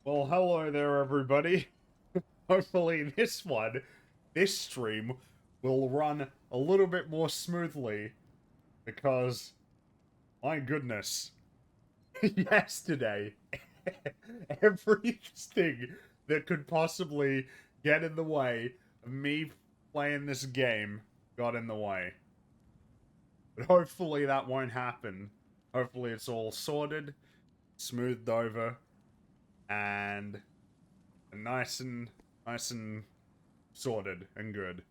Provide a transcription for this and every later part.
Well, hello there, everybody. Hopefully, this stream, will run a little bit more smoothly because, my goodness, yesterday, everything that could possibly get in the way of me playing this game got in the way. But hopefully, that won't happen. Hopefully, it's all sorted, smoothed over, and nice and sorted and good.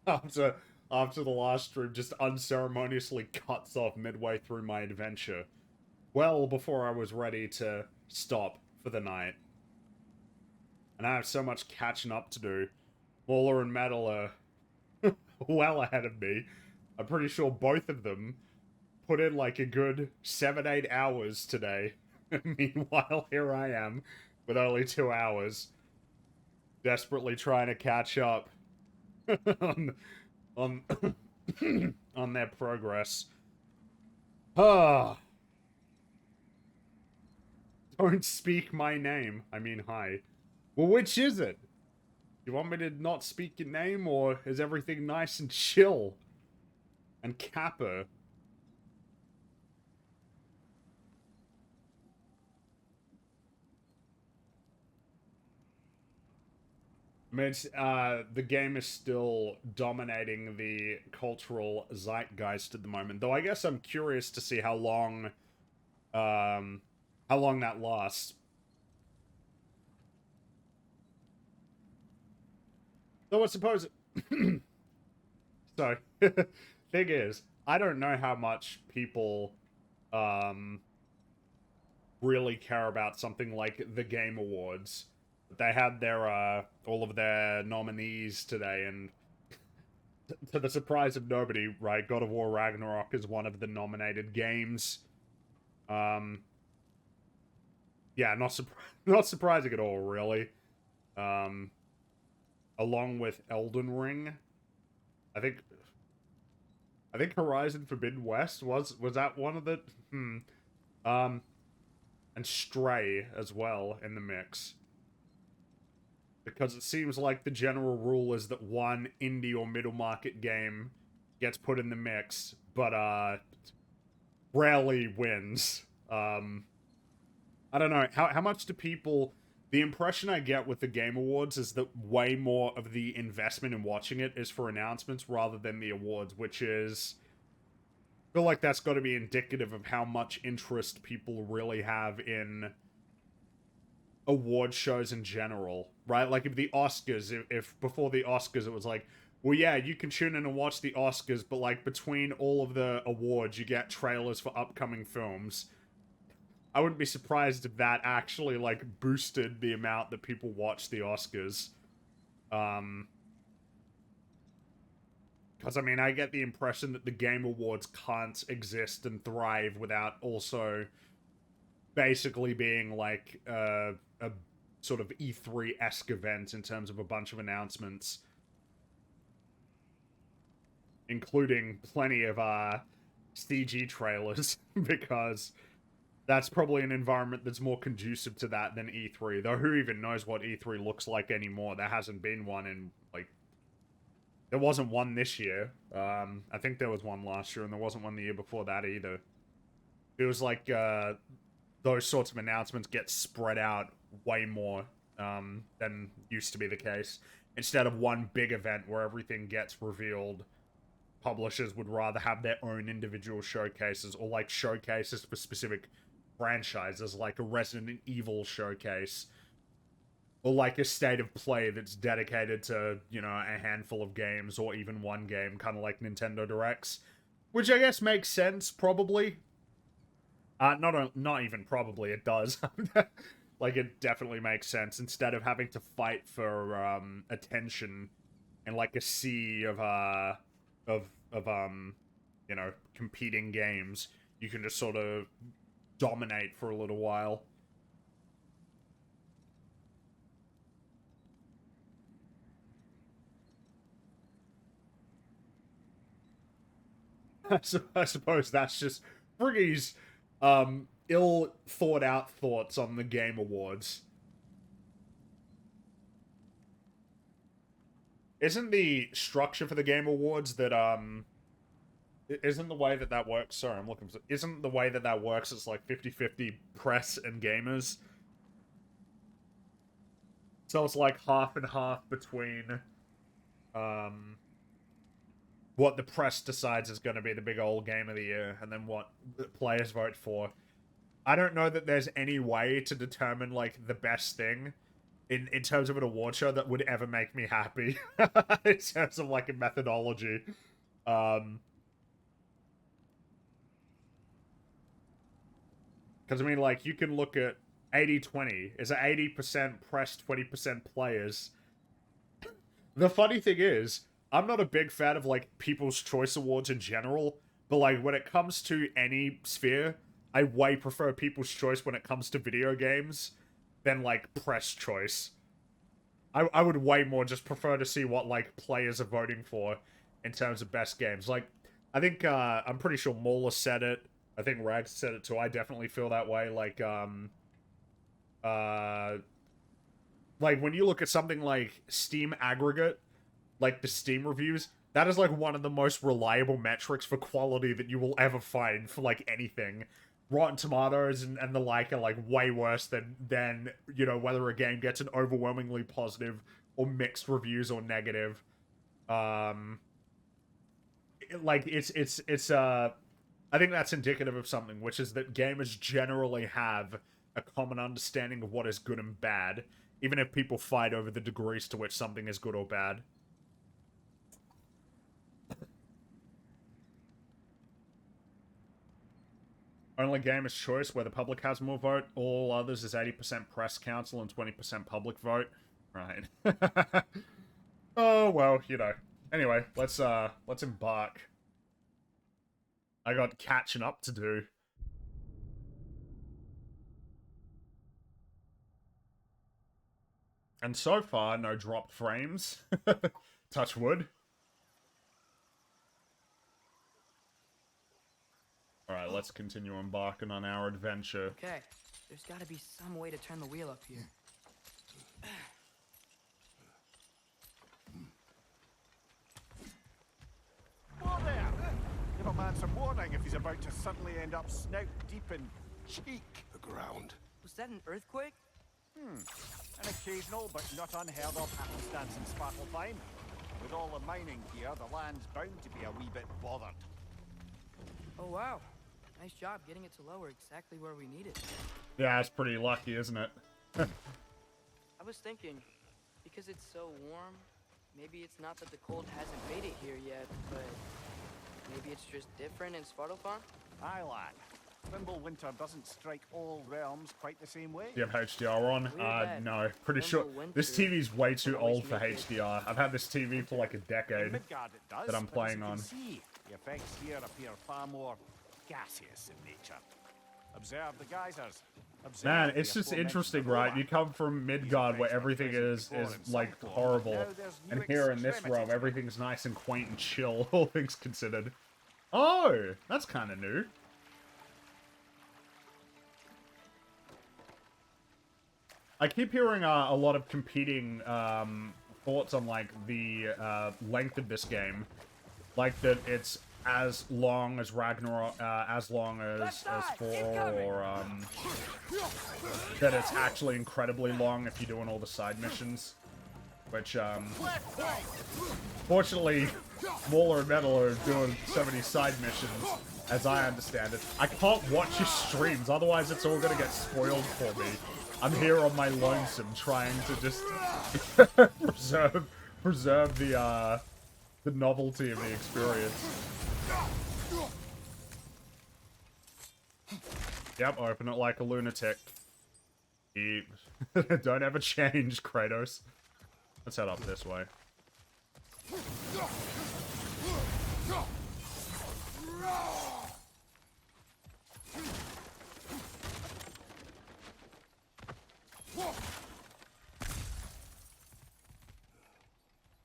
after after the last stream just unceremoniously cuts off midway through my adventure, well before I was ready to stop for the night. And I have so much catching up to do. Mauler and Metal are well ahead of me. I'm pretty sure both of them put in like a good 7-8 hours today. Meanwhile, here I am with only 2 hours, desperately trying to catch up on on on their progress. Ah, don't speak my name. I mean, hi. Well, which is it? You want me to not speak your name, or is everything nice and chill and capper? I mean, the game is still dominating the cultural zeitgeist at the moment. Though I guess I'm curious to see um, how long that lasts. Though I suppose. So, thing is, I don't know how much people um, really care about something like the Game Awards. They had their all of their nominees today, and to the surprise of nobody, right, God of War Ragnarok is one of the nominated games. Um, yeah, not surprising at all, really. Um, along with Elden Ring, I think I think Horizon Forbidden West was that one of the um and Stray as well in the mix. Because it seems like the general rule is that one indie or middle market game gets put in the mix, but rarely wins. I don't know how much do people. The impression I get with the Game Awards is that way more of the investment in watching it is for announcements rather than the awards, which is. I feel like that's got to be indicative of how much interest people really have in award shows in general, right? Like if the Oscars, if before the Oscars it was like, well, yeah, you can tune in and watch the Oscars, but like between all of the awards, you get trailers for upcoming films. I wouldn't be surprised if that actually like boosted the amount that people watch the Oscars. Um, because I mean, I get the impression that the Game Awards can't exist and thrive without also basically being like a sort of E3 esque event in terms of a bunch of announcements, including plenty of CG trailers, because that's probably an environment that's more conducive to that than E3. Though who even knows what E3 looks like anymore? There hasn't been one in like there wasn't one this year. I think there was one last year, and there wasn't one the year before that either. It was like those sorts of announcements get spread out way more than used to be the case. Instead of one big event where everything gets revealed, publishers would rather have their own individual showcases or like showcases for specific franchises, like a Resident Evil showcase or like a state of play that's dedicated to, you know, a handful of games or even one game, kind of like Nintendo Directs, which I guess makes sense, probably. Not even probably, it does. Like, it definitely makes sense. Instead of having to fight for attention in like a sea of you know, competing games, you can just sort of dominate for a little while. I suppose that's just Friggy's ill thought out thoughts on the Game Awards. Isn't the structure for the Game Awards that, isn't the way that that works, sorry, I'm looking for, isn't the way that that works, it's like 50-50 press and gamers? So it's like half and half between, what the press decides is going to be the big old game of the year, and then what the players vote for. I don't know that there's any way to determine, like, the best thing in terms of an award show that would ever make me happy. In terms of, like, a methodology. Because, I mean, like, you can look at 80-20. Is it 80% press, 20% players? The funny thing is, I'm not a big fan of, like, People's Choice Awards in general, but, like, when it comes to any sphere, I way prefer People's Choice when it comes to video games than, like, press choice. I would way more just prefer to see what, like, players are voting for in terms of best games. Like, I think, I'm pretty sure Mauler said it. I think Rag said it too. I definitely feel that way. Like, when you look at something like Steam Aggregate, like the Steam reviews, that is like one of the most reliable metrics for quality that you will ever find for like anything. Rotten Tomatoes and the like are like way worse than you know, whether a game gets an overwhelmingly positive or mixed reviews or negative. Like it's I think that's indicative of something, which is that gamers generally have a common understanding of what is good and bad, even if people fight over the degrees to which something is good or bad. Only Gamer's Choice, where the public has more vote. All others is 80% press council and 20% public vote. Right. Oh, well, you know. Anyway, let's embark. I got catching up to do. And so far, no dropped frames. Touch wood. Alright, let's continue embarking on our adventure. Okay, there's gotta be some way to turn the wheel up here. Whoa there! Give a man some warning if he's about to suddenly end up snout deep in cheek. The ground. Was that an earthquake? An occasional but not unheard of happenstance in Svartalfheim. With all the mining here, the land's bound to be a wee bit bothered. Oh wow, nice job getting it to lower exactly where we need it. Yeah, it's pretty lucky, isn't it? I was thinking, because it's so warm, maybe it's not that the cold hasn't made it here yet, but maybe it's just different in Svartalfheim? Aye, lad. Winter doesn't strike all realms quite the same way. Do you have HDR on? No. Pretty sure. This TV's way too old for HDR. I've had this TV for like a decade Midgard it does, that I'm but playing as on. you can see, the effects here appear far more gaseous in nature. Observe the geysers. Observe Man, the it's just aforementioned interesting, aurora. right? You come from Midgard where everything is like horrible, and here in this realm everything's nice and quaint and chill, all things considered. Oh, that's kind of new. I keep hearing a lot of competing thoughts on like the length of this game, like that it's as long as Ragnarök, as long as 4, or that it's actually incredibly long if you're doing all the side missions. Which fortunately, Mauler and Metal are doing so many side missions, as I understand it. I can't watch your streams, otherwise it's all gonna get spoiled for me. I'm here on my lonesome trying to just preserve the novelty of the experience. Yep, open it like a lunatic. Don't ever change, Kratos. Let's head up this way.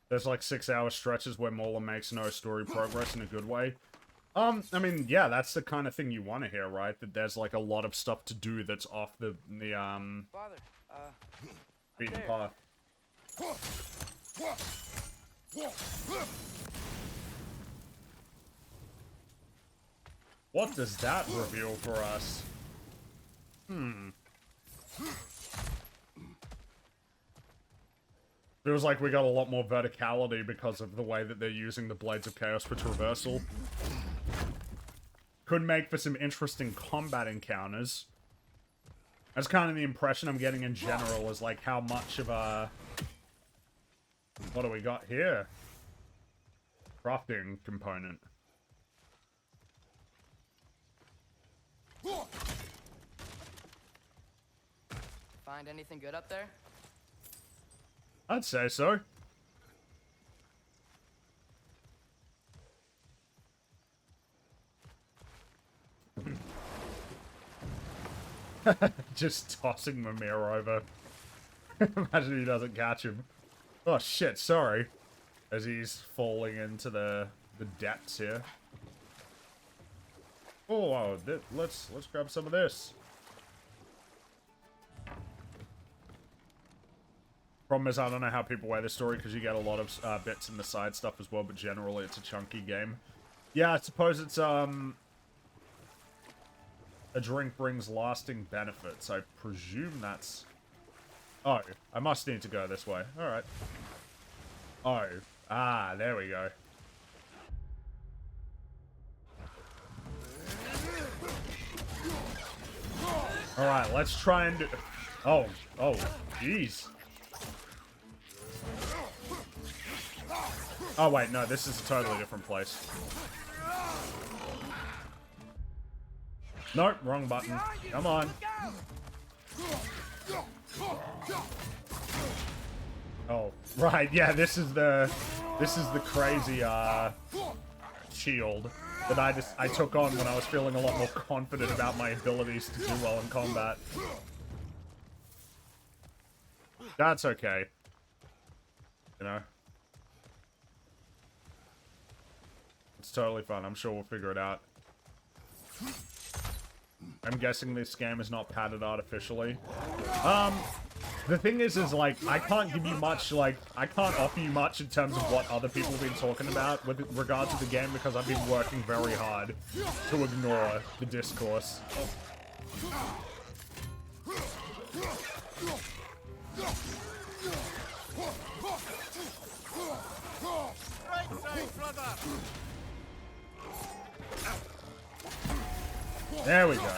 There's like 6-hour stretches where Mauler makes no story progress in a good way. I mean, yeah, that's the kind of thing you want to hear, right? That there's like a lot of stuff to do that's off the Father, beaten there. path. What does that reveal for us? Feels like we got a lot more verticality because of the way that they're using the Blades of Chaos for traversal. Could make for some interesting combat encounters. That's kind of the impression I'm getting in general, is like how much of a... What do we got here? Crafting component. Find anything good up there? I'd say so. Just tossing Mimir over. Imagine he doesn't catch him. Oh shit, sorry. As he's falling into the depths here. Oh, wow, let's grab some of this. Problem is, I don't know how people weigh the story, because you get a lot of bits in the side stuff as well, but generally it's a chunky game. Yeah, I suppose it's, a drink brings lasting benefits. I presume that's... Oh, I must need to go this way. Alright. Oh. Ah, there we go. Alright, let's try and do... Oh, jeez. Oh, wait, no, this is a totally different place. Nope, wrong button. Come on. Oh, right, yeah, this is the crazy, shield that I took on when I was feeling a lot more confident about my abilities to do well in combat. That's okay. You know? It's totally fun. I'm sure we'll figure it out. I'm guessing this game is not padded artificially. The thing is like, I can't give you much, like, I can't offer you much in terms of what other people have been talking about with regard to the game, because I've been working very hard to ignore the discourse. Right side, brother! There we go.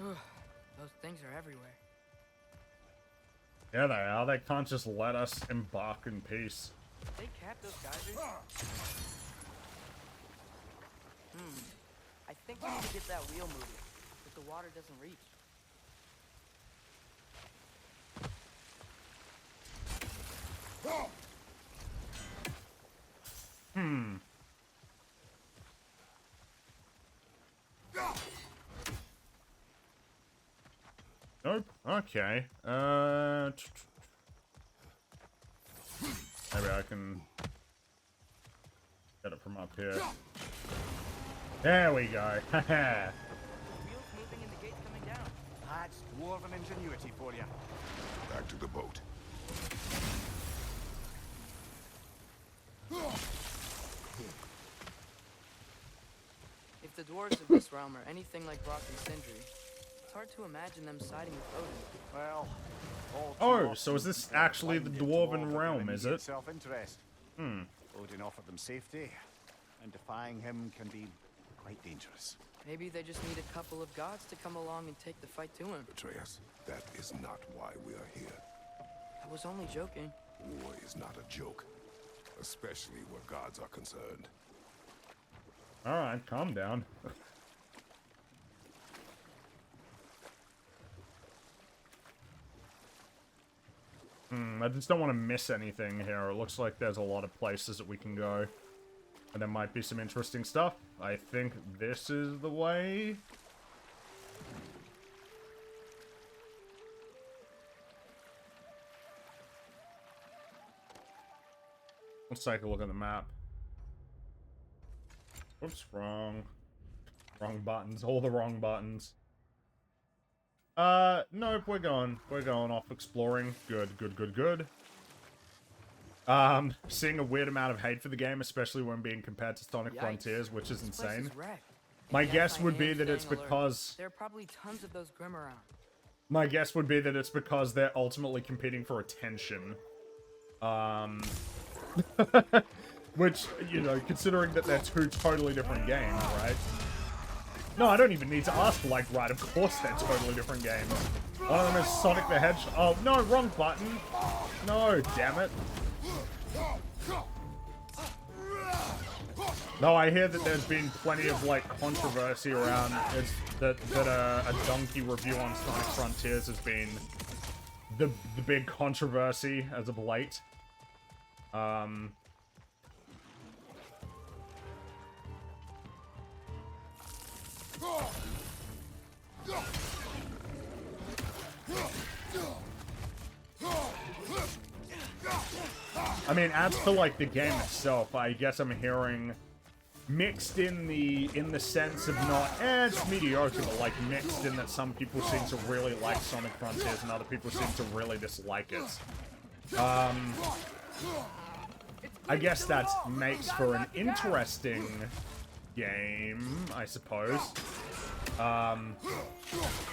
Those things are everywhere. Yeah, they are. They can't just let us embark in peace. Did they cap those geysers? I think we need to get that wheel moving, but the water doesn't reach. Nope. Okay. Maybe I can get it from up here. There we go. Haha. Wheels moving and the gate's coming down. That's dwarven ingenuity for you. Back to the boat. If the dwarves of this realm are anything like Brock and Sindri, it's hard to imagine them siding with Odin. Well, all too Oh, often, so is this they're actually the blinded to Dwarven all but realm, their is immediate it? Self-interest. Odin offered them safety, and defying him can be quite dangerous. Maybe they just need a couple of gods to come along and take the fight to him. Atreus, that is not why we are here. I was only joking. War is not a joke, especially where gods are concerned. Alright, calm down. I just don't want to miss anything here. It looks like there's a lot of places that we can go. And there might be some interesting stuff. I think this is the way. Let's take a look at the map. Whoops, wrong. Wrong buttons. All the wrong buttons. Nope, we're going off exploring. Good, good, good, good. Seeing a weird amount of hate for the game, especially when being compared to Sonic Frontiers, which is insane. My guess would be that it's because... There are probably tons of those Grim around. My guess would be that it's because they're ultimately competing for attention. Which, you know, considering that they're two totally different games, right? No, I don't even need to ask, like, right, of course they're totally different games. One of them is Sonic the Hedgehog. Oh, no, wrong button. No, damn it. No, I hear that there's been plenty of, like, controversy around that a donkey review on Sonic Frontiers has been the big controversy as of late. I mean, as for, like, the game itself, I guess I'm hearing mixed in the sense of not, it's mediocre, but, like, mixed in that some people seem to really like Sonic Frontiers and other people seem to really dislike it. I guess that makes for an interesting game, I suppose. I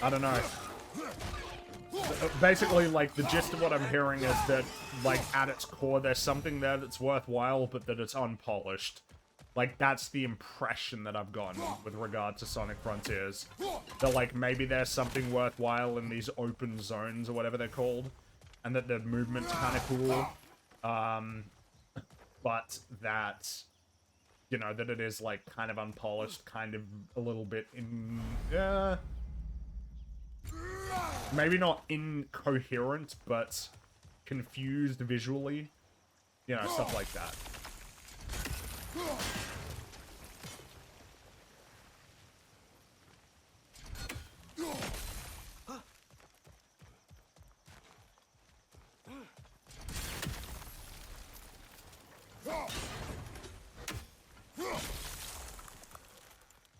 don't know. Basically, like, the gist of what I'm hearing is that, like, at its core, there's something there that's worthwhile, but that it's unpolished. Like, that's the impression that I've gotten with regard to Sonic Frontiers. That, like, maybe there's something worthwhile in these open zones, or whatever they're called, and that the movement's kind of cool. But that, you know, that it is, like, kind of unpolished, kind of a little bit in... maybe not incoherent, but confused visually. You know, stuff like that.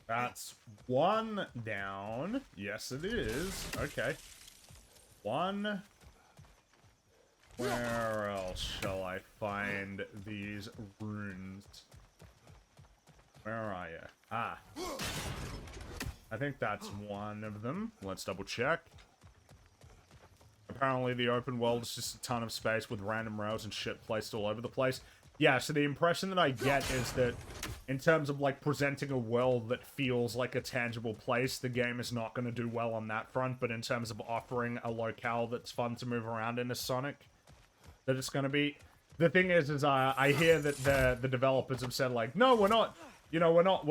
That's one down. Yes, it is. Okay. One. Where else shall I find these runes? Where are you? Ah. I think that's one of them. Let's double check. Apparently the open world is just a ton of space with random rails and shit placed all over the place. Yeah, so the impression that I get is that in terms of, like, presenting a world that feels like a tangible place, the game is not going to do well on that front, but in terms of offering a locale that's fun to move around in as Sonic, that it's going to be... The thing is I hear that the developers have said, like, no, we're not, you know, we're not,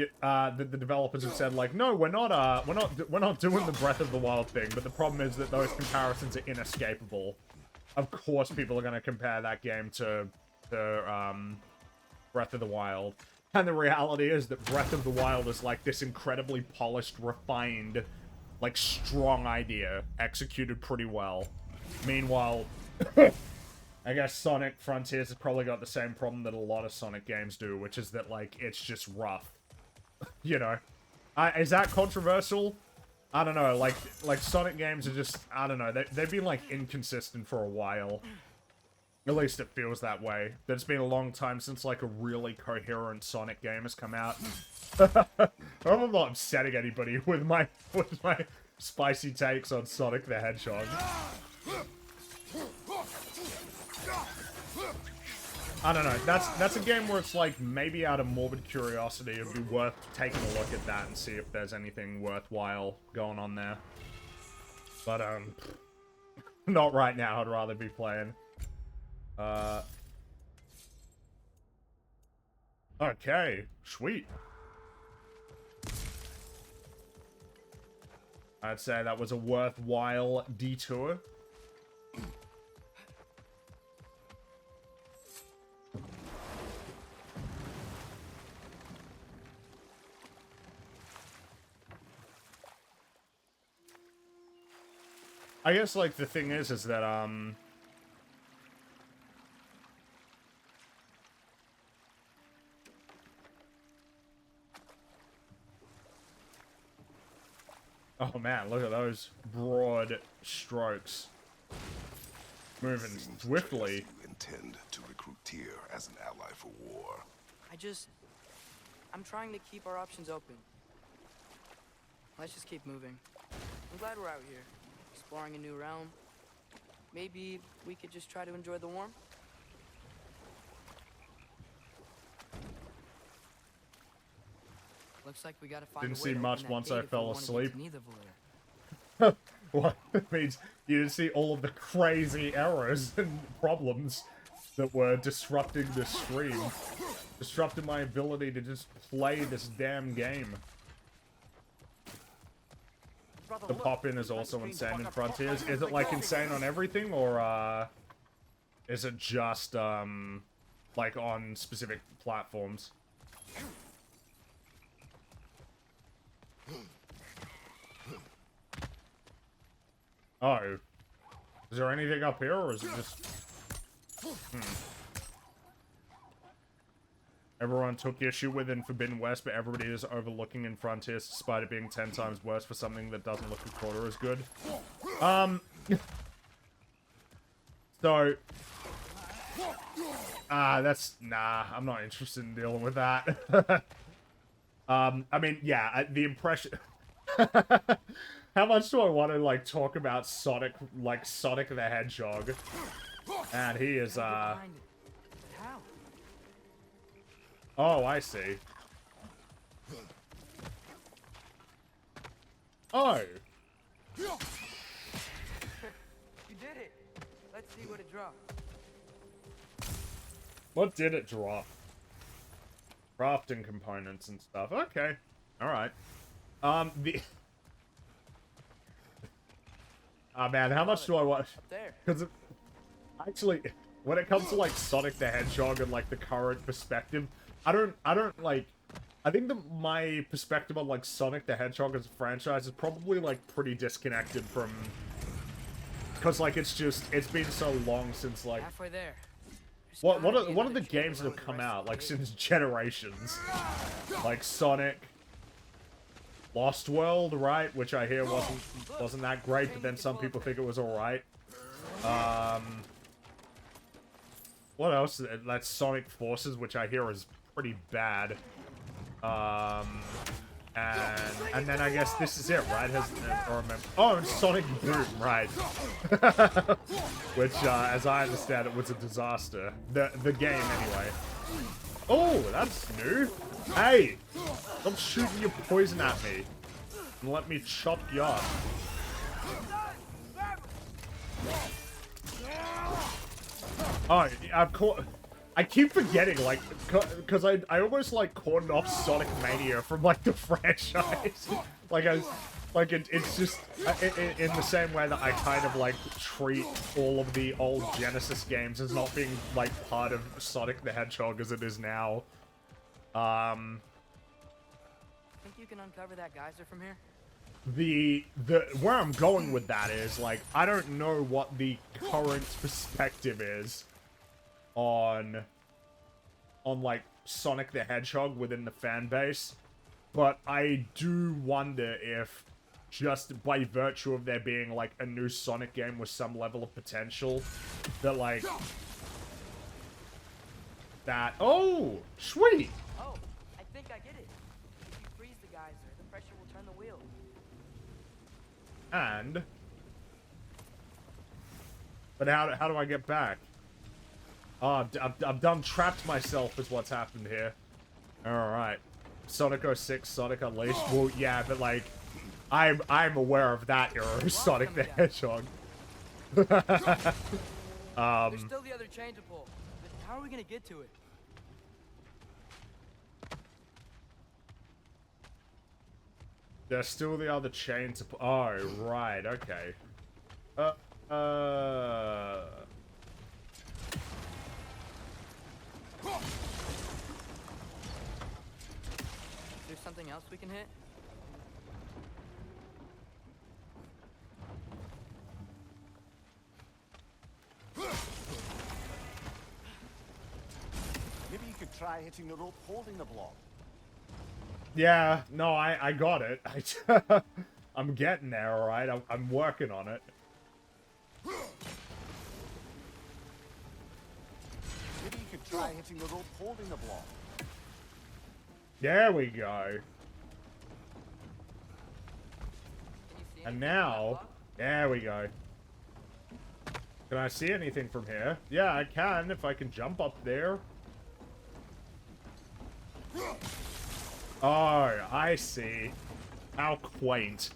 the developers have said, like, no, we're not doing the Breath of the Wild thing, but the problem is that those comparisons are inescapable. Of course people are going to compare that game to Breath of the Wild. And the reality is that Breath of the Wild is, like, this incredibly polished, refined, like, strong idea, executed pretty well. Meanwhile, I guess Sonic Frontiers has probably got the same problem that a lot of Sonic games do, which is that, like, it's just rough. You know, is that controversial? I don't know, like Sonic games are just, I don't know, they've been, like, inconsistent for a while. At least it feels that way. It's been a long time since, like, a really coherent Sonic game has come out. I'm not upsetting anybody with my spicy takes on Sonic the Hedgehog. I don't know, that's a game where it's like, maybe out of morbid curiosity, it'd be worth taking a look at that and see if there's anything worthwhile going on there. But, not right now, I'd rather be playing. Okay, sweet. I'd say that was a worthwhile detour. I guess, like, the thing is that, Oh man, look at those broad strokes. Moving Seems swiftly. you intend to recruit Tyr as an ally for war. I'm trying to keep our options open. Let's just keep moving. I'm glad we're out here, exploring a new realm. Maybe we could just try to enjoy the warmth? Looks like we gotta find Didn't a way see to much open that once gate I if we fell wanna get asleep. to Nidavellir. What? It means you didn't see all of the crazy errors and problems that were disrupting the stream. Disrupting my ability to just play this damn game. Brother, The look, pop-in is that also strange insane in bugger Frontiers. popped Is out it, like, of the insane on everything, or, is it just, like, on specific platforms? Oh. Is there anything up here, or is it just... Everyone took issue with in Forbidden West, but everybody is overlooking in Frontiers, despite it being 10 times worse for something that doesn't look a quarter as good. So... that's... Nah, I'm not interested in dealing with that. I mean, yeah, the impression... How much do I want to, like, talk about Sonic, like, Sonic the Hedgehog? And he is, How? Oh, I see. Oh! You did it! Let's see what it dropped. What did it drop? Crafting components and stuff. Okay. Alright. Oh man, how much do I want? Up there. Because actually, when it comes to like Sonic the Hedgehog and like the current perspective, I don't like. I think that my perspective on like Sonic the Hedgehog as a franchise is probably like pretty disconnected from. Because like it's been so long since like. Halfway there. What are the games that have come out like since Generations? Like Sonic. Lost World, right? Which I hear wasn't that great, but then some people think it was alright. What else? That's Sonic Forces, which I hear is pretty bad. And then I guess this is it, right? Oh, and Sonic Boom, right? Which, as I understand it, was a disaster. The game, anyway. Oh, that's new. Hey, stop shooting your poison at me and let me chop you up. Oh, I keep forgetting, like, because I almost, like, cordoned off Sonic Mania from, like, the franchise. It's just, in the same way that I kind of, like, treat all of the old Genesis games as not being, like, part of Sonic the Hedgehog as it is now. Think you can uncover that geyser from here? Where I'm going with that is, like, I don't know what the current perspective is on like, Sonic the Hedgehog within the fan base, but I do wonder if, just by virtue of there being, like, a new Sonic game with some level of potential, that, like, that... Oh! Sweet! Oh, I think I get it. If you freeze the geyser, the pressure will turn the wheel. And... But how do I get back? Oh, I've done trapped myself is what's happened here. Alright. Sonic 06, Sonic Unleashed. Well, yeah, but like... I'm aware of that era of Sonic the Hedgehog. There's still the other chain to pull. But how are we gonna get to it? There's still the other chain to... Oh, right, okay. Is there something else we can hit? Maybe you could try hitting the rope holding the block. Yeah, no, I got it. I'm getting there, alright? I'm working on it. Maybe you could try hitting the rope holding the block. There we go. Can you see And anything from that now, block? there we go. Can I see anything from here? Yeah, I can, if I can jump up there. Oh, I see. How quaint.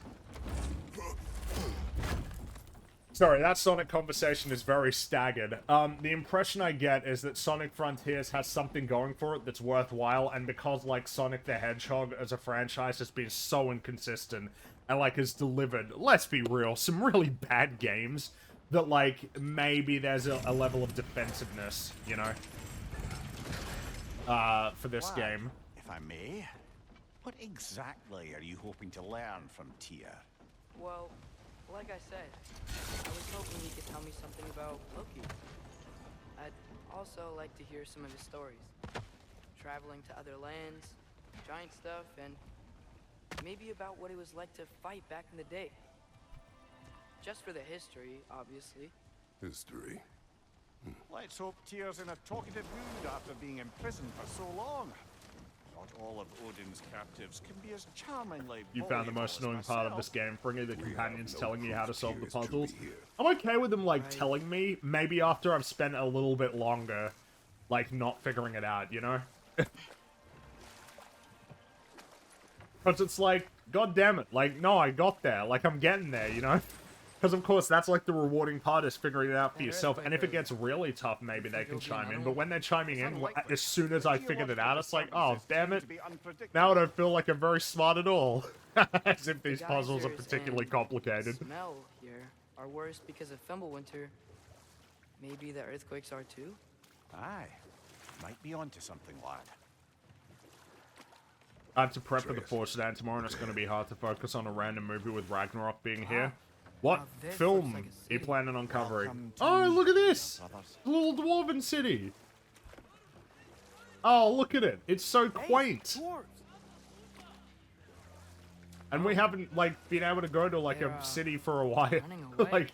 Sorry, that Sonic conversation is very staggered. The impression I get is that Sonic Frontiers has something going for it that's worthwhile, and because, like, Sonic the Hedgehog as a franchise has been so inconsistent, and, like, has delivered, let's be real, some really bad games, that, like, maybe there's a level of defensiveness, you know? For this Lad, game. if I may, what exactly are you hoping to learn from Tyr? Well, like I said, I was hoping you could tell me something about Loki. I'd also like to hear some of his stories. Traveling to other lands, giant stuff, and maybe about what it was like to fight back in the day. Just for the history, obviously. History. Let's hope Tyr's in a talkative mood after being imprisoned for so long. Not all of Odin's captives can be as charmingly You found the most voluble annoying as part of myself. this game, Fringy, the companions no telling you how to proof solve the Tyr is truly puzzles. here. I'm okay with them, like, Right. telling me, maybe after I've spent a little bit longer, like, not figuring it out, you know? Because it's like, god damn it, like, no, I got there, like, I'm getting there, you know? Because, of course, that's, like, the rewarding part, is figuring it out for That yourself, and if it earthquake gets really tough, maybe they can there'll be chime in, another but one? when they're chiming It's in, unlikely. as soon as I figured it out, it's like, oh, Disturbances damn tend it, to be unpredictable. now I don't feel like I'm very smart at all. As if The these puzzles are geysers particularly and complicated. Smell here are worse because of Fimbulwinter. Maybe the earthquakes are too? Aye, might be onto something, lad. I have to prep for the Force today and tomorrow, and it's going to be hard to focus on a random movie with Ragnarok being here. What Now this film looks like a are you city. planning on covering? Welcome to Oh, look at this! brothers. The little dwarven city! Oh, look at it! It's so quaint! And we haven't, like, been able to go to, like, They're, a city for a while. running away. Like,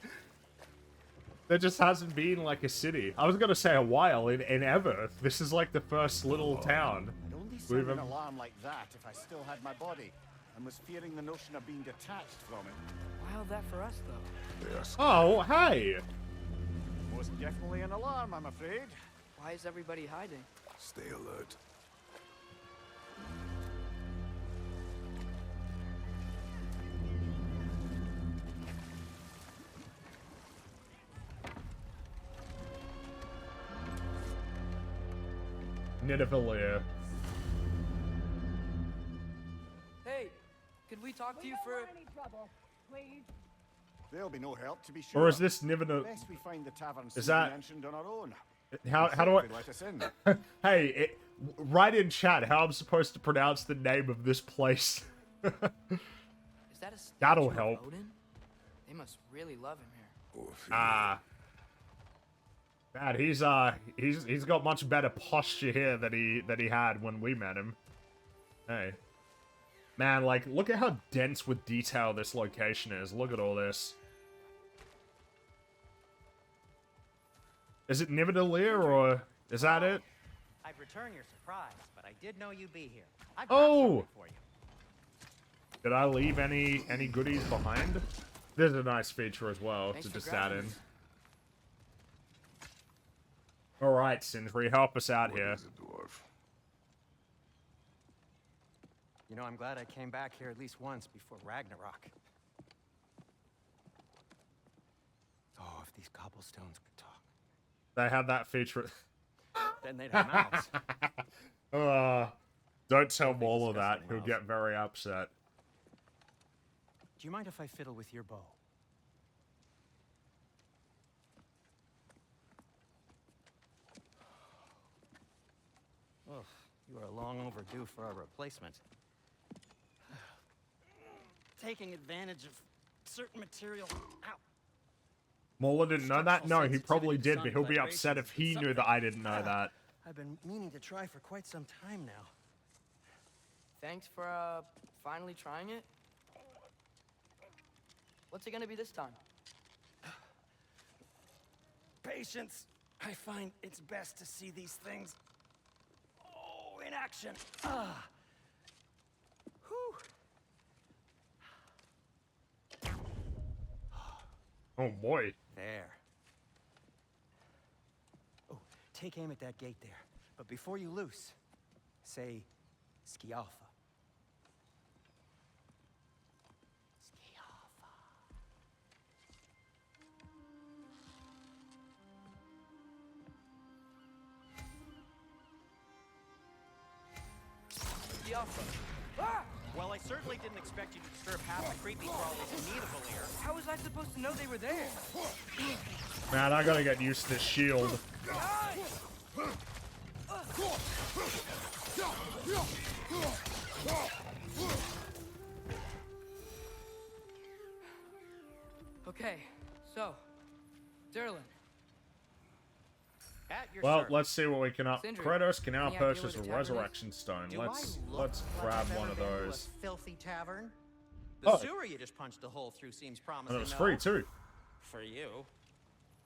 there just hasn't been, like, a city. I was gonna say a while, in ever. This is, like, the first little town. I'd only We've sound an ever- alarm like that if I still had my body, and was fearing the notion of being detached from it. Wild that for us, though. Yes. Oh, hey! Most definitely an alarm, I'm afraid. Why is everybody hiding? Stay alert. Nidavellir. Hey, could we talk to you for... any trouble, please. There'll be no help, to be sure. Or is this Nivena... Best we find the tavern Is Susan that- mentioned on our own. How do I... They'd let us in. Hey, write in chat how I'm supposed to pronounce the name of this place. Is that a statue That'll of help. Odin? They must really love him here. Or if Ah. Man, he's got much better posture here than he had when we met him. Hey. Man, like, look at how dense with detail this location is. Look at all this. Is it Nidavellir, or is that it? I'd return your surprise, but I did know you'd be here. I've Oh! something for you. Did I leave any goodies behind? There's a nice feature as well Thanks to for just add grabbing in. this. Alright, Sindri, help us out what here. is a dwarf? You know, I'm glad I came back here at least once before Ragnarok. Oh, if these cobblestones could talk, They had that feature. then they'd have mouths. Don't tell Maul of that. discuss He'll anything get very upset. Do you mind if I fiddle with your bow? Oh, you are long overdue for a replacement. Taking advantage of certain material. Ow. Mola didn't know that? No, he Structural probably sensitivity to did, but he'll be sonic upset if he vibrations. knew that I didn't know that. I've been meaning to try for quite some time now. Thanks for, finally trying it. What's it gonna be this time? Patience. I find it's best to see these things, in action. Whew. Oh boy. There. Oh, take aim at that gate there. But before you loose, say, Skialfa. Ah! Well, I certainly didn't expect you to disturb half the creepy crawlies in Nidavellir. How was I supposed to know they were there? Man, I gotta get used to this shield. Okay, so, Derlin. At your Well, service. let's see what we can up. Sindri, Kratos can now any idea where purchase the a tavern is? resurrection stone. Do Let's I look like grab I've one ever of been to a those. filthy tavern? The Oh. sewer you just punched a hole through seems promising. And it was though. free too. For you.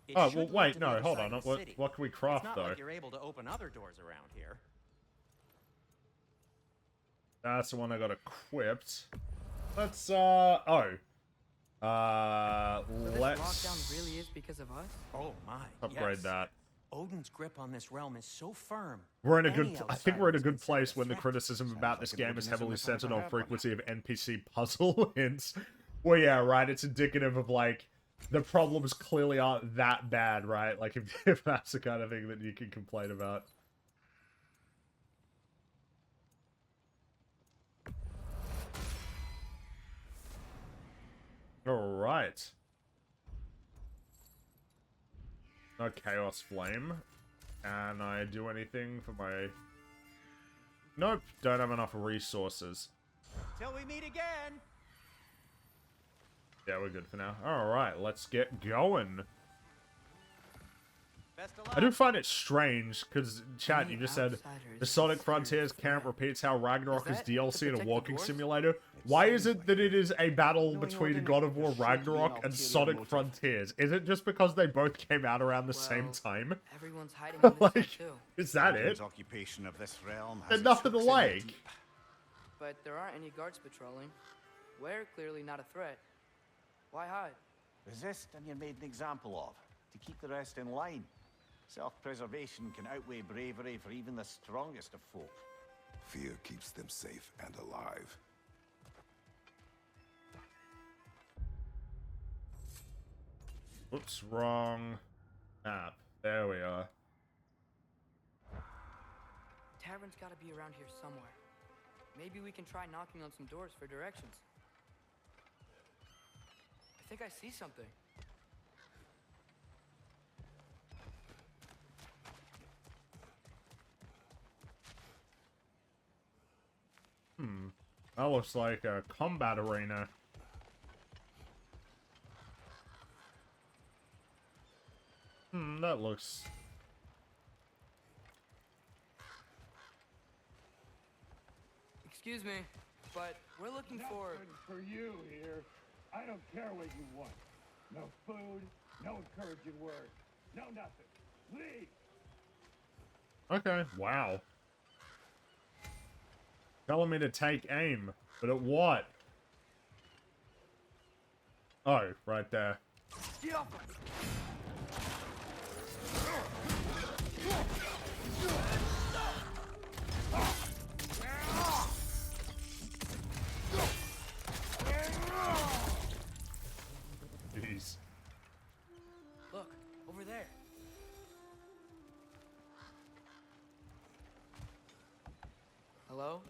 It Oh, should well, lead wait, to the no, other hold side on. of the What city. can we It's craft not though? like you're able to open other doors around here. That's the one I got equipped. Let's So this let's lockdown really is because of us? Oh my. upgrade yes. that. Odin's grip on this realm is so firm. We're in a any good. I think we're in a outsider's good considered place when the threat. criticism about this like an game is organism heavily if I ever centered on had one. frequency of NPC puzzle hints. Well, yeah, right. It's indicative of like the problems clearly aren't that bad, right? Like if that's the kind of thing that you can complain about. All right. No Chaos Flame. Can I do anything for my... Nope, don't have enough resources. Till we meet again. Yeah, we're good for now. Alright, let's get going. Best of I do luck. find it strange, because, chat, Any you just said, outsiders the Sonic considered Frontiers a camp threat. repeats how Ragnarok is Is that to DLC in a protect the walking dwarves? simulator. Why is it that it is a battle Knowing between Odin, God of War there should be an Ragnarok and ulterior Sonic motive. Frontiers? Is it just because they both came out around the same Well, time? Everyone's hiding on this Like, side too. is that Odin's it? occupation of this realm has There's its nothing to hooks in the like. deep. But there aren't any guards patrolling. We're clearly not a threat. Why hide? Resist and you're made an example of, to keep the rest in line. Self-preservation can outweigh bravery for even the strongest of folk. Fear keeps them safe and alive. Oops, wrong map. There we are. Tavern's gotta be around here somewhere. Maybe we can try knocking on some doors for directions. I think I see something. That looks like a combat arena. That looks... Excuse me, but we're looking for... For you here, I don't care what you want. No food, no encouraging words, no nothing. Leave! Okay, wow. Telling me to take aim, but at what? Oh, right there. Get off! Jeez. Look, over there. Hello?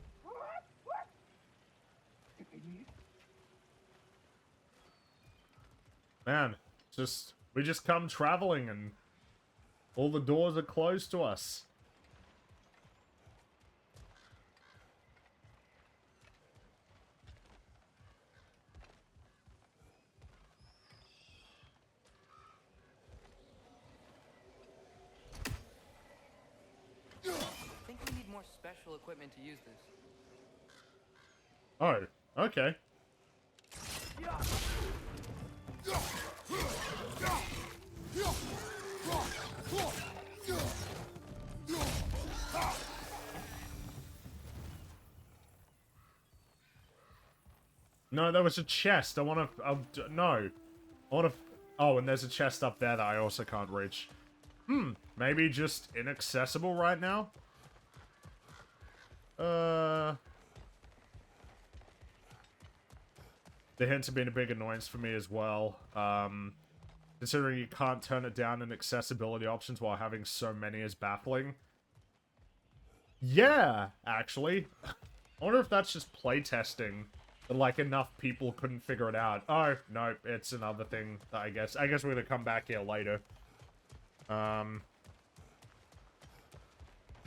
Man, we just come traveling and all the doors are closed to us. I think we need more special equipment to use this. Oh, okay. No, there was a chest. I want to... no. I want to... Oh, and there's a chest up there that I also can't reach. Maybe just inaccessible right now? The hints have been a big annoyance for me as well. Considering you can't turn it down in accessibility options while having so many is baffling. Yeah, actually. I wonder if that's just playtesting. That, like, enough people couldn't figure it out. Oh, no, it's another thing, I guess. I guess we're gonna come back here later. I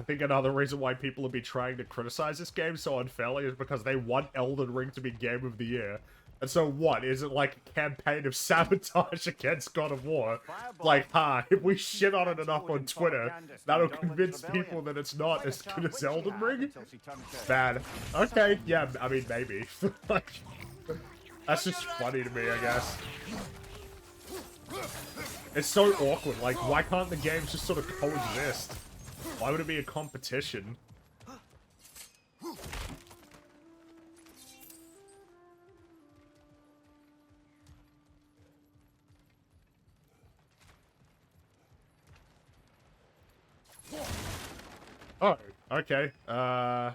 think another reason why people have been trying to criticize this game so unfairly is because they want Elden Ring to be Game of the Year. And so what? Is it like a campaign of sabotage against God of War? Like, if we shit on it enough on Twitter, that'll convince people that it's not as good as Elden Ring? Bad. Okay, yeah, I mean, maybe. Like, that's just funny to me, I guess. It's so awkward. Like, why can't the games just sort of coexist? Why would it be a competition? Oh, okay. Oh.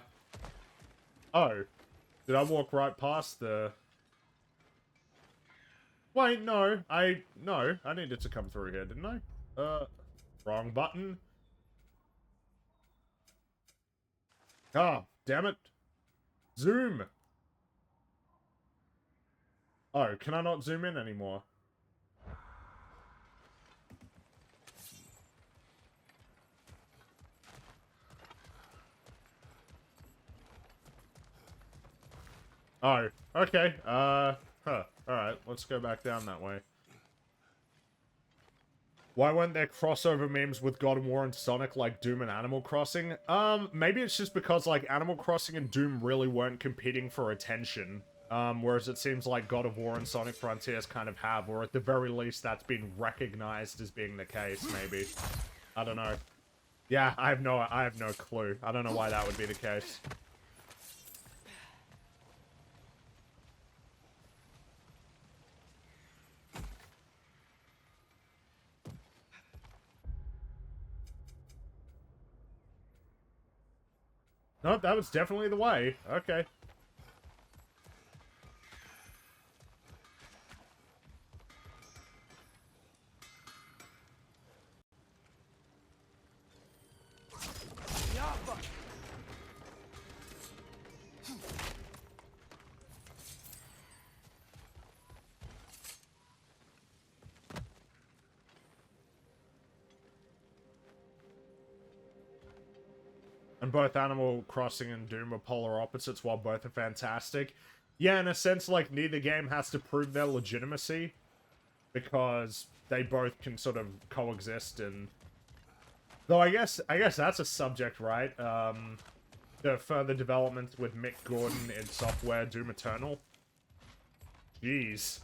Did I walk right past the... Wait, no. I needed to come through here, didn't I? Wrong button. Ah, damn it. Zoom. Oh, can I not zoom in anymore? Oh, okay. Alright, let's go back down that way. Why weren't there crossover memes with God of War and Sonic like Doom and Animal Crossing? Maybe it's just because, like, Animal Crossing and Doom really weren't competing for attention. Whereas it seems like God of War and Sonic Frontiers kind of have, or at the very least that's been recognized as being the case, maybe. I don't know. Yeah, I have no clue. I don't know why that would be the case. Nope, that was definitely the way. Okay. And both Animal Crossing and Doom are polar opposites while both are fantastic. Yeah, in a sense, like, neither game has to prove their legitimacy. Because they both can sort of coexist and... Though I guess that's a subject, right? The further development with Mick Gordon in software Doom Eternal. Jeez.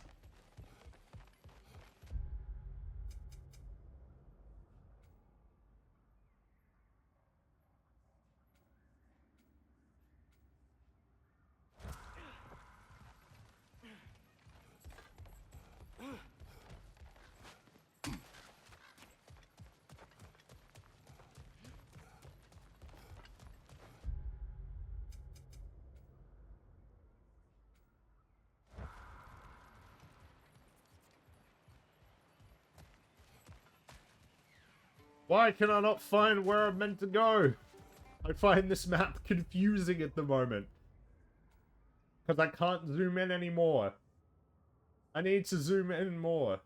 Why can I not find where I'm meant to go? I find this map confusing at the moment. Because I can't zoom in anymore. I need to zoom in more.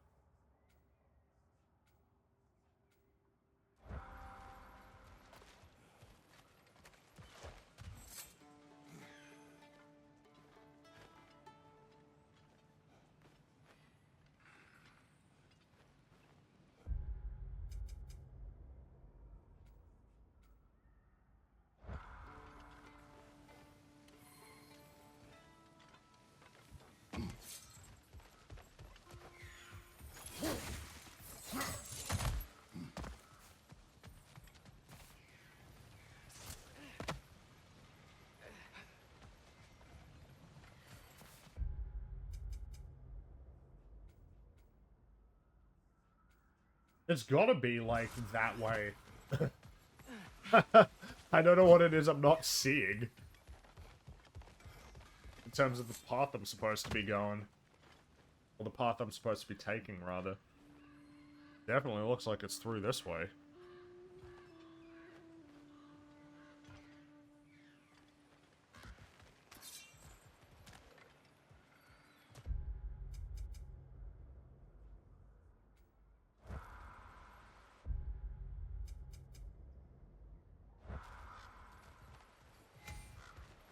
It's gotta be, like, that way. I don't know what it is I'm not seeing. In terms of the path I'm supposed to be going. Or the path I'm supposed to be taking, rather. Definitely looks like it's through this way.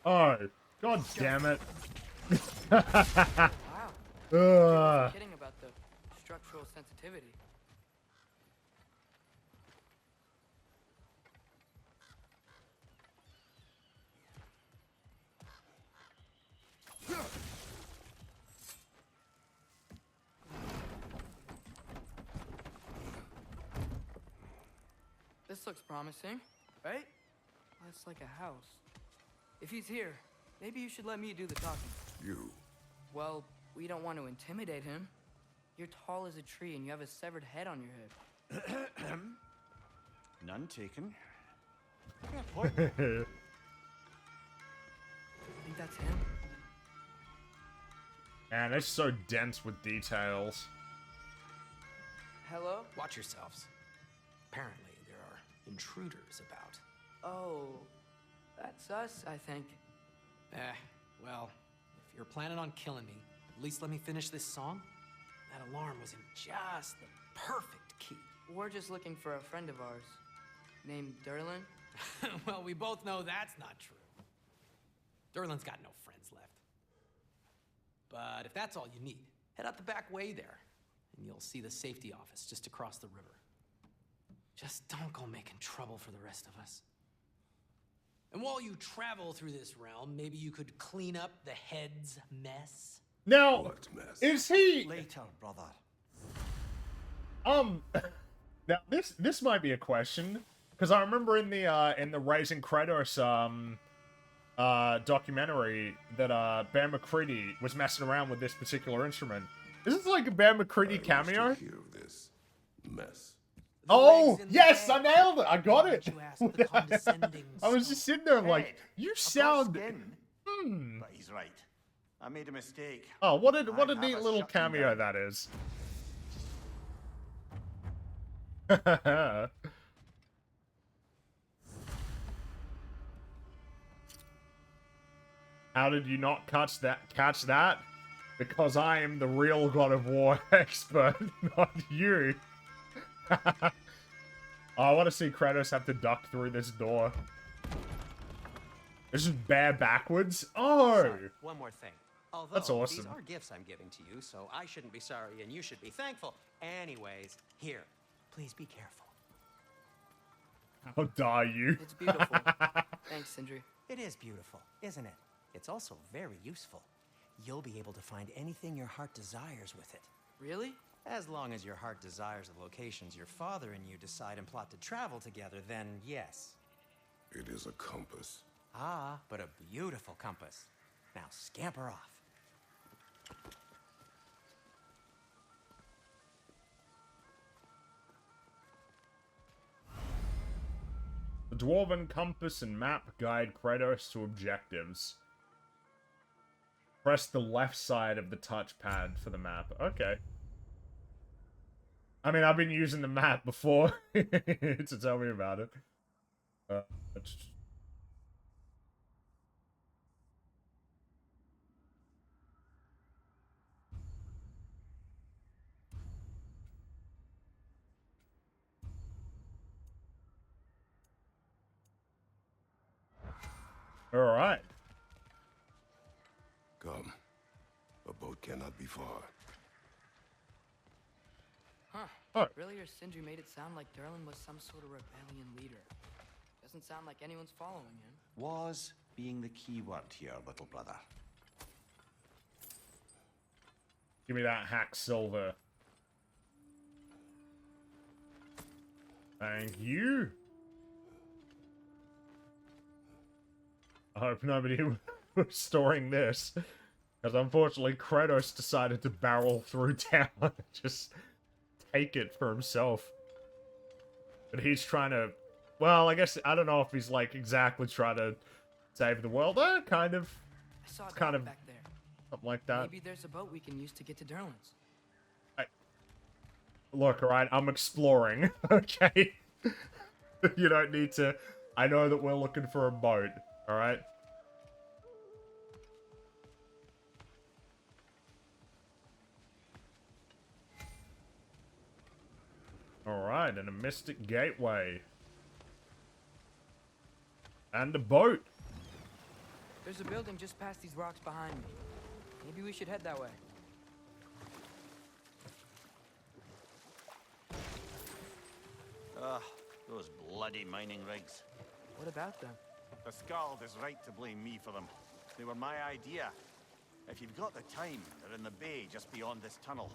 Oh, god damn it. Wow. I Ugh. wasn't kidding about the structural sensitivity. This looks promising, right? Well, it's like a house. If he's here, maybe you should let me do the talking. You. Well, we don't want to intimidate him. You're tall as a tree and you have a severed head on your head. None taken. Fair point. I think that's him. Man, it's so dense with details. Hello? Watch yourselves. Apparently, there are intruders about. Oh, that's us, I think. Well, if you're planning on killing me, at least let me finish this song. That alarm was in just the perfect key. We're just looking for a friend of ours named Derlin. Well, we both know that's not true. Derlin's got no friends left. But if that's all you need, head out the back way there, and you'll see the safety office just across the river. Just don't go making trouble for the rest of us. And while you travel through this realm, maybe you could clean up the head's mess. Now, What mess? is he... Later, brother. Now, this might be a question, because I remember in the Raising Kratos, documentary that, Bear McCready was messing around with this particular instrument. Is this like a Bear McCready cameo? I wish to hear of this mess. Oh, legs in the yes, bed. I nailed it. I got it. You asked the condescending I was just sitting there like, Head. you I've got sound... skin. But he's right. I made a mistake. Oh, what a I have neat a little shut cameo down. that is. How did you not catch that? Because I am the real God of War expert, not you. Oh, I want to see Kratos have to duck through this door. This is bare backwards? Oh! Sorry, one more thing. Although That's awesome. these are gifts I'm giving to you, so I shouldn't be sorry and you should be thankful. Anyways, here, please be careful. How dare you? It's beautiful. Thanks, Sindri. It is beautiful, isn't it? It's also very useful. You'll be able to find anything your heart desires with it. Really? As long as your heart desires the locations your father and you decide and plot to travel together, then yes. It is a compass. Ah, but a beautiful compass. Now scamper off. The Dwarven compass and map guide Kratos to objectives. Press the left side of the touchpad for the map. Okay. I mean, I've been using the map before to tell me about it. Alright. Come. A boat cannot be far. Huh. Oh. Earlier, Sindri made it sound like Derlin was some sort of rebellion leader. Doesn't sound like anyone's following him. Was being the key word here, little brother. Give me that hack silver. Thank you. I hope nobody was storing this. Because unfortunately, Kratos decided to barrel through town and just take it for himself. But he's trying to... Well, I guess... I don't know if he's, like, exactly trying to save the world. Kind of. I saw a It's kind dock of back there. something like that. Maybe there's a boat we can use to get to Durlan's. Look, alright, I'm exploring, okay? You don't need to... I know that we're looking for a boat, alright? Alright, and a mystic gateway. And a boat. There's a building just past these rocks behind me. Maybe we should head that way. Ugh, those bloody mining rigs. What about them? The Skald is right to blame me for them. They were my idea. If you've got the time, they're in the bay just beyond this tunnel.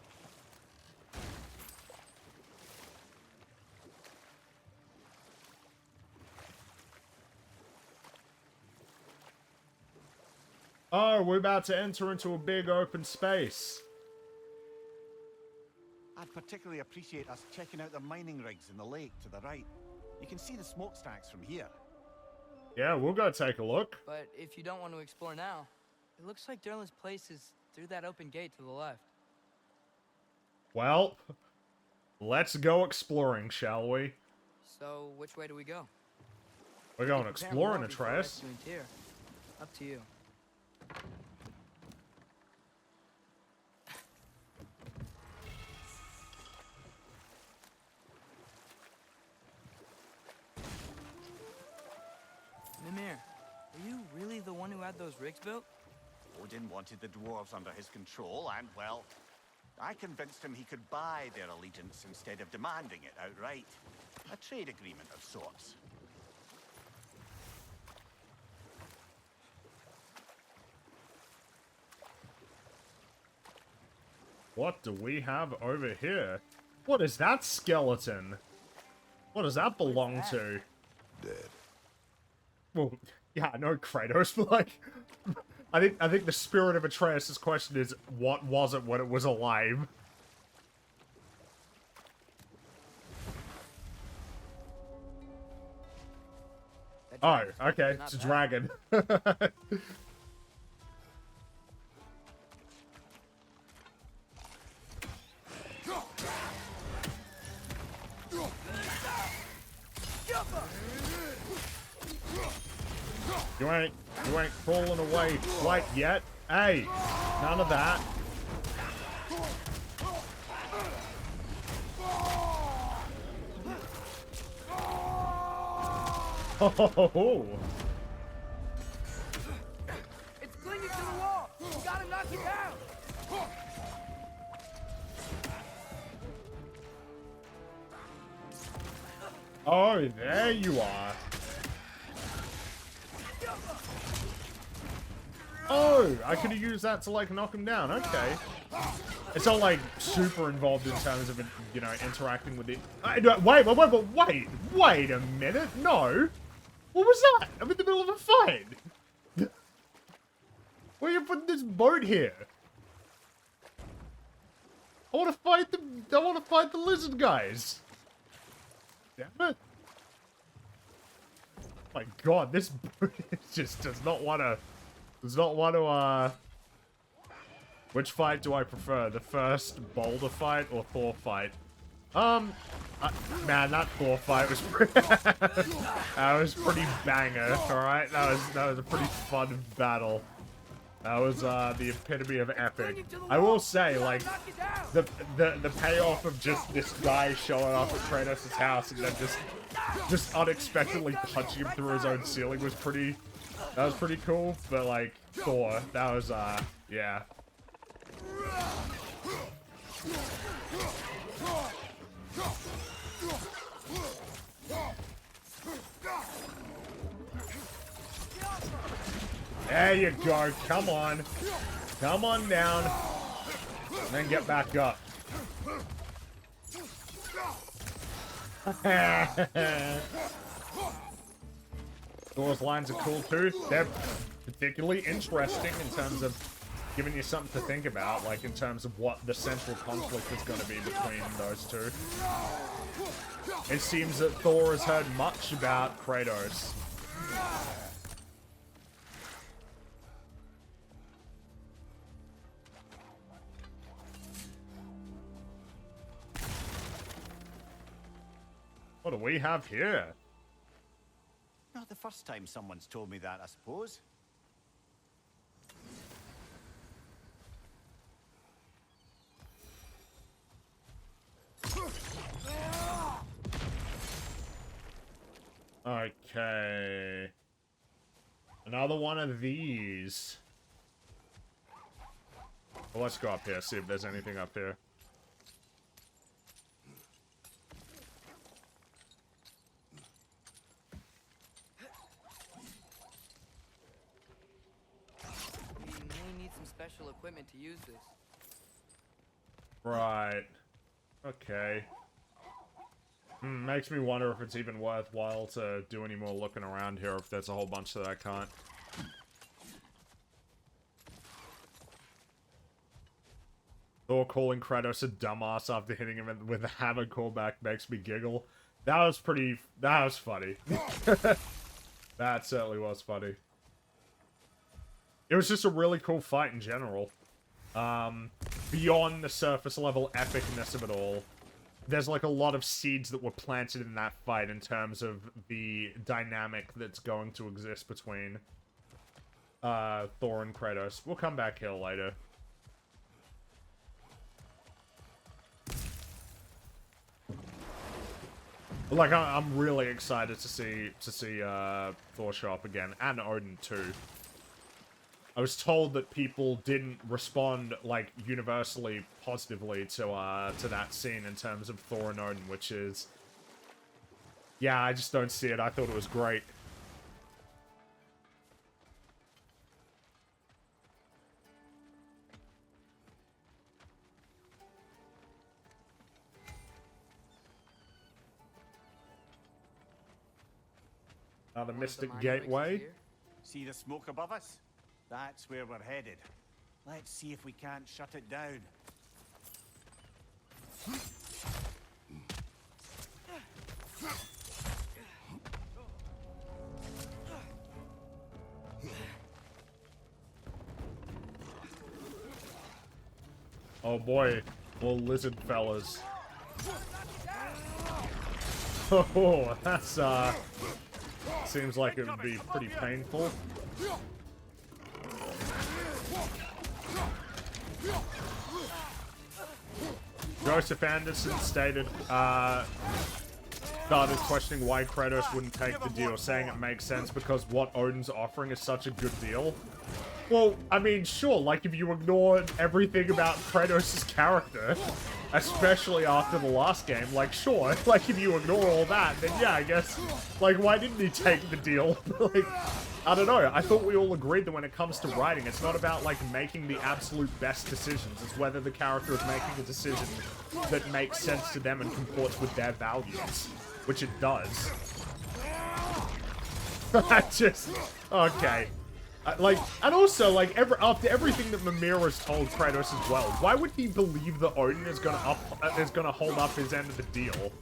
Oh, we're about to enter into a big open space. I'd particularly appreciate us checking out the mining rigs in the lake to the right. You can see the smokestacks from here. Yeah, we'll go take a look. But if you don't want to explore now, it looks like Durlan's place is through that open gate to the left. Well, let's go exploring, shall we? So, which way do we go? We're going Prepare exploring, more before Atreus. rescuing Tyr. Up to you. Mimir, are you really the one who had those rigs built? Odin wanted the dwarves under his control, and, well, I convinced him he could buy their allegiance instead of demanding it outright. A trade agreement of sorts. What do we have over here? What is that skeleton? What does that belong to? Dead. Well, yeah, no Kratos, but like, I think the spirit of Atreus' question is, what was it when it was alive? Oh, okay, it's a dragon. You ain't crawling away quite yet. Hey, none of that. Oh. It's clinging to the wall! You gotta knock it down! Oh, there you are. Oh, I could have used that to, like, knock him down. Okay. It's not, like, super involved in terms of, you know, interacting with it. Wait a minute. No. What was that? I'm in the middle of a fight. Why are you putting this boat here? I want to fight the lizard guys. Damn it. My god, this boat just does not want to... Which fight do I prefer? The first Boulder fight or Thor fight? Man, that Thor fight was pretty... that was pretty banger, alright? That was a pretty fun battle. That was, the epitome of epic. I will say, like, the payoff of just this guy showing up at Kratos' house and then just unexpectedly punching him through his own ceiling was pretty... That was pretty cool, but, like, Thor, that was, yeah. There you go, come on. Come on down. And then get back up. Thor's lines are cool too. They're particularly interesting in terms of giving you something to think about, like, in terms of what the central conflict is going to be between those two. It seems that Thor has heard much about Kratos. What do we have here? Not the first time someone's told me that, I suppose. Okay. Another one of these. Well, let's go up here, see if there's anything up here. We may need some special equipment to use this. Right. Okay. Makes me wonder if it's even worthwhile to do any more looking around here, if there's a whole bunch that I can't. Thor calling Kratos a dumbass after hitting him with a hammer callback makes me giggle. That was funny. That certainly was funny. It was just a really cool fight in general. Beyond the surface level epicness of it all, there's like a lot of seeds that were planted in that fight in terms of the dynamic that's going to exist between Thor and Kratos. We'll come back here later. Like, I'm really excited to see Thor show up again, and Odin too. I was told that people didn't respond, like, universally positively to that scene in terms of Thor and Odin, which is... Yeah, I just don't see it. I thought it was great. The Mystic Gateway. See the smoke above us? That's where we're headed. Let's see if we can't shut it down. Oh boy, little lizard fellas. Oh, that's seems like it would be pretty painful. Joseph Anderson stated, started questioning why Kratos wouldn't take the deal, saying it makes sense because what Odin's offering is such a good deal. Well, I mean, sure, like, if you ignored everything about Kratos' character, especially after the last game, like, sure, like, if you ignore all that, then yeah, I guess, like, why didn't he take the deal? Like, I don't know, I thought we all agreed that when it comes to writing, it's not about, like, making the absolute best decisions, it's whether the character is making a decision that makes sense to them and comports with their values, which it does. I just, okay. Like, and also, like, after everything that Mimir has told Kratos as well, why would he believe that Odin is gonna hold up his end of the deal?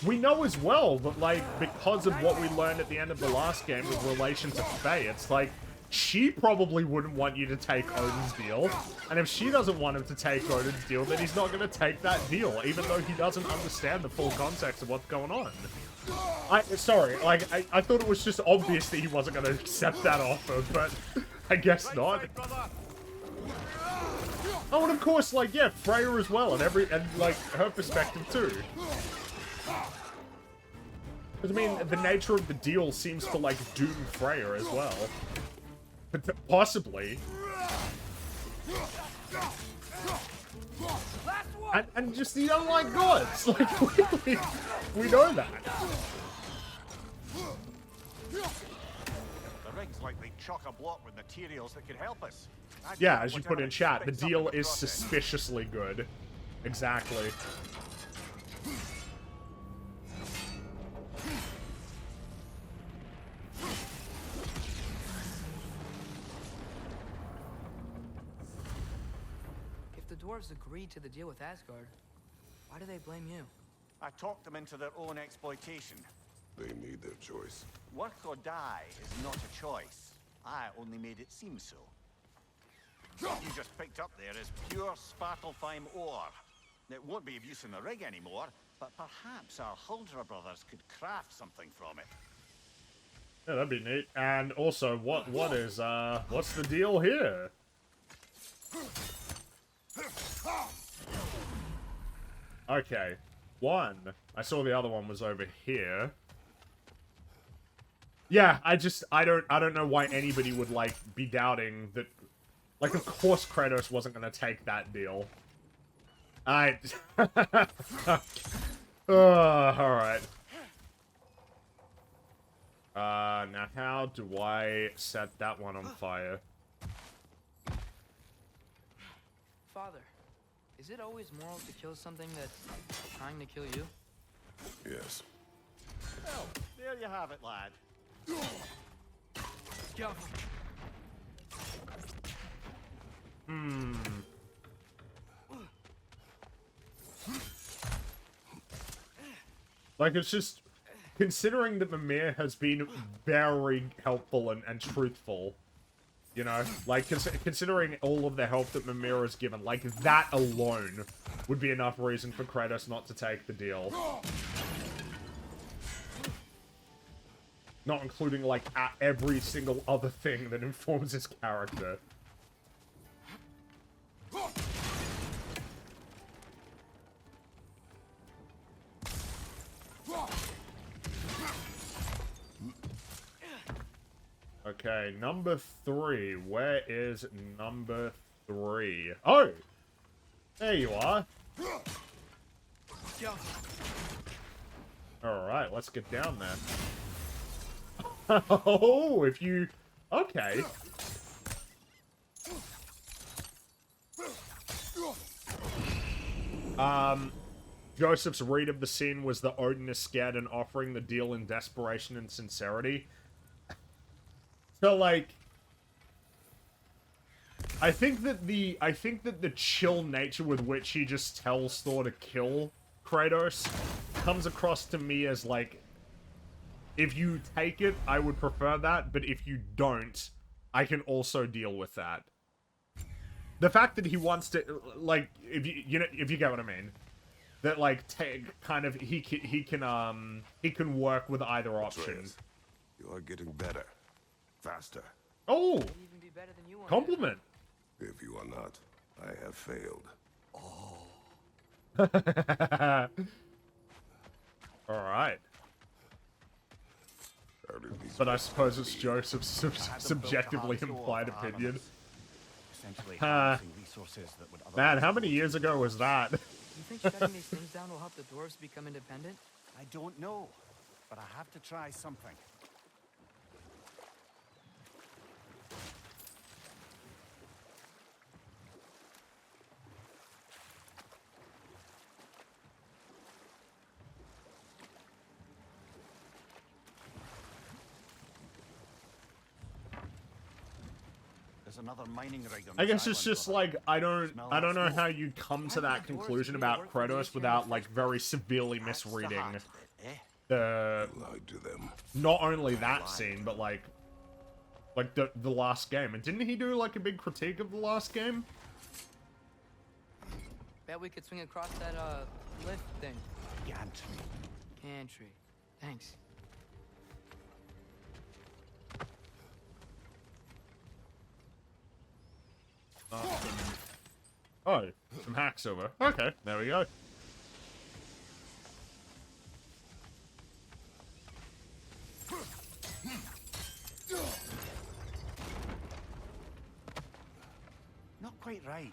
We know as well that, like, because of what we learned at the end of the last game with relation to Faye, it's like, she probably wouldn't want you to take Odin's deal, and if she doesn't want him to take Odin's deal, then he's not gonna take that deal, even though he doesn't understand the full context of what's going on. Sorry, like, I thought it was just obvious that he wasn't gonna accept that offer, but I guess not. Oh, and of course, like, yeah, Freya as well, and like, her perspective too. Because, I mean, the nature of the deal seems to, like, doom Freya as well. But possibly. And just the unlike gods, like, we know that. The rig's likely chock-a-block with materials that could help us. Yeah, as you put in chat, the deal is suspiciously good. Exactly. dwarves agreed to the deal with Asgard. Why do they blame you? I talked them into their own exploitation. They made their choice. Work or die is not a choice. I only made it seem so. What you just picked up there is pure Svartalfheim ore. It won't be of use in the rig anymore, but perhaps our Huldra brothers could craft something from it. Yeah, that'd be neat. And also, what's the deal here? Okay. One. I saw the other one was over here. Yeah, I don't know why anybody would, like, be doubting that. Like, of course Kratos wasn't gonna take that deal. Alright. Now how do I set that one on fire? Father, is it always moral to kill something that's trying to kill you? Yes. Well, there you have it, lad. Go. Like, it's just... Considering that Mimir has been very helpful and truthful, you know? Like, considering all of the help that Mimir has given, like, that alone would be enough reason for Kratos not to take the deal. Not including, like, every single other thing that informs his character. Okay, number 3. Where is number 3? Oh! There you are. Alright, let's get down there. Oh, if you... Okay. Joseph's read of the scene was that Odin is scared and offering the deal in desperation and sincerity. So, like, I think that the chill nature with which he just tells Thor to kill Kratos comes across to me as, like, if you take it, I would prefer that, but if you don't, I can also deal with that. The fact that he wants to, like, if you get what I mean, that, like, he can work with either option. Atreus, you are getting better. Faster. Oh! Maybe even be better than you are. Compliment! If you are not, I have failed. Alright. How did these But I suppose it's Joseph's subjectively implied opinion. Essentially Uh, harnessing resources that would Man, otherwise how many go years ago was that? You think shutting these things down will help the dwarves become independent? I don't know, but I have to try something. There's another mining rig on I this guess it's island, just brother. like, I don't know how you'd come to that conclusion about Kratos without, like, very severely That's the misreading heart of it, eh? the, You lied to them? not only that scene, but, like the last game. And didn't he do, like, a big critique of the last game? Bet we could swing across that, lift thing. Gantry. Gantry. Thanks. Oh, some hack silver. Okay, there we go. Not quite right.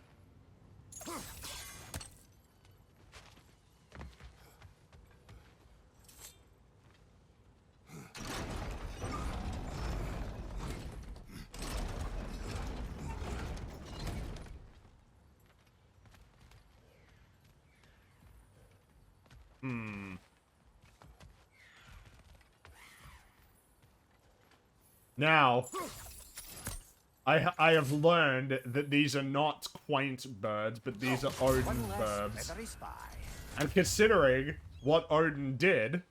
Now, I have learned that these are not quaint birds, but these are Odin One less birds. feathery spy. And considering what Odin did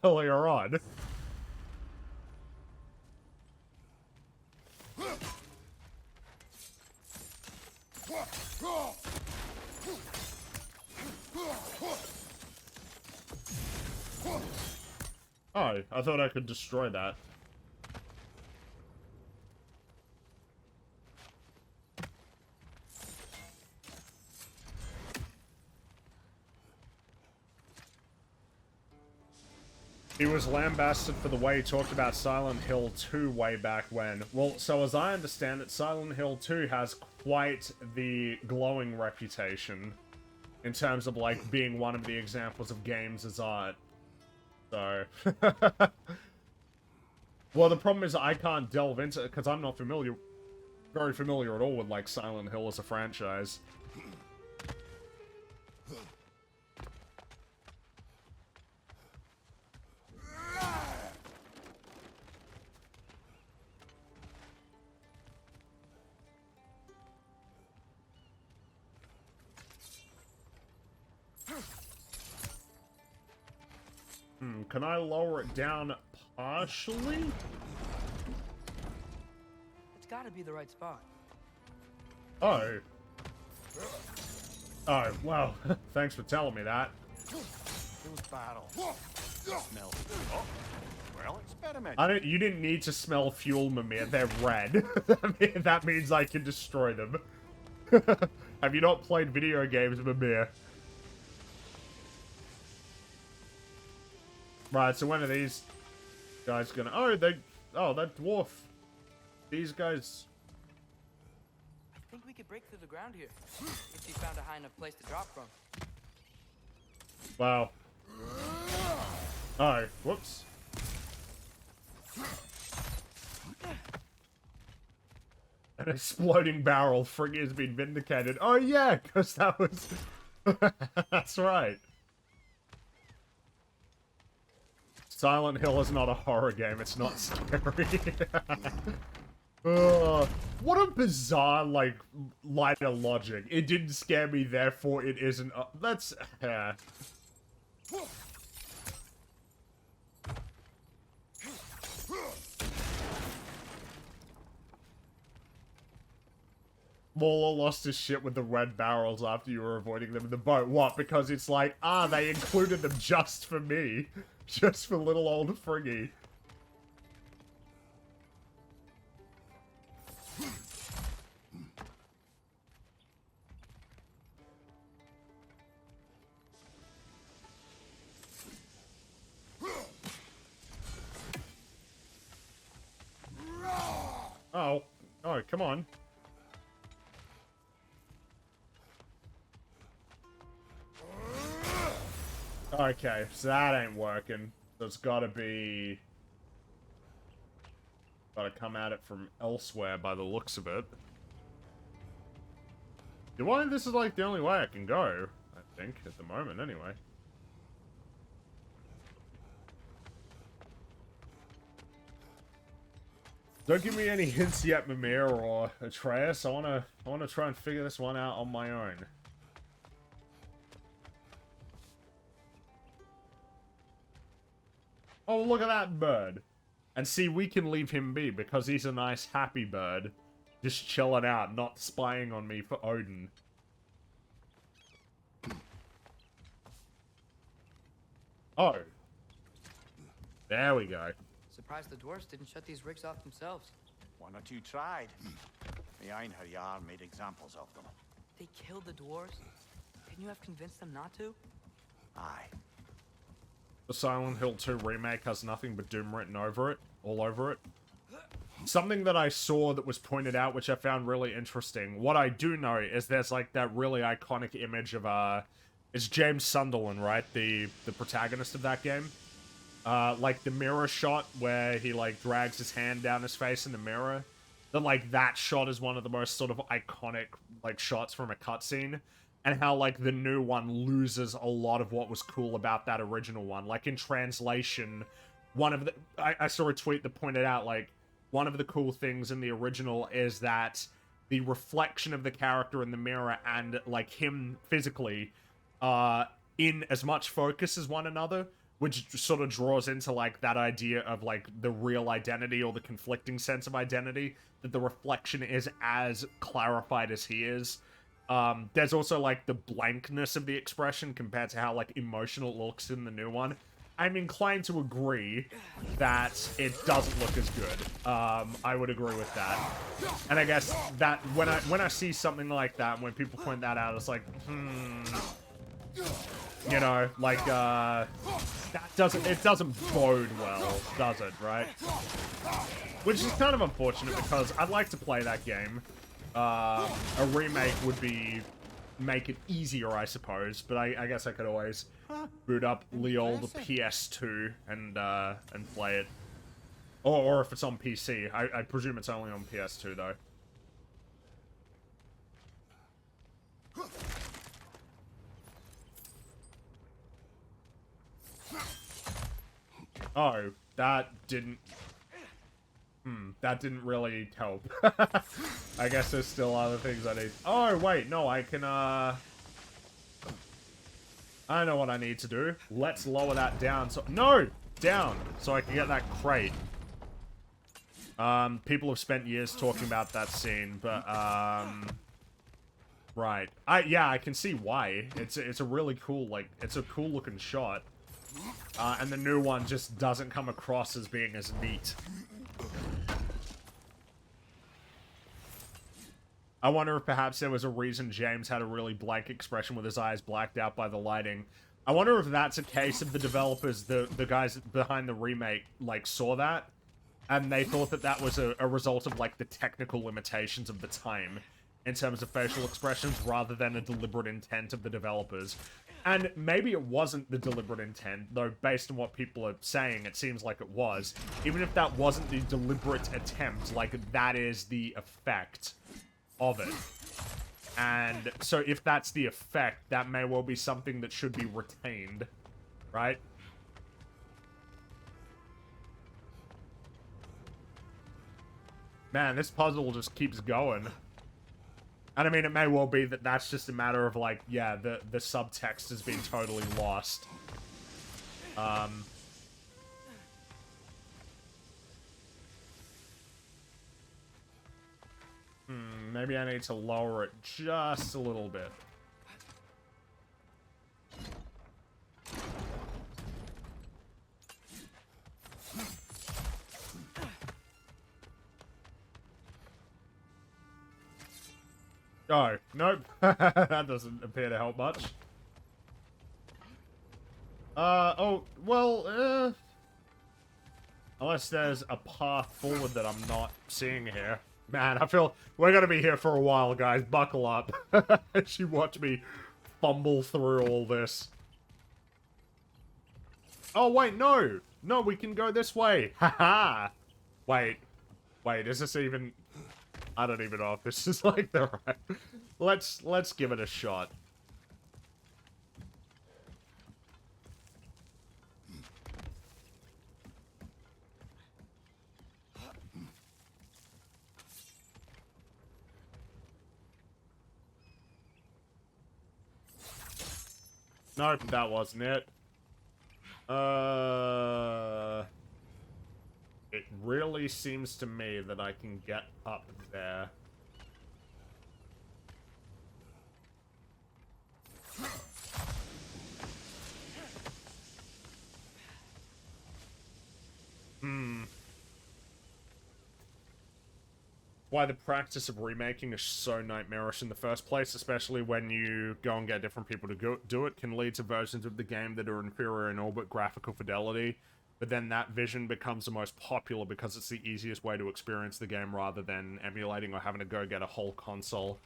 earlier on, oh, I thought I could destroy that. He was lambasted for the way he talked about Silent Hill 2 way back when. Well, so as I understand it, Silent Hill 2 has quite the glowing reputation in terms of, like, being one of the examples of games as art. So... well, the problem is I can't delve into it because I'm not very familiar at all with, like, Silent Hill as a franchise. Can I lower it down partially? It's gotta be the right spot. Oh. Oh, well, thanks for telling me that. Those barrels. Smell. Oh, well, experiment. You didn't need to smell fuel, Mimir. They're red. That means I can destroy them. Have you not played video games, Mimir? Right, so when are these guys gonna... Oh, that dwarf. These guys... I think we could break through the ground here, if you found a high enough place to drop from. Wow. Oh, whoops. An exploding barrel. Fringy has been vindicated. Oh yeah, because that was... That's right. Silent Hill is not a horror game, it's not scary. What a bizarre, like, line of logic. It didn't scare me, therefore it isn't... that's... Mauler lost his shit with the red barrels after you were avoiding them in the boat. What? Because it's like, they included them just for me. Just for little old Fringy. Oh. Oh, come on. Okay, so that ain't working. So it's gotta be... Gotta come at it from elsewhere by the looks of it. This is like the only way I can go, I think, at the moment anyway. Don't give me any hints yet, Mimir or Atreus. I wanna try and figure this one out on my own. Oh, look at that bird. And see, we can leave him be because he's a nice, happy bird. Just chilling out, not spying on me for Odin. Oh. There we go. Surprised the dwarves didn't shut these rigs off themselves. One or two tried. The Einherjar made examples of them. They killed the dwarves? Couldn't you have convinced them not to? Aye. The Silent Hill 2 remake has nothing but Doom written over it, all over it. Something that I saw that was pointed out, which I found really interesting. What I do know is there's like that really iconic image of it's James Sunderland, right? The protagonist of that game. Like the mirror shot where he like drags his hand down his face in the mirror. That shot is one of the most sort of iconic like shots from a cutscene. And how, like, the new one loses a lot of what was cool about that original one. Like, in translation, one of the... I saw a tweet that pointed out, like, one of the cool things in the original is that the reflection of the character in the mirror and, like, him physically are in as much focus as one another, which sort of draws into, like, that idea of, like, the real identity or the conflicting sense of identity, that the reflection is as clarified as he is. There's also, like, the blankness of the expression compared to how, like, emotional it looks in the new one. I'm inclined to agree that it doesn't look as good. I would agree with that. And I guess that when I see something like that, when people point that out, it's like, you know, like, that doesn't bode well, does it, right? Which is kind of unfortunate because I'd like to play that game. A remake would make it easier, I suppose, but I guess I could always boot up the old PS2 and play it. Or if it's on PC. I presume it's only on PS2, though. Oh, that didn't really help. I guess there's still other things I need. Oh, wait, no, I can, I know what I need to do. Let's lower that down. So, no! Down! So I can get that crate. People have spent years talking about that scene, but, right. Yeah, I can see why. It's a really cool, like, it's a cool looking shot. And the new one just doesn't come across as being as neat. I wonder if perhaps there was a reason James had a really blank expression with his eyes blacked out by the lighting. I wonder if that's a case of the developers, the guys behind the remake, like, saw that, and they thought that that was a result of, like, the technical limitations of the time in terms of facial expressions, rather than a deliberate intent of the developers. And maybe it wasn't the deliberate intent, though based on what people are saying, it seems like it was. Even if that wasn't the deliberate attempt, like, that is the effect of it. And so if that's the effect, that may well be something that should be retained, right? Man, this puzzle just keeps going. And I mean, it may well be that that's just a matter of, like, yeah, the subtext has been totally lost. Maybe I need to lower it just a little bit. Oh, nope. That doesn't appear to help much. Oh, well, unless there's a path forward that I'm not seeing here. Man, I feel we're gonna be here for a while, guys. Buckle up. As you watch me fumble through all this. Oh, wait, no! No, we can go this way! Haha! Wait, is this even... I don't even know if this is, like, the right... Let's give it a shot. Nope, that wasn't it. It really seems to me that I can get up there. Why the practice of remaking is so nightmarish in the first place, especially when you go and get different people to do it, can lead to versions of the game that are inferior in all but graphical fidelity, but then that vision becomes the most popular because it's the easiest way to experience the game rather than emulating or having to go get a whole console.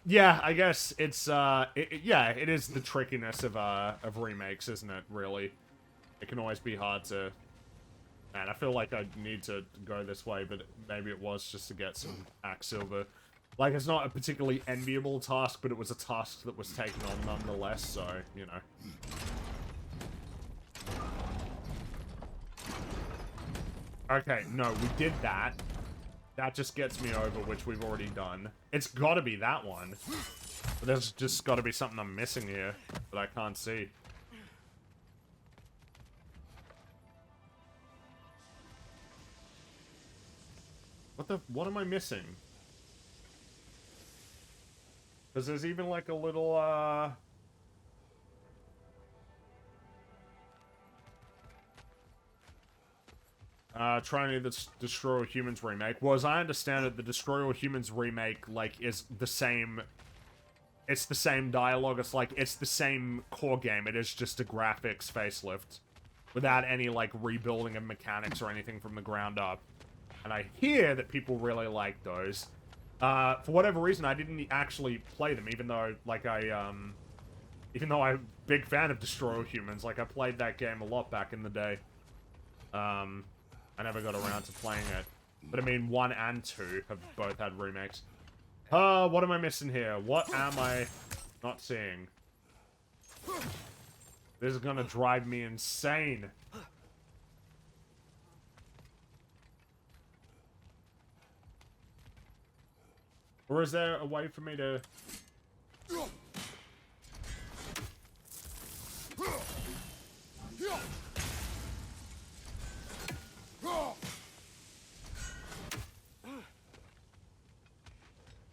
Yeah, I guess it's, yeah, it is the trickiness of remakes, isn't it, really? It can always be hard to... Man, I feel like I need to go this way, but maybe it was just to get some axe silver. Like, it's not a particularly enviable task, but it was a task that was taken on nonetheless, so, you know. Okay, no, we did that. That just gets me over, which we've already done. It's gotta be that one. But there's just gotta be something I'm missing here that I can't see. What am I missing? Because there's even like a little, trying to Destroy All Humans remake. Well, as I understand it, the Destroy All Humans remake, like, is the same... It's the same dialogue, it's like, it's the same core game, it is just a graphics facelift. Without any, like, rebuilding of mechanics or anything from the ground up. And I hear that people really like those. For whatever reason, I didn't actually play them, even though, like, even though I'm a big fan of Destroy All Humans, like, I played that game a lot back in the day. I never got around to playing it. But I mean, 1 and 2 have both had remakes. What am I missing here? What am I not seeing? This is gonna drive me insane. Or is there a way for me to...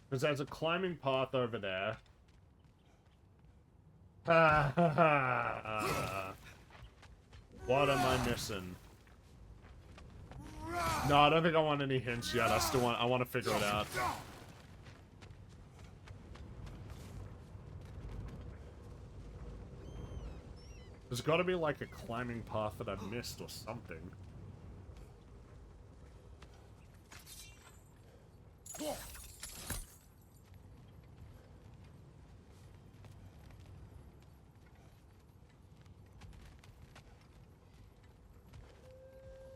Because there's a climbing path over there. What am I missing? No, I don't think I want any hints yet. I want to figure it out. There's got to be like a climbing path that I've missed or something.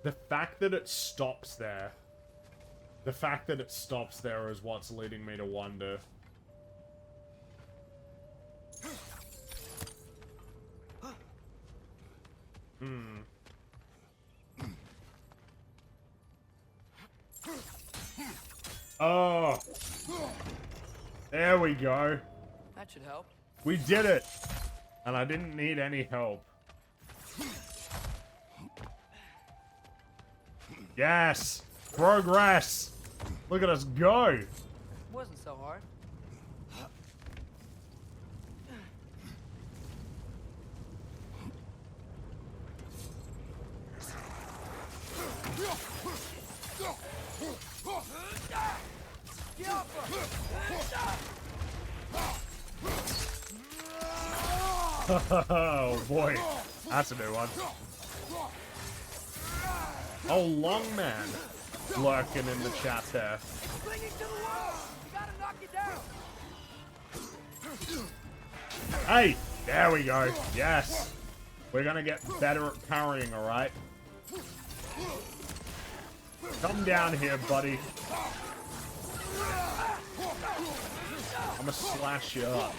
The fact that it stops there. The fact that it stops there is what's leading me to wonder. Oh. There we go. That should help. We did it. And I didn't need any help. Yes! Progress! Look at us go! It wasn't so hard. Oh boy, that's a new one. Oh, long man lurking in the chat there. Clinging to the wall! You gotta knock it down! Hey, there we go. Yes, we're gonna get better at parrying. All right. Come down here, buddy. I'm gonna slash you up.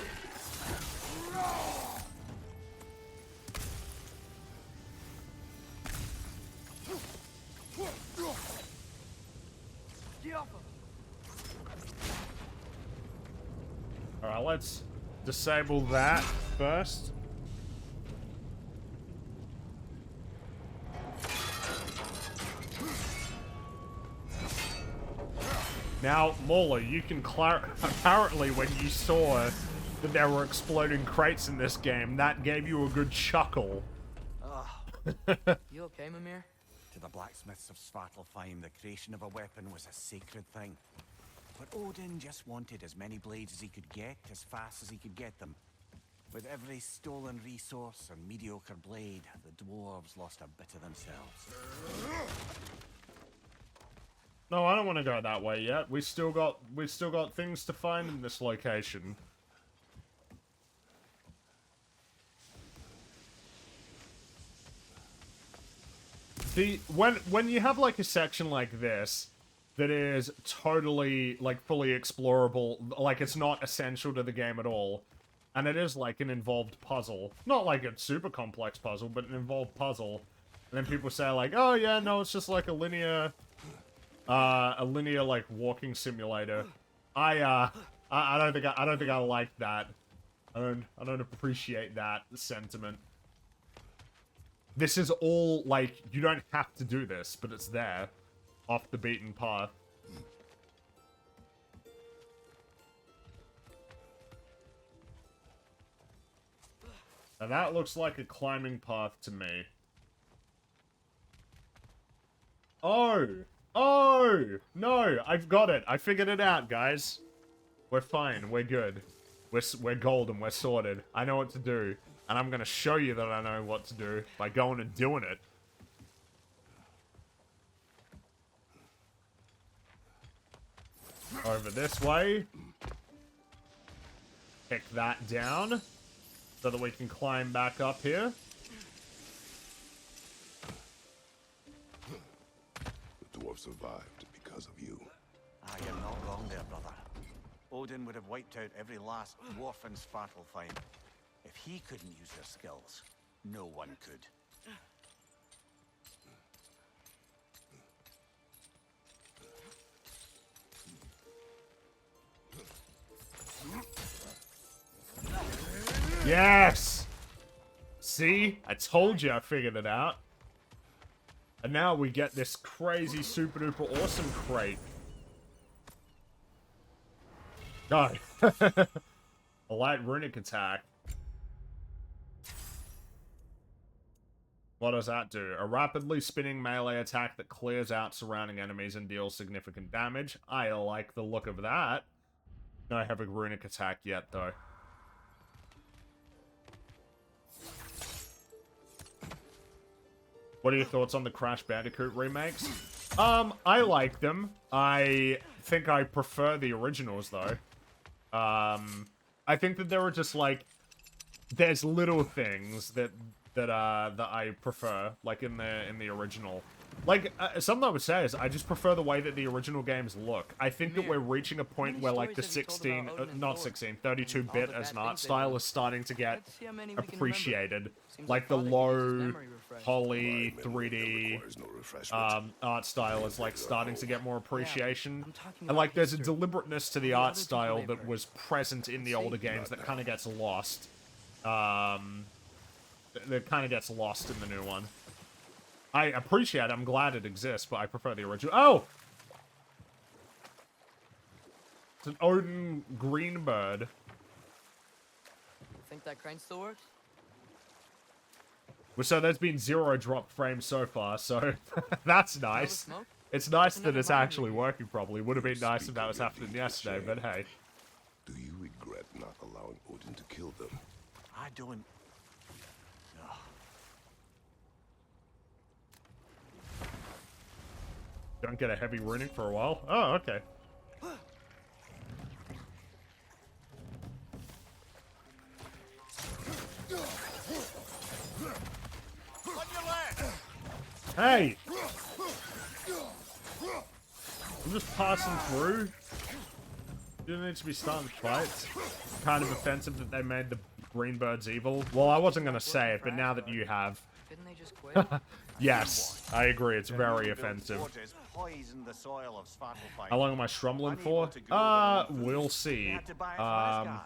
Alright, let's disable that first. Now, Mauler, you can apparently when you saw that there were exploding crates in this game, that gave you a good chuckle. You okay, Mimir? To the blacksmiths of Svartalfheim, the creation of a weapon was a sacred thing. But Odin just wanted as many blades as he could get, as fast as he could get them. With every stolen resource and mediocre blade, the dwarves lost a bit of themselves. No, I don't want to go that way yet. We still got things to find in this location. See, when you have like a section like this that is totally like fully explorable, like it's not essential to the game at all, and it is like an involved puzzle, not like a super complex puzzle, but an involved puzzle, then people say like, oh yeah, no, it's just like a linear like walking simulator. I don't think I like that. I don't appreciate that sentiment. This is all like, you don't have to do this, but it's there, off the beaten path. And that looks like a climbing path to me. Oh! Oh! No! I've got it! I figured it out, guys. We're fine. We're good. We're golden. We're sorted. I know what to do. And I'm gonna show you that I know what to do by going and doing it. Over this way. Pick that down. So that we can climb back up here. The dwarf survived because of you. Ah, you're not wrong there, brother. Odin would have wiped out every last dwarf in Svartalfheim. If he couldn't use their skills, no one could. Yes! See? I told you I figured it out. And now we get this crazy super duper awesome crate. No. A light runic attack. What does that do? A rapidly spinning melee attack that clears out surrounding enemies and deals significant damage. I like the look of that. No, I have a runic attack yet, though. What are your thoughts on the Crash Bandicoot remakes? I like them. I think I prefer the originals, though. I think that there are just, like, there's little things that I prefer, like, in the original. Like, something I would say is I just prefer the way that the original games look. I think that we're reaching a point where, like, the 32-bit as an art style is starting to get appreciated. Like, the low, poly, 3D art style is, like, starting to get more appreciation. And, like, there's a deliberateness to the art style that was present in the older games that kind of gets lost. That kind of gets lost in the new one. I appreciate it. I'm glad it exists, but I prefer the original. Oh! It's an Odin Greenbird. Think that crane still works? Well, so there's been 0 drop frames so far, so that's nice. It's nice that it's actually working properly. Would have been nice if that was happening yesterday, but hey. Do you regret not allowing Odin to kill them? I don't. Don't get a heavy runic for a while. Oh, okay. Hey! I'm just passing through. You don't need to be starting fights. Kind of offensive that they made the green birds evil. Well, I wasn't gonna say it, but now that you have. Didn't they just quit? Yes, I agree. It's very offensive. How long am I strumbling for? We'll see. I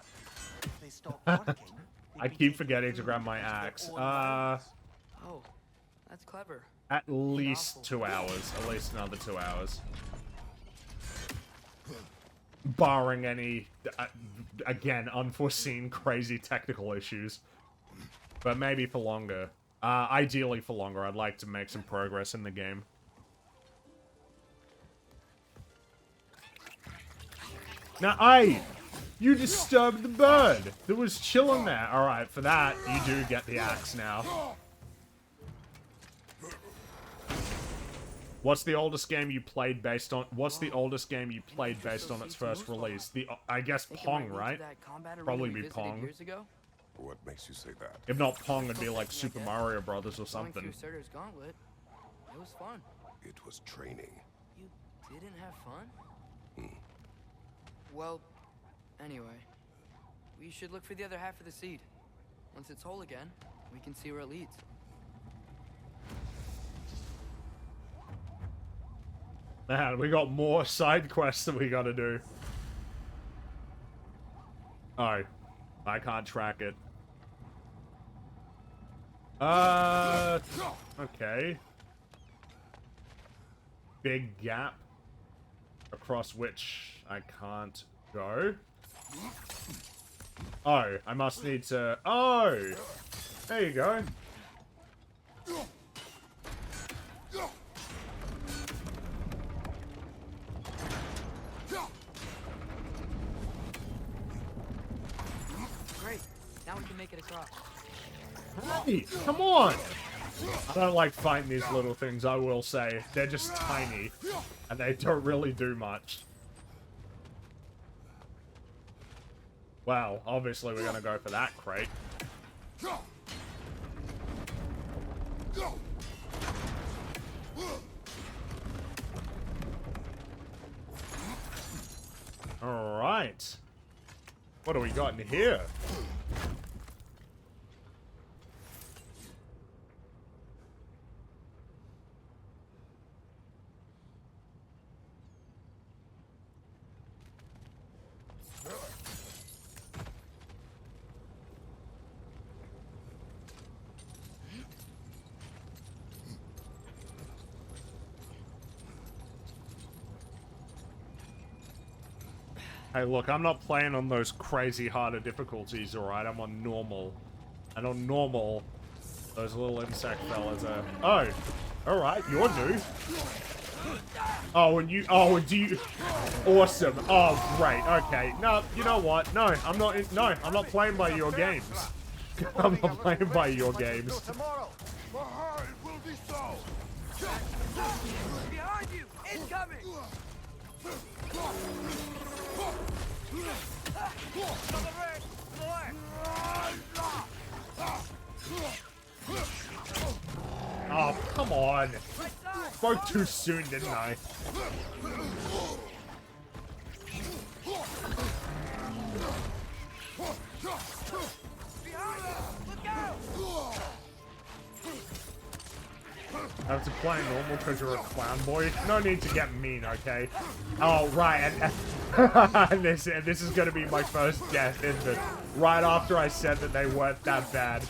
keep forgetting to grab my axe. Oh, that's clever. At least 2 hours. At least another 2 hours. Barring any, again, unforeseen crazy technical issues. But maybe for longer. Ideally for longer. I'd like to make some progress in the game. Now, you disturbed the bird that was chilling there. Alright, for that, you do get the axe now. What's the oldest game you played based on? What's the oldest game you played based on its first release? I guess Pong, right? Probably be Pong. What makes you say that? If not Pong, it'd be like Super Mario Brothers or something. Gauntlet. It was fun. It was training. You didn't have fun? Well, anyway, we should look for the other half of the seed. Once it's whole again, we can see where it leads. Man, we got more side quests that we gotta do. Oh, I can't track it. Okay. Big gap across which I can't go. Oh, I must need to... Oh! There you go. Great. Now we can make it across. Hey, come on! I don't like fighting these little things, I will say. They're just tiny. And they don't really do much. Well, obviously we're gonna go for that crate. Alright. What do we got in here? Hey, look, I'm not playing on those crazy harder difficulties, alright? I'm on normal. And on normal, those little insect fellas are... Oh! Alright, you're new. Oh, and you... Oh, and do you... Awesome. Oh, great. Okay. No, you know what? No, I'm not... No, I'm not playing by your games. I'm not playing by your games. Behind will be so. Behind you! Incoming! Oh, come on. Spoke too soon, didn't I? I have to play normal because you're a clown boy. No need to get mean, okay? Oh, right. And this is going to be my first death, isn't it? Right after I said that they weren't that bad.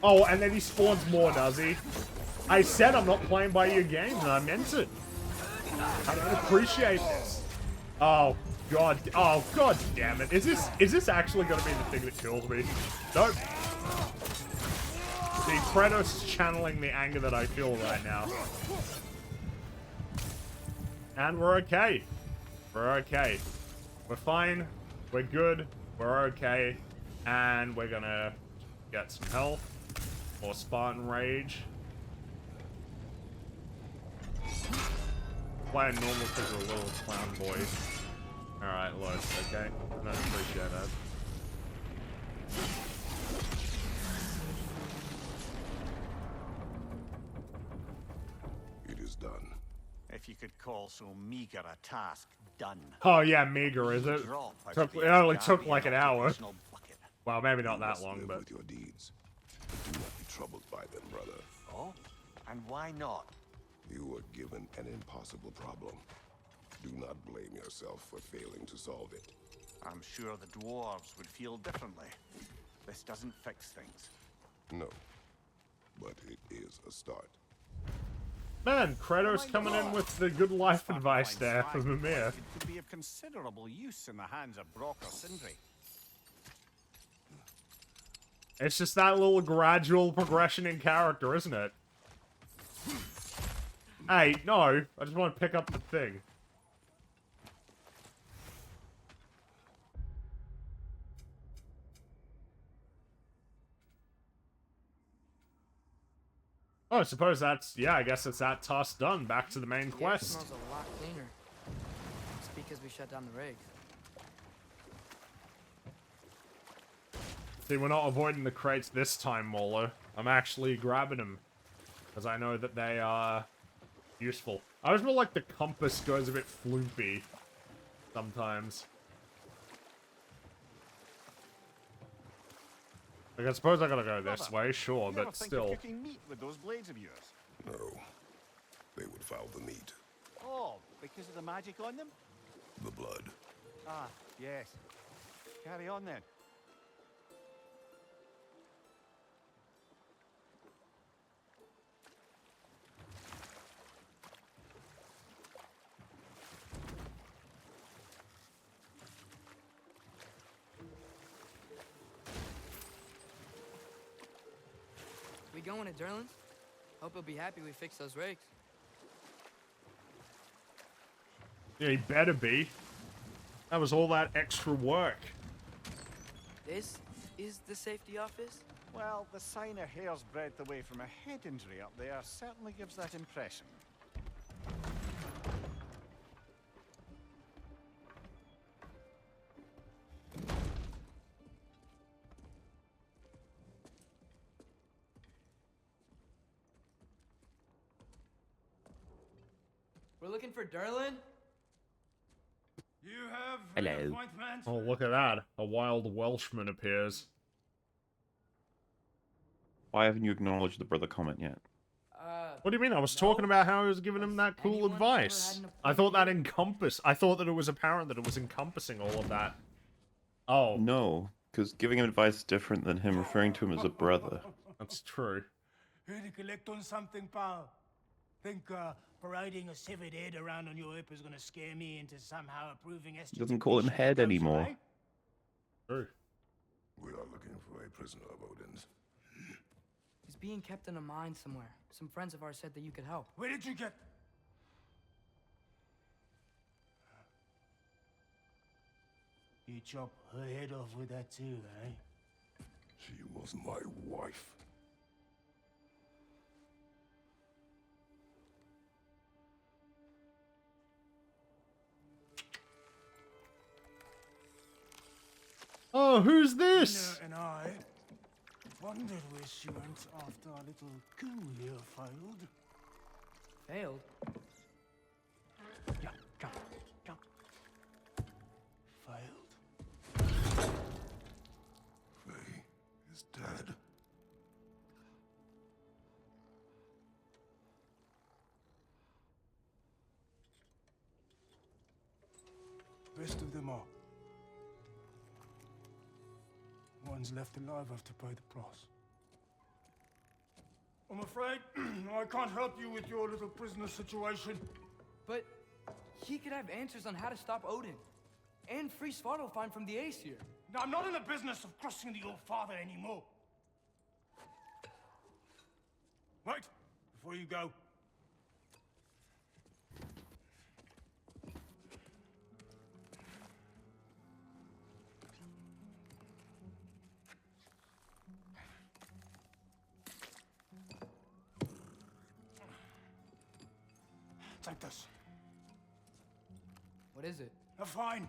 Oh, and then he spawns more, does he? I said I'm not playing by your game, and I meant it. I don't appreciate this. Oh, God. Oh, God damn it. Is this actually going to be the thing that kills me? Nope. See, Kratos channeling the anger that I feel right now. And we're okay. We're okay. We're fine. We're good. We're okay. And we're gonna get some health. Or Spartan Rage. Playing normal because we're a little clown boy. Alright, look, okay? I don't appreciate that. It is done. If you could call so meager a task done. Oh yeah, meager, is it? It only took like an hour. Well, maybe not that long, but... With your deeds. Do not be troubled by them, brother. Oh? And why not? You were given an impossible problem. Do not blame yourself for failing to solve it. I'm sure the dwarves would feel differently. This doesn't fix things. No. But it is a start. Man, Kratos coming in with the good life advice there for Mimir. It could be of considerable use in the hands of Brock or Sindri. It's just that little gradual progression in character, isn't it? Hey, no. I just want to pick up the thing. Oh, I suppose that's... Yeah, I guess it's that task done. Back to the main The air quest. smells a lot cleaner. It's because we shut down the rigs. See, we're not avoiding the crates this time, Mauler. I'm actually grabbing them. Because I know that they are useful. I always feel like the compass goes a bit floopy sometimes. Like, I suppose I gotta go this way, sure, but still. Cooking meat with those blades of yours? No. They would foul the meat. Oh, because of the magic on them? The blood. Ah, yes. Carry on then. We going to Durlin's? Hope he'll be happy we fixed those rakes. Yeah, he better be. That was all that extra work. This is the safety office? Well, the sign a hair's breadth away from a head injury up there certainly gives that impression. We're looking for Durlin? You have Hello. an appointment? Oh, look at that. A wild Welshman appears. Why haven't you acknowledged the brother comment yet? What do you mean? I was No. talking about how I was giving him that cool Anyone ever advice. had an I thought that appointment? I thought that it was apparent that it was encompassing all of that. Oh, No, because giving him advice is different than him referring to him as a brother. that's true. Here to collect on something, pal. Think parading a severed head around on your hip is gonna scare me into somehow approving He doesn't call him head anymore. True. We are looking for a prisoner of Odin's. He's being kept in a mine somewhere. Some friends of ours said that you could help. Where did you get? You chop her head off with that too, eh? She was my wife. Oh, who's this? Nina and I wondered where she went after our little coup here failed. Failed? Yeah, jump, jump. Failed. Faye is dead. Best of them all. One's left alive after pay the price. I'm afraid I can't help you with your little prisoner situation. But he could have answers on how to stop Odin. And free Svartalfheim from the Aesir. Now, I'm not in the business of crossing the old father anymore. Wait, before you go. Take this. What is it? A fine.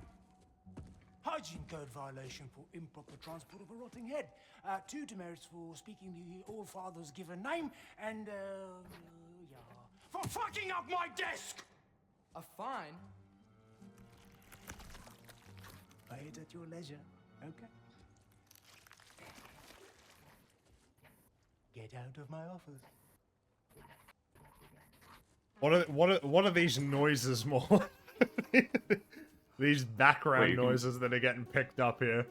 Hygiene code violation for improper transport of a rotting head. 2 demerits for speaking the All Father's given name, and, yeah. For fucking up my desk! A fine? Pay it at your leisure, okay? Get out of my office. What are these noises more? These background Wait, noises that are getting picked up here.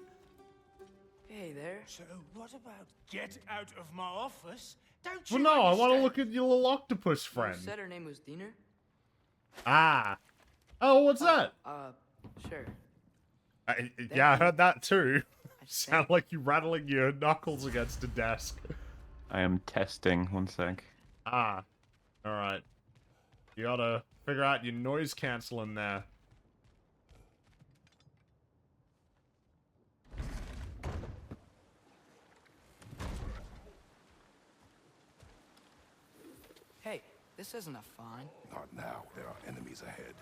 Hey there. So, what about get out of my office? Don't Well, you no, I want to understand? look at your little octopus You friend. said her name was Diener? Ah. Oh, what's that? Sure. Yeah, I heard that too. I Sound like you rattling your knuckles against a desk. I am testing. One sec. Ah. Alright. You gotta figure out your noise canceling there. Hey, this isn't a fine. Not now. There are enemies ahead.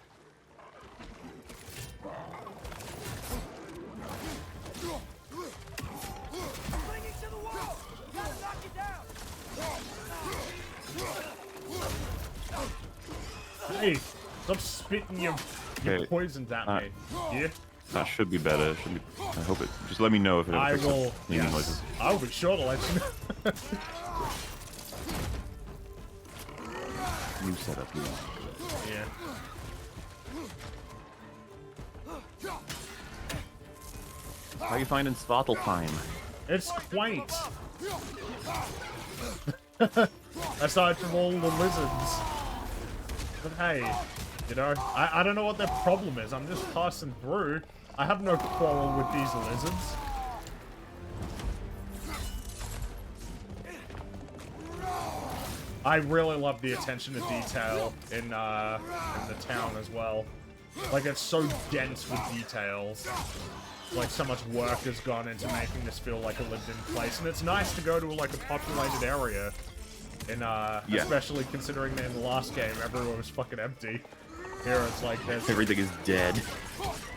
Bringing to the wall! Gotta knock it down! Hey, stop spitting your Okay, poisons at me. Yeah? That should be better. Should be, I hope it. Just let me know if it ever I picks up will. cleaning Yes. noises. I'll be sure to let you know. New setup. New. Yeah. How are you finding Svartalfheim? It's quaint. Aside from all the lizards. But hey, you know, I don't know what their problem is. I'm just passing through. I have no quarrel with these lizards. I really love the attention to detail in the town as well. Like, it's so dense with details. Like, so much work has gone into making this feel like a lived-in place. And it's nice to go to, like, a populated area. In, especially considering that in the last game, everywhere was fucking empty. Here, it's like there's... Everything is dead.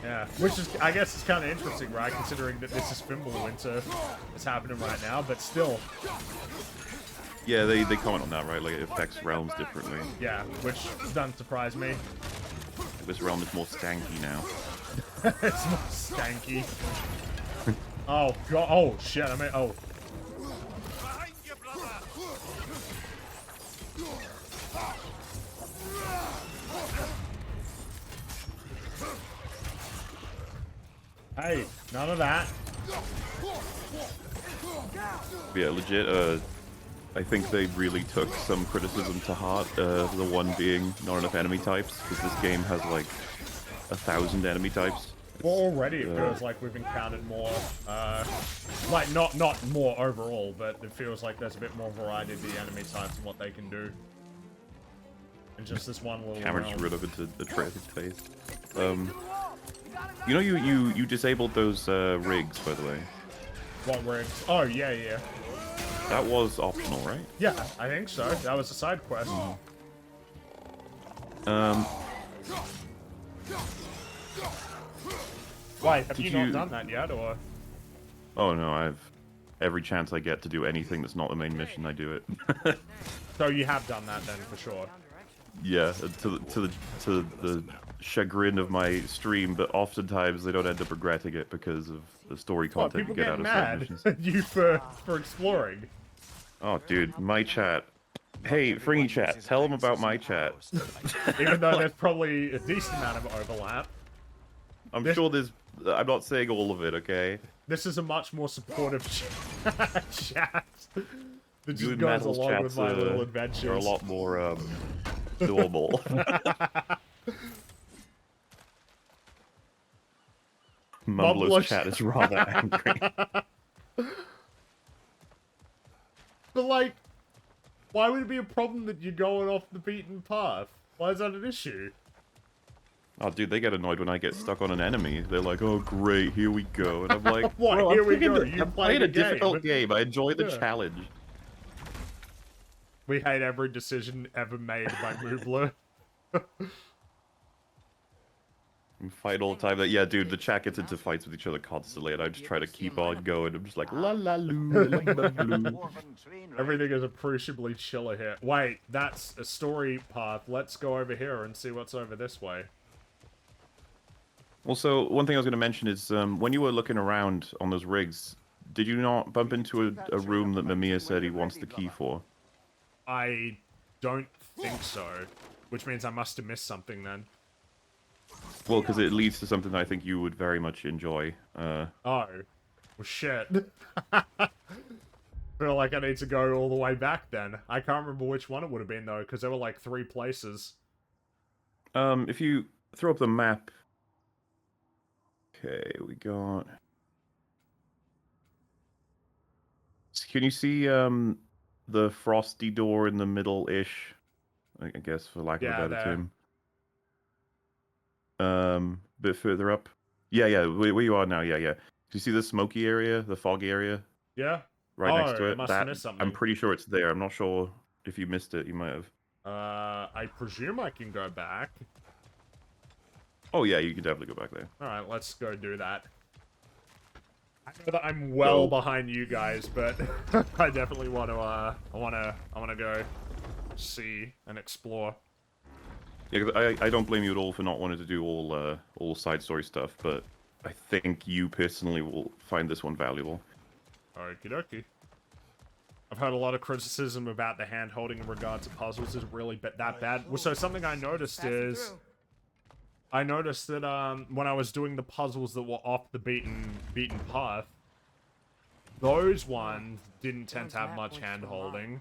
Yeah, which is, I guess, it's kind of interesting, right? Considering that this is Fimbulwinter that's happening right now, but still. Yeah, they comment on that, right? Like, it affects realms differently. Yeah, which doesn't surprise me. This realm is more stanky now. It's more stanky. Oh, God. Oh, shit. I mean, oh. Hey, none of that. Yeah, legit, I think they really took some criticism to heart, the one being not enough enemy types, because this game has like 1,000 enemy types. Well, already it feels like we've encountered more, like, not more overall, but it feels like there's a bit more variety of the enemy types and what they can do. And just this one little Camera's realm. rid of into the tragic phase. You know, you disabled those rigs, by the way. What rigs? Oh, yeah, yeah. That was optional, right? Yeah, I think so. That was a side quest. Why, have you not done that yet, or? Oh no, I've... Every chance I get to do anything that's not the main mission, I do it. So you have done that then, for sure. Yeah, to the chagrin of my stream, but oftentimes they don't end up regretting it because of the story content you people get out get of certain mad missions. at you for exploring. Oh, dude, my chat. Hey, Fringy chat, tell them about my chat. Even though there's probably a decent amount of overlap. I'm sure there's... I'm not saying all of it, okay? This is a much more supportive chat. That You just and goes Metal's along chats with my little adventures. are a lot more, doable. Mumbler's chat is rather angry. But like, why would it be a problem that you're going off the beaten path? Why is that an issue? Oh, dude, they get annoyed when I get stuck on an enemy. They're like, "Oh, great, here we go," and I'm like, What? "Well, Here I'm we go. playing You I'm played playing a a difficult game. game. I enjoy the Yeah. challenge." We hate every decision ever made by Moobler. We fight all the time. That yeah, dude, the chat gets into fights with each other constantly, and I just try to keep on going. I'm just like la la loo, la la loo. Everything is appreciably chiller here. Wait, that's a story path. Let's go over here and see what's over this way. Also, one thing I was going to mention is when you were looking around on those rigs, did you not bump into a room that Mamiya said he wants the key for? I don't think so. Which means I must have missed something then. Well, because it leads to something I think you would very much enjoy. Oh. Well, shit. Feel like I need to go all the way back then. I can't remember which one it would have been, though, because there were like 3 places. If you throw up the map... Okay, we got... Can you see the frosty door in the middle-ish? I guess, for lack of a better term. Bit further up. Yeah, where you are now, yeah. Do you see the smoky area, the foggy area? Yeah? Right next to it? I must have missed something. I'm pretty sure it's there. I'm not sure if you missed it. You might have. I presume I can go back. Oh yeah, you can definitely go back there. Alright, let's go do that. I know that I'm well behind you guys, but I definitely want to, I wanna go see and explore. Yeah, 'cause I don't blame you at all for not wanting to do all side story stuff, but I think you personally will find this one valuable. Okie dokie. I've heard a lot of criticism about the hand-holding in regard to puzzles is really that bad. Well, so something I noticed is... I noticed that when I was doing the puzzles that were off the beaten path, those ones didn't tend to have much hand-holding.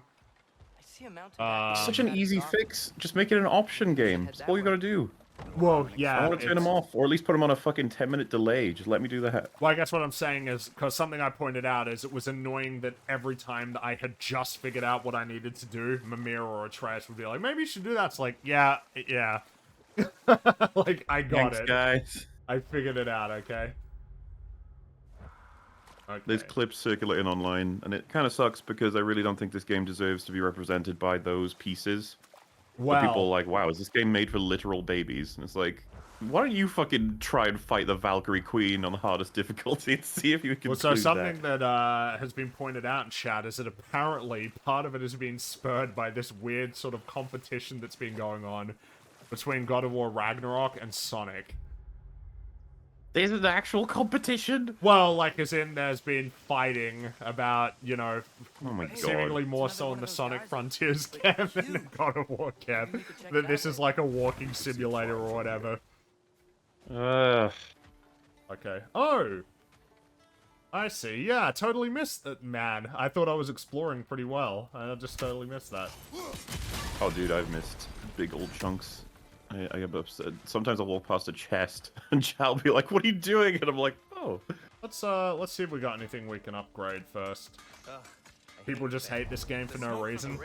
Such an easy fix. Just make it an option game. That's all you gotta do. Well, yeah. I want to turn them off, or at least put them on a fucking 10-minute delay. Just let me do that. Well, I guess what I'm saying is, because something I pointed out is it was annoying that every time that I had just figured out what I needed to do, Mimir or Atreus would be like, maybe you should do that. It's like, yeah. Like, I got it. Guys. I figured it out, okay? There's clips circulating online, and it kind of sucks because I really don't think this game deserves to be represented by those pieces. Well, but people are like, wow, is this game made for literal babies? And it's like, why don't you fucking try and fight the Valkyrie Queen on the hardest difficulty and see if you can so something that has been pointed out in chat is that apparently part of it has been spurred by this weird sort of competition that's been going on between God of War Ragnarok and Sonic. There's an actual competition? Well, like, as in there's been fighting about, you know, oh my God, seemingly more so in the Sonic Frontiers camp than the God of War camp. That this is like a walking simulator or whatever. Okay. Oh! I see. Yeah, I totally missed that, man. I thought I was exploring pretty well. I just totally missed that. Oh, dude, I've missed big old chunks. I get upset. Sometimes I'll walk past a chest, and Chal will be like, what are you doing? And I'm like, oh. Let's see if we got anything we can upgrade first. People just hate this game for no reason.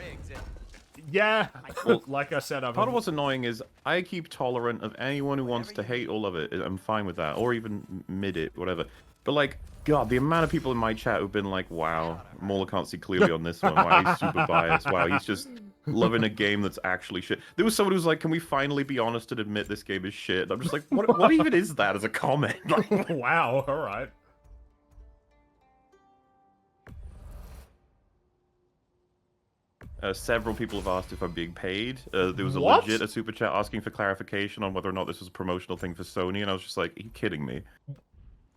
Yeah, well, like I said, part of what's annoying is I keep tolerant of anyone who wants to hate or love it. I'm fine with that, or even mid it, whatever. But like, God, the amount of people in my chat who've been like, wow, Mola can't see clearly on this one. Wow, he's super biased. Wow, he's just loving a game that's actually shit. There was someone who was like, can we finally be honest and admit this game is shit? And I'm just like, what even is that as a comment? Like, wow, alright. Several people have asked if I'm being paid. There was a super chat asking for clarification on whether or not this was a promotional thing for Sony, and I was just like, are you kidding me?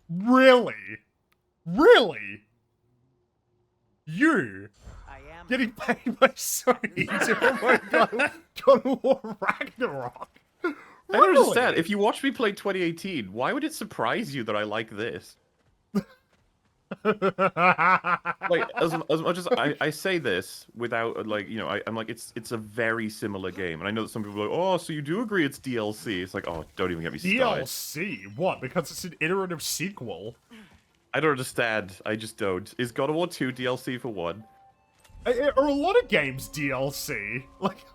Really? Really? You? Getting paid by Sony to promote God of War Ragnarok? Really? I don't understand. If you watched me play 2018, why would it surprise you that I like this? Like, as much as I say this without, like, you know, I'm like, it's a very similar game. And I know that some people are like, oh, so you do agree it's DLC. It's like, oh, don't even get me started. DLC? What? Because it's an iterative sequel? I don't understand. I just don't. Is God of War 2 DLC for 1? Are a lot of games DLC? Like,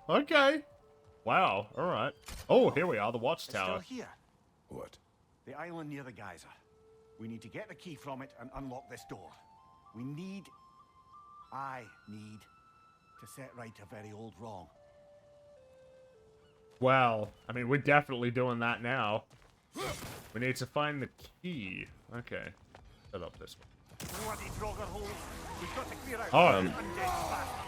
okay. Wow, alright. Oh, here we are, the Watchtower. It's still here. What? The island near the geyser. We need to get the key from it and unlock this door. I need to set right a very old wrong. Well, I mean, we're definitely doing that now. We need to find the key. Okay. Set up this one.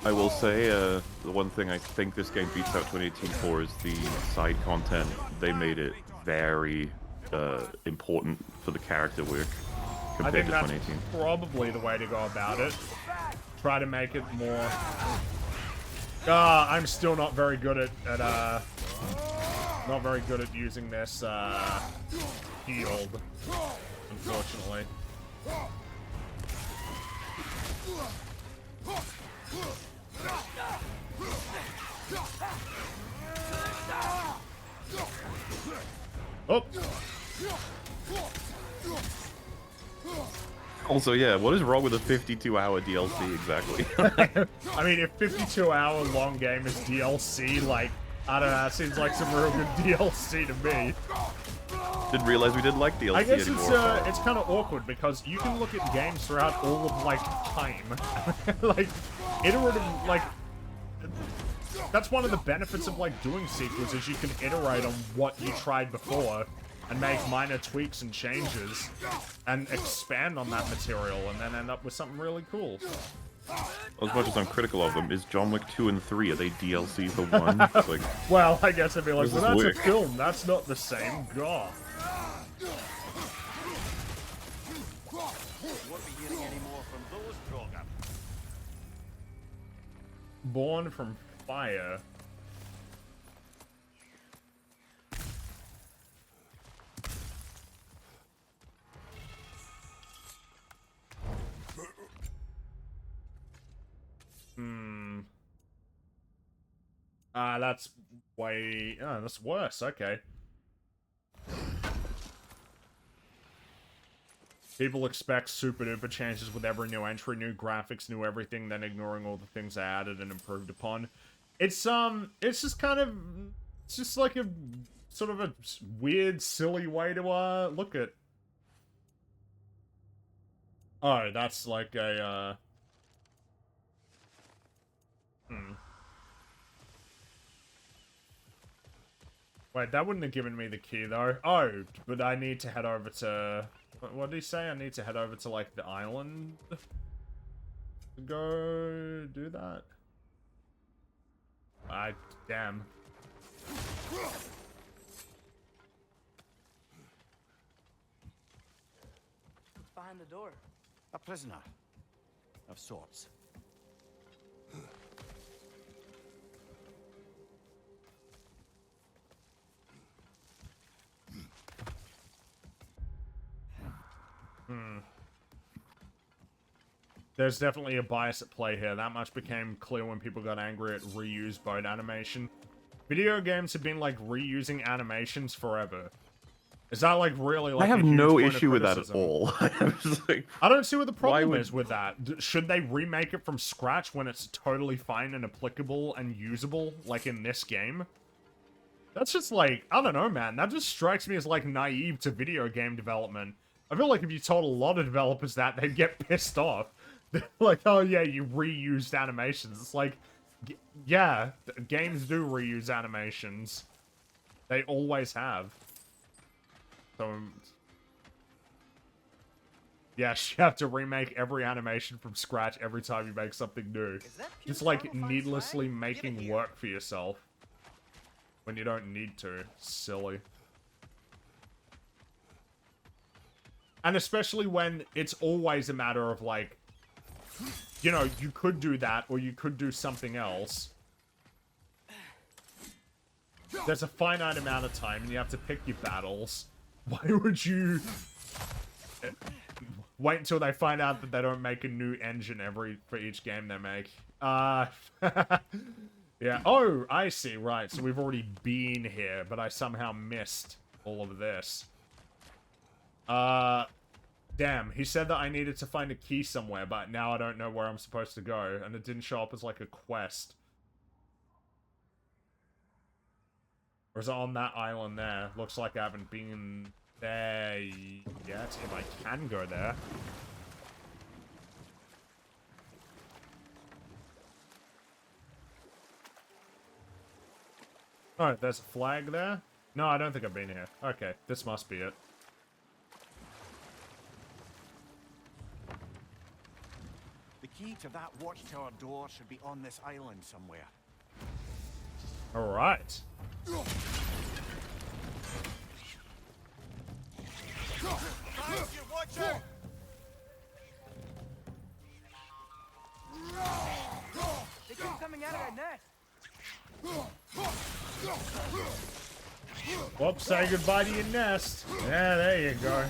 I will say, the one thing I think this game beats out 2018 for is the side content. They made it very important for the character work compared to 2018. That's probably the way to go about it. Try to make it more... I'm still not very good at not very good at using this, healed, unfortunately. Oh! Also, yeah, what is wrong with a 52-hour DLC exactly? I mean, if 52-hour long game is DLC, like, I don't know, it seems like some real good DLC to me. Didn't realize we didn't like DLC I guess anymore. it's kind of awkward because you can look at games throughout all of, like, time. Like, iterative, like... That's one of the benefits of, like, doing sequels is you can iterate on what you tried before and make minor tweaks and changes and expand on that material and then end up with something really cool. As much as I'm critical of them, is John Wick 2 and 3, are they DLC for 1? It's like, well, I guess I'd be like, well, that's work? a film, that's not the same. God. Won't be hearing any more from those Draugr. Born from fire. That's way... Oh, that's worse. Okay. People expect super duper changes with every new entry, new graphics, new everything, then ignoring all the things I added and improved upon. It's just kind of... It's just like a... Sort of a weird, silly way to, look at... Oh, that's like a, Wait, that wouldn't have given me the key, though. Oh, but I need to head over to... What did he say? I need to head over to, like, the island? To go do that? Damn. What's behind the door? A prisoner. Of sorts. There's definitely a bias at play here. That much became clear when people got angry at reused boat animation. Video games have been, like, reusing animations forever. Is that, like, really, like, I have a huge no point of issue with that at criticism? all. I'm just like, I don't see what the problem would- is with that. Should they remake it from scratch when it's totally fine and applicable and usable, like in this game? That's just like, I don't know, man. That just strikes me as, like, naive to video game development. I feel like if you told a lot of developers that, they'd get pissed off. They're like, oh yeah, you reused animations. It's like, yeah, games do reuse animations. They always have. So, yes, you have to remake every animation from scratch every time you make something new. It's like needlessly making work for yourself when you don't need to. Silly. And especially when it's always a matter of, like, you know, you could do that or you could do something else. There's a finite amount of time and you have to pick your battles. Why would you wait until they find out that they don't make a new engine for each game they make? Yeah. Oh, I see. Right. So we've already been here, but I somehow missed all of this. Damn. He said that I needed to find a key somewhere, but now I don't know where I'm supposed to go, and it didn't show up as like a quest. Or is it on that island there? Looks like I haven't been there yet, if I can go there. Oh, there's a flag there? No, I don't think I've been here. Okay, this must be it. The key to that watchtower door should be on this island somewhere. Alright. Watch out! They keep coming out of that nest. Whoops, say goodbye to your nest. Yeah, there you go.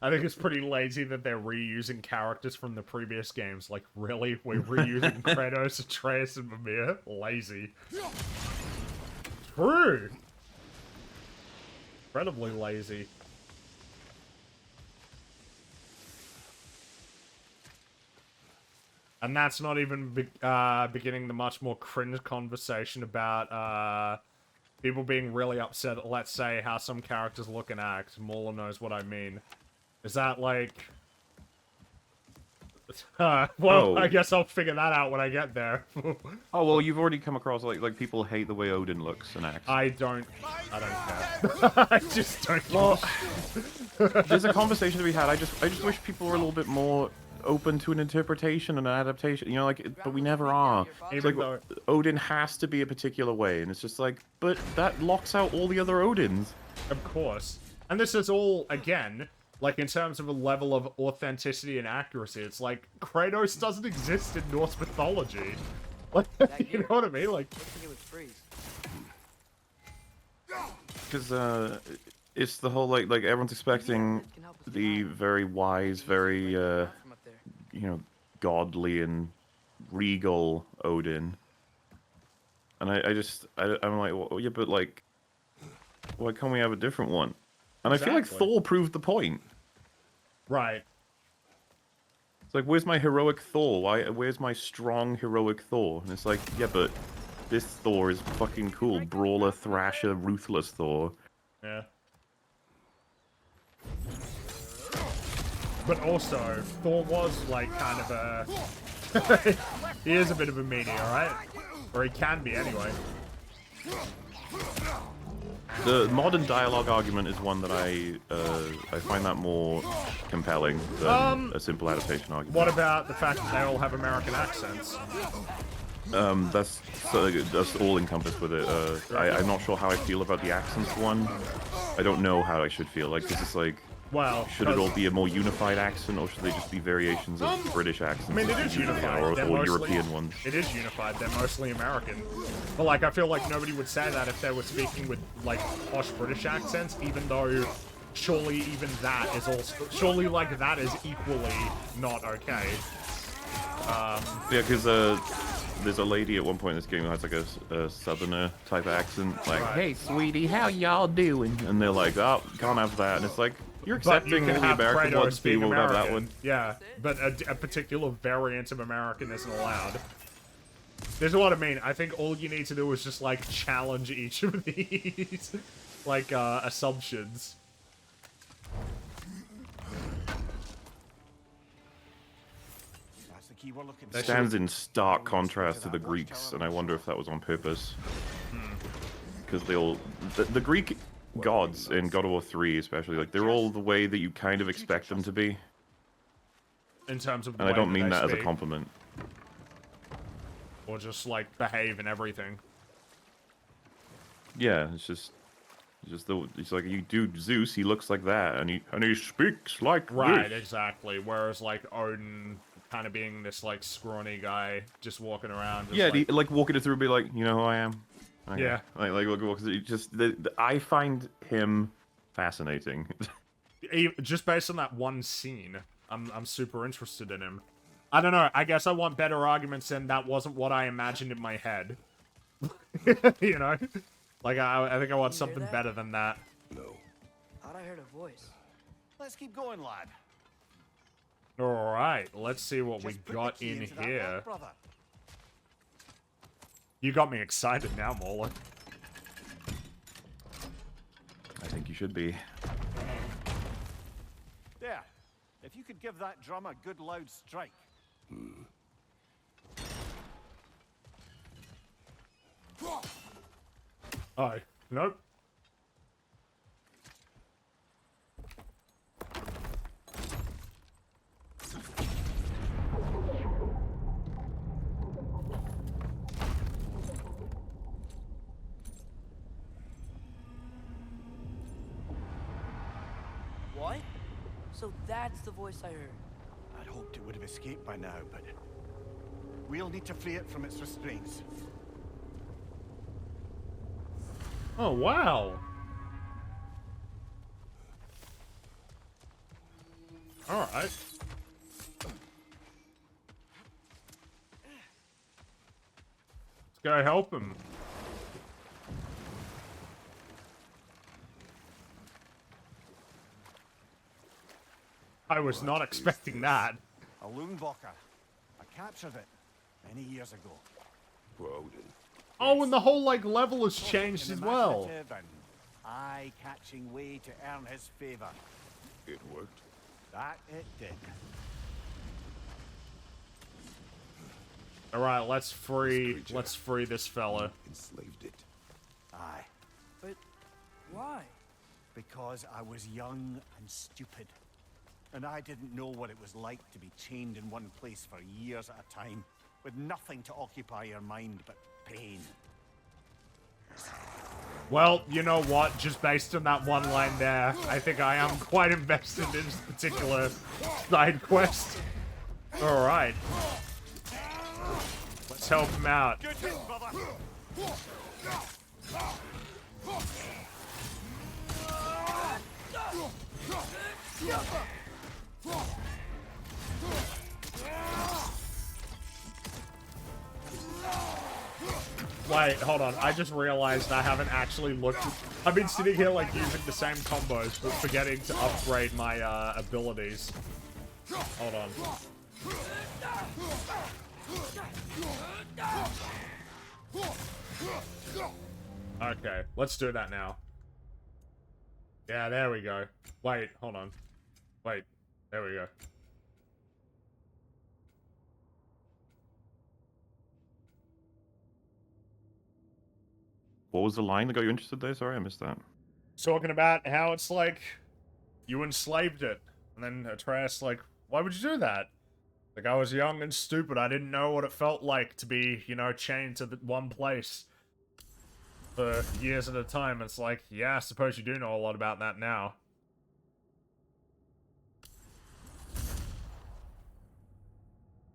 I think it's pretty lazy that they're reusing characters from the previous games. Like, really? We're reusing Kratos, Atreus, and Mimir? Lazy. True! Incredibly lazy. And that's not even beginning the much more cringe conversation about people being really upset at, let's say, how some characters look and act. Mauler knows what I mean. Is that like... well, Oh. I guess I'll figure that out when I get there. Oh well, you've already come across like people hate the way Odin looks and acts. I don't care. I just don't care. Well, there's a conversation to be had. I just wish people were a little bit more open to an interpretation and an adaptation. You know, like, but we never are. It's like Odin has to be a particular way, and it's just like, but that locks out all the other Odins. Of course. And this is all, again, Like, in terms of a level of authenticity and accuracy, it's like, Kratos doesn't exist in Norse mythology. Like, you know what I mean? Like, I think it would freeze. Because it's the whole like everyone's expecting the very wise, very you know, godly and regal Odin, and I'm like, well, yeah, but like, why can't we have a different one? And I feel like Exactly. Thor proved the point. right. It's like, where's my heroic Thor? Where's my strong heroic Thor? And it's like, yeah, but this Thor is fucking cool. Brawler, thrasher, ruthless Thor. Yeah. But also, Thor was, like, kind of a... he is a bit of a meanie, alright? Or he can be, anyway. The modern dialogue argument is one that I find that more compelling than a simple adaptation argument. What about the fact that they all have American accents? That's all encompassed with it. I'm not sure how I feel about the accents one. I don't know how I should feel. Like, this is like, Well, should it all be a more unified accent, or should they just be variations of British accents? I mean, it is unified. Or They're mostly, European ones. It is unified. They're mostly American. But, like, I feel like nobody would say that if they were speaking with, like, posh British accents, even though surely even that is also... Surely, like, that is equally not okay. Yeah, because there's a lady at one point in this game who has, like, a southerner type accent. Like, Right. hey, sweetie, how y'all doing? And they're like, oh, can't have that. And it's like, you're But you accepting can all the have American Kratos ones, but you being won't have that American. one. Yeah, but a particular variant of American isn't allowed. There's what I mean. I think all you need to do is just, like, challenge each of these, like, assumptions. That's the key we're looking It for. stands in stark contrast to the Greeks, and I wonder if that was on purpose. Because they all... The Greek gods in God of War 3 especially, like, they're all the way that you kind of expect them to be. In terms of the And I way don't mean they that as a speak, compliment. or just, like, behave and everything. Yeah, it's like, you do Zeus, he looks like that, and he speaks like Right, this. exactly. Whereas, like, Odin kind of being this, like, scrawny guy just walking around. Just, Yeah, like, walking it through and be like, you know who I am? Okay. Yeah. I find him fascinating. just based on that one scene, I'm super interested in him. I don't know. I guess I want better arguments than that wasn't what I imagined in my head. You know? Like, I think I want You hear something that? better than that. No. Thought I heard a voice. Let's keep going, lad. Alright, let's see what we Just put the got key in into that here. lock, brother. You got me excited now, Mauler. I think you should be. There. If you could give that drum a good loud strike. Oh, nope. What? So that's the voice I heard. I'd hoped it would have escaped by now, but we'll need to free it from its restraints. Oh, wow. Alright. Let's go help him. I was not expecting that. A Loonbocker. I captured it many years ago. For Odin. Oh, and the whole, like, level has changed An as well. imaginative and eye-catching way to earn his favor. It worked. That it did. Alright, let's free This creature. this fella. Enslaved it. Aye. But why? Because I was young and stupid. And I didn't know what it was like to be chained in one place for years at a time, with nothing to occupy your mind but pain. Well, you know what? Just based on that one line there, I think I am quite invested in this particular side quest. Alright. Let's help him out. Good hit, brother. Wait, hold on. I just realized I haven't actually looked. I've been sitting here like using the same combos, but forgetting to upgrade my abilities. Hold on. Okay, let's do that now. Yeah, there we go. Wait, hold on. Wait, there we go. What was the line that got you interested there? Sorry, I missed that. Talking about how it's like you enslaved it, and then Atreus like, why would you do that? Like, I was young and stupid. I didn't know what it felt like to be, you know, chained to the one place for years at a time. It's like, yeah, I suppose you do know a lot about that now. This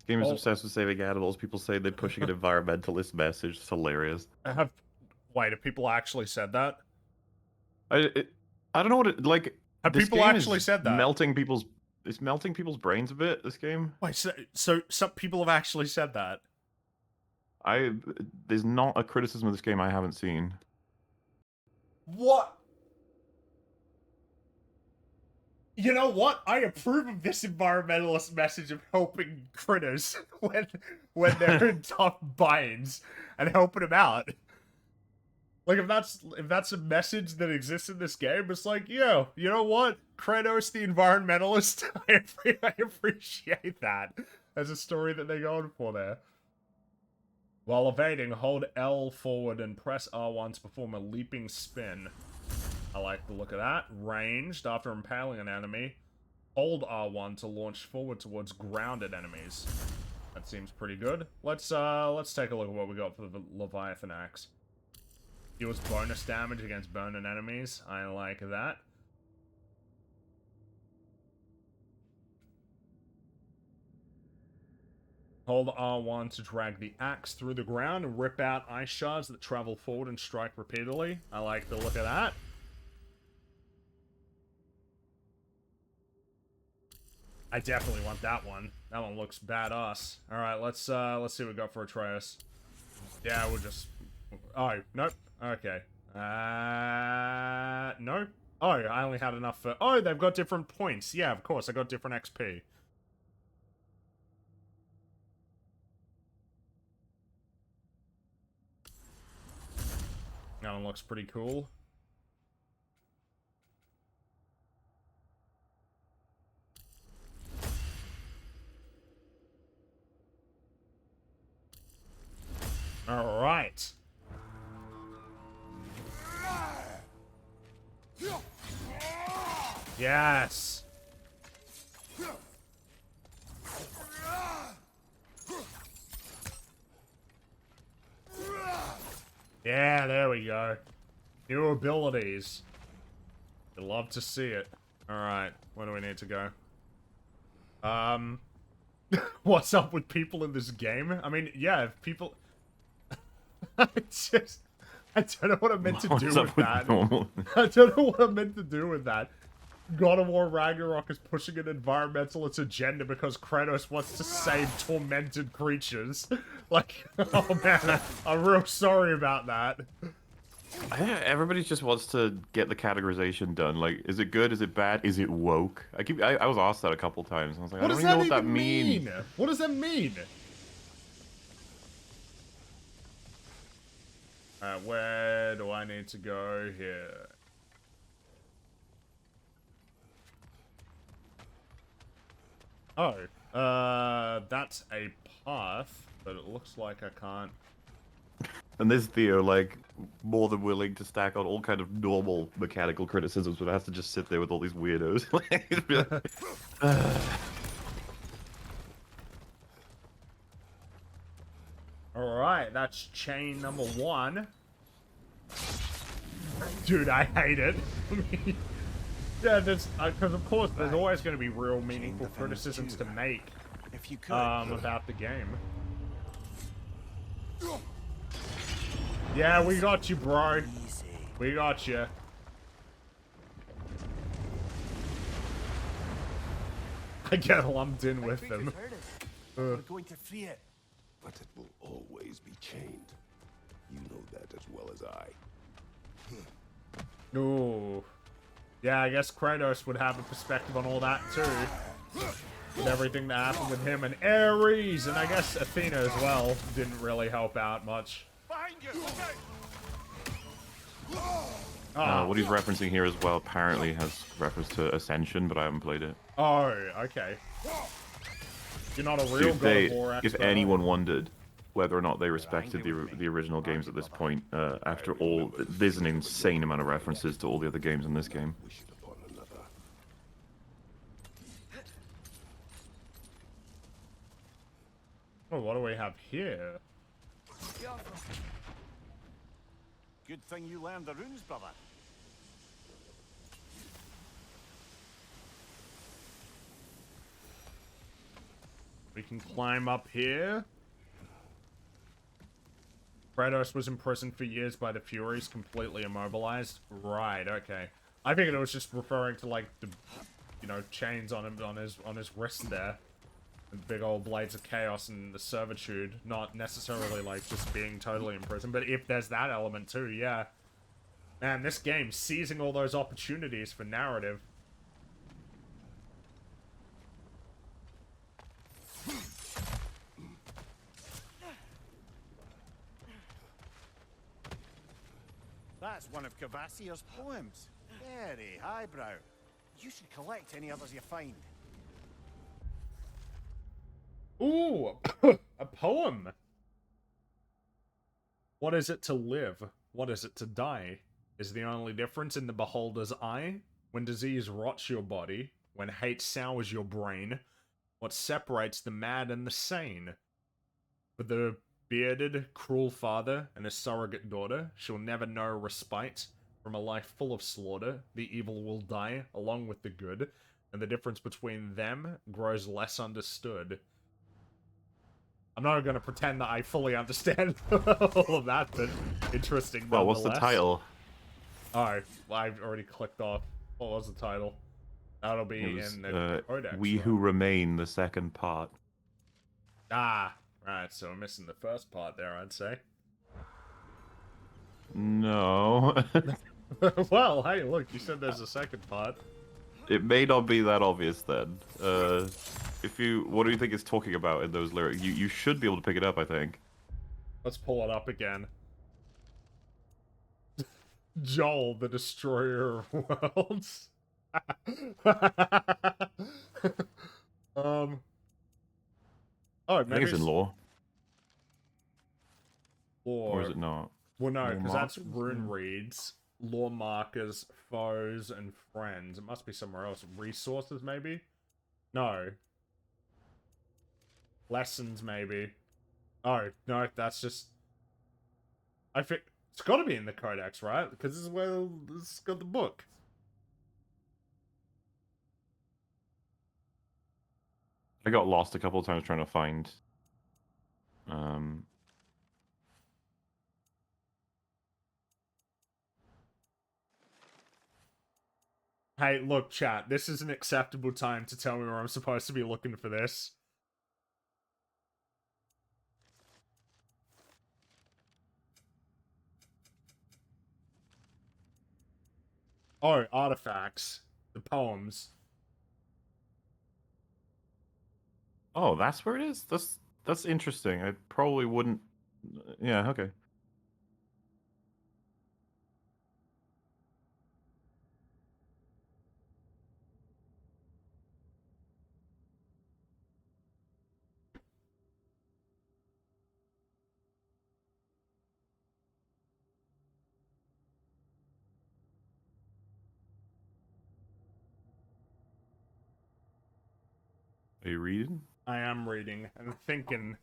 game is obsessed with saving animals. People say they're pushing an environmentalist message. It's hilarious. Wait, have people actually said that? I don't know what it like. Have this people game actually is said that? It's melting people's brains a bit. This game. Wait, so some people have actually said that? There's not a criticism of this game I haven't seen. What? You know what? I approve of this environmentalist message of helping critters when they're in tough binds and helping them out. Like, if that's a message that exists in this game, it's like, yo, you know what? Kratos the environmentalist, I appreciate that as a story that they're going for there. While evading, hold L forward and press R1 to perform a leaping spin. I like the look of that. Ranged, after impaling an enemy, hold R1 to launch forward towards grounded enemies. That seems pretty good. Let's take a look at what we got for the Leviathan Axe. Deals bonus damage against burning enemies. I like that. Hold R1 to drag the axe through the ground and rip out ice shards that travel forward and strike repeatedly. I like the look of that. I definitely want that one. That one looks badass. All right, let's see what we got for Atreus. Yeah, we'll just. Oh, nope. Okay. No. Oh, I only had enough for. Oh, they've got different points. Yeah, of course, I got different XP. That one looks pretty cool. All right. Yes. Yeah, there we go. New abilities. You'd love to see it. Alright, where do we need to go? What's up with people in this game? I mean, yeah, if people... I don't know what I meant to do with that. I don't know what I meant to do with that. God of War Ragnarok is pushing an environmentalist agenda because Kratos wants to save tormented creatures. Like, oh man, I'm real sorry about that. Everybody just wants to get the categorization done. Like, is it good? Is it bad? Is it woke? I was asked that a couple times. I was like, I don't even know what that means. What does that mean? Where do I need to go here? Oh, that's a path, but it looks like I can't. And there's Theo, like, more than willing to stack on all kind of normal mechanical criticisms, but has to just sit there with all these weirdos. Alright, that's chain number 1. Dude, I hate it. Yeah, there's because of course there's Right. always going to be real Chain meaningful the thing criticisms to too. make If you could. about the game. Yeah, we got you, bro. Easy. We got you. I get lumped in with them. Creatures hurt us. We're going to free it. But it will always be chained. You know that as well as I. Ooh. Yeah, I guess Kratos would have a perspective on all that too. With everything that happened with him and Ares, and I guess Athena as well didn't really help out much. Behind you! Look out! What he's referencing here as well apparently has reference to Ascension, but I haven't played it. Oh, okay. You're not a real Dude, God of War expert. if anyone wondered whether or not they respected the original games at this point, after all, there's an insane amount of references to all the other games in this game. Wish it upon another. Oh, what do we have here? Good thing you learned the runes, brother. We can climb up here. Kratos was imprisoned for years by the Furies, completely immobilized. Right, okay. I figured it was just referring to like the, you know, chains on him on his wrist there. And big old blades of chaos and the servitude, not necessarily like just being totally imprisoned. But if there's that element too, yeah. Man, this game seizing all those opportunities for narrative. That's one of Cavassier's poems. Very highbrow. You should collect any others you find. Ooh, a poem. What is it to live? What is it to die? Is the only difference in the beholder's eye? When disease rots your body, when hate sours your brain, what separates the mad and the sane? For the bearded, cruel father and his surrogate daughter shall never know respite from a life full of slaughter. The evil will die along with the good, and the difference between them grows less understood. I'm not going to pretend that I fully understand all of that, but interesting. Well, what's the title? Oh, I've already clicked off. What was the title? That'll be It was, in the codex. We right? Who Remain, the second part. Ah, right. So we're missing the first part there, I'd say. No. Well, hey, look, you said there's a second part. It may not be that obvious then. What do you think it's talking about in those lyrics? You should be able to pick it up, I think. Let's pull it up again. Joel, the destroyer of worlds. Oh, I maybe think it's in lore. lore. Or is it not? Well, no, Lore because that's markers? rune reads, lore markers, foes, and friends. It must be somewhere else. Resources, maybe? No. Lessons, maybe. Oh, no, that's just... I think... It's gotta be in the codex, right? Because this is where this got the book. I got lost a couple of times trying to find... Hey, look, chat. This is an acceptable time to tell me where I'm supposed to be looking for this. Oh, artifacts. The poems. Oh, that's where it is? That's interesting. I probably wouldn't... Yeah, okay. Are you reading? I am reading and thinking.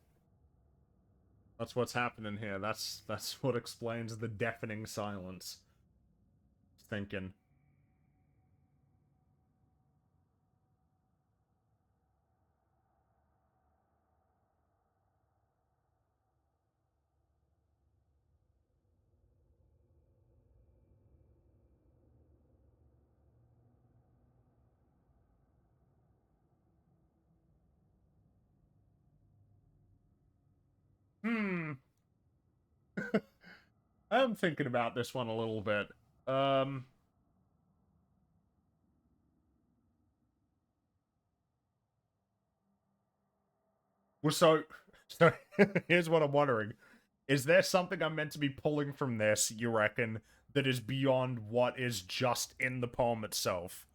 That's what's happening here. That's what explains the deafening silence. thinking. Hmm. I'm thinking about this one a little bit. Well, so here's what I'm wondering. Is there something I'm meant to be pulling from this, you reckon, that is beyond what is just in the poem itself?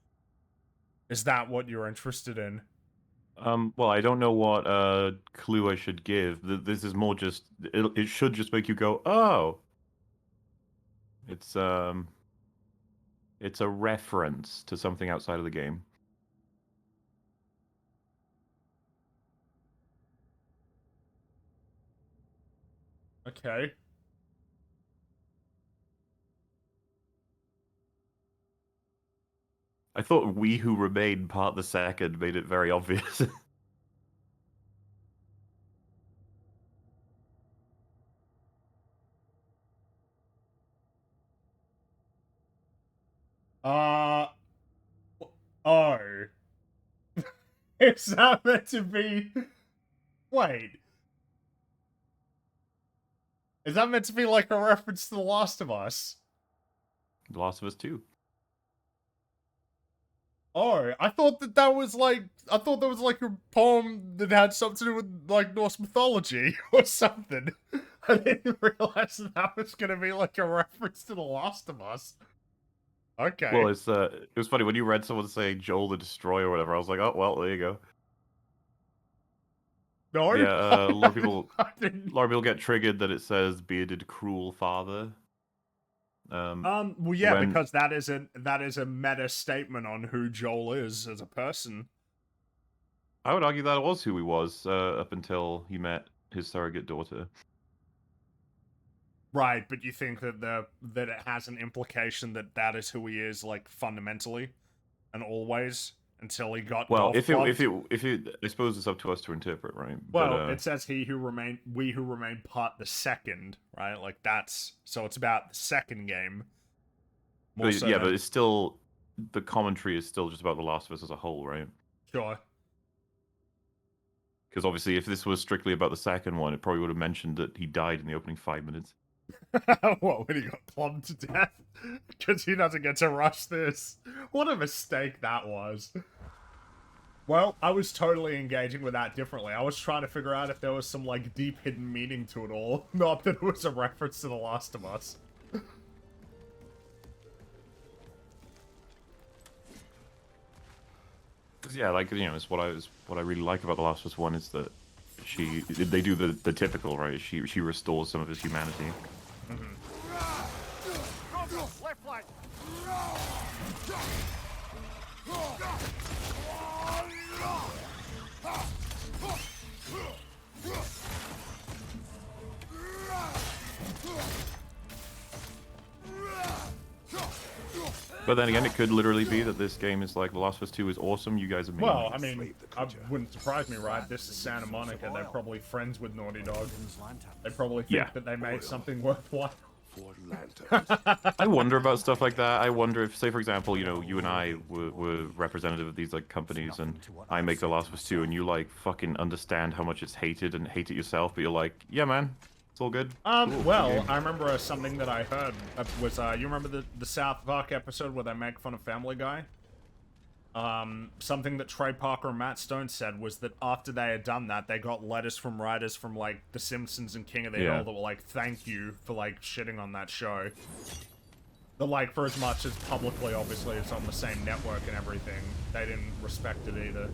Is that what you're interested in? Well, I don't know what clue I should give. This is more just it should just make you go, "Oh." It's a reference to something outside of the game. Okay. I thought "We Who Remain" part the second made it very obvious. Uh oh. Is that meant to be Wait. Is that meant to be like a reference to The Last of Us? The Last of Us 2. Oh, I thought that was like I thought that was like a poem that had something to do with like Norse mythology or something. I didn't realize that was gonna be like a reference to The Last of Us. Okay. Well, it was funny when you read someone say Joel the Destroyer or whatever. I was like, oh well, there you go. No, Yeah, a lot of people I get triggered that it says "bearded cruel father." well, yeah, when- because that is a meta statement on who Joel is as a person. I would argue that was who he was up until he met his surrogate daughter. Right, but you think that that it has an implication that that is who he is, like fundamentally, and always until he got Well, golf if it, I suppose it's up to us to interpret, right? Well, But, it says we who remain part the second, right? Like that's so it's about the second game. More so yeah, than- but it's still the commentary is still just about The Last of Us as a whole, right? Sure. Because obviously, if this was strictly about the second one, it probably would have mentioned that he died in the opening 5 minutes. What, when he got plumbed to death? Because he doesn't get to rush this. What a mistake that was. Well, I was totally engaging with that differently. I was trying to figure out if there was some, like, deep hidden meaning to it all. Not that it was a reference to The Last of Us. Yeah, like, you know, it's what I really like about The Last of Us 1 is that they do the typical, right? She restores some of his humanity. Left flank. But then again, it could literally be that this game is like The Last of Us 2 is awesome. You guys are mean. Well, I mean, wouldn't surprise me, right? This is Santa Monica. They're probably friends with Naughty Dog. They probably think that they made something worthwhile. I wonder about stuff like that. I wonder if, say, for example, you know, you and I were representative of these like companies, and I make The Last of Us 2, and you like fucking understand how much it's hated and hate it yourself, but you're like, yeah, man, it's all good. Cool, Well, I remember something that I heard was, you remember the South Park episode where they make fun of Family Guy? Something that Trey Parker and Matt Stone said was that after they had done that, they got letters from writers from, like, The Simpsons and King of the Hill that were like, thank you for, like, shitting on that show. But, like, for as much as publicly, obviously, it's on the same network and everything, they didn't respect it either.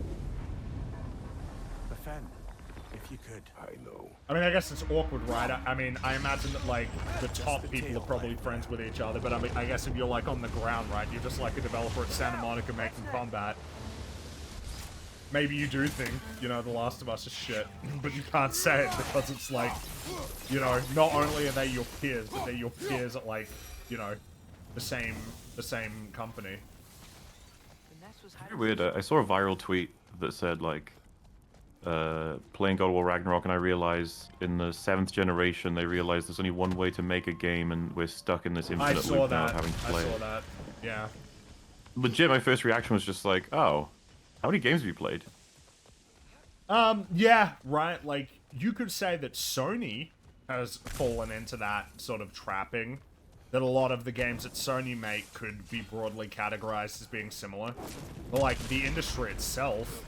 Defend, if you could. I know. I mean, I guess it's awkward, right? I mean, I imagine that, like, the top people are probably friends with each other, but I mean, I guess if you're, like, on the ground, right, you're just, like, a developer at Santa Monica making combat. Maybe you do think, you know, The Last of Us is shit, but you can't say it because it's, like, you know, not only are they your peers, but they're your peers at, like, you know, the same the same company. was Very weird. I saw a viral tweet that said like, playing God of War Ragnarok, and I realized in the 7th generation they realized there's only one way to make a game, and we're stuck in this infinite loop now of having to play I saw it. that. Yeah. Legit, my first reaction was just like, oh, how many games have you played? Yeah, right. Like, you could say that Sony has fallen into that sort of trapping, that a lot of the games that Sony make could be broadly categorized as being similar. But, like, the industry itself...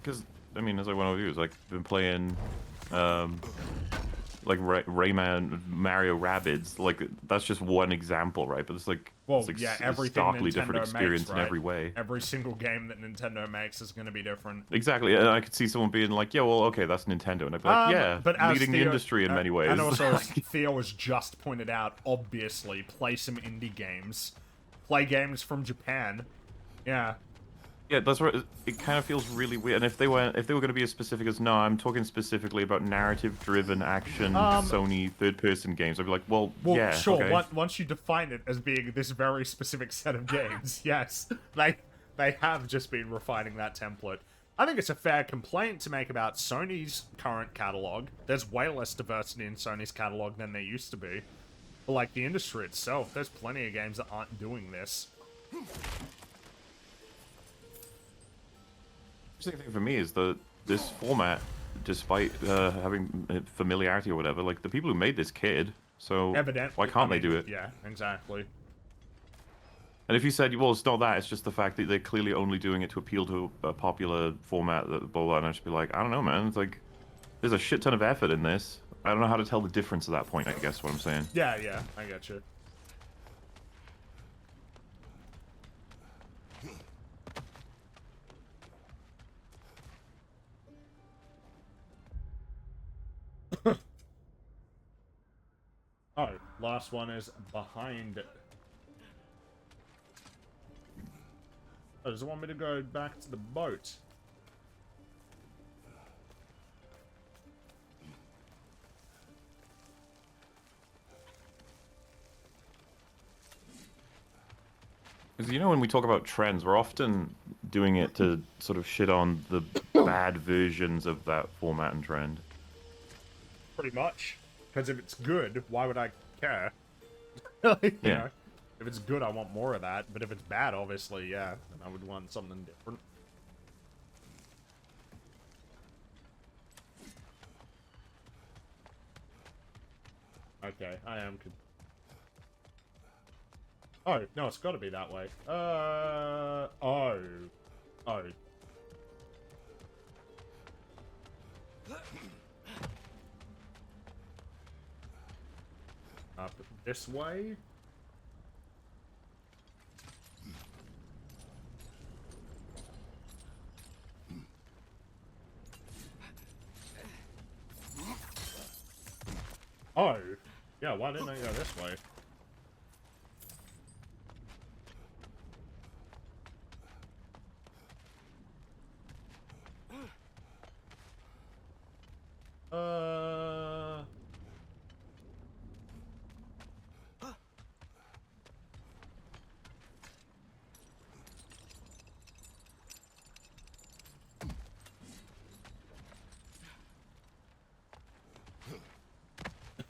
Because, I mean, as I went over you, like, been playing, like, Rayman, Mario Rabbids, like, that's just one example, right? But it's like, Well, it's like yeah, a everything starkly Nintendo different experience makes, right? in every way. Every single game that Nintendo makes is going to be different. Exactly, and I could see someone being like, yeah, well, okay, that's Nintendo. And I'd be like, yeah, but as leading the industry in many ways. And also, as Theo has just pointed out, obviously, play some indie games. Play games from Japan. Yeah. Yeah, that's right. It kind of feels really weird. And if they were going to be as specific as, no, I'm talking specifically about narrative-driven action Sony third-person games, I'd be like, well yeah, sure. okay. Once you define it as being this very specific set of games, yes, they have just been refining that template. I think it's a fair complaint to make about Sony's current catalog. There's way less diversity in Sony's catalog than there used to be. But like the industry itself, there's plenty of games that aren't doing this. The interesting thing for me is that this format, despite having familiarity or whatever, like the people who made this kid, so Evidently, why can't they do it? Yeah, exactly. And if you said, well, it's not that, it's just the fact that they're clearly only doing it to appeal to a popular format, that blah, blah, and I'd just be like, I don't know, man. It's like, there's a shit ton of effort in this. I don't know how to tell the difference at that point, I guess, what I'm saying. Yeah, I get you. Oh, last one is behind. Oh, does it want me to go back to the boat? Because, you know, when we talk about trends, we're often doing it to sort of shit on the bad versions of that format and trend. Pretty much. Because if it's good, why would I care? Like, you know, if it's good, I want more of that. But if it's bad, obviously, yeah, then I would want something different. Okay, I am... Oh, no, it's got to be that way. Oh. Up this way? Oh. Yeah, why didn't I go this way?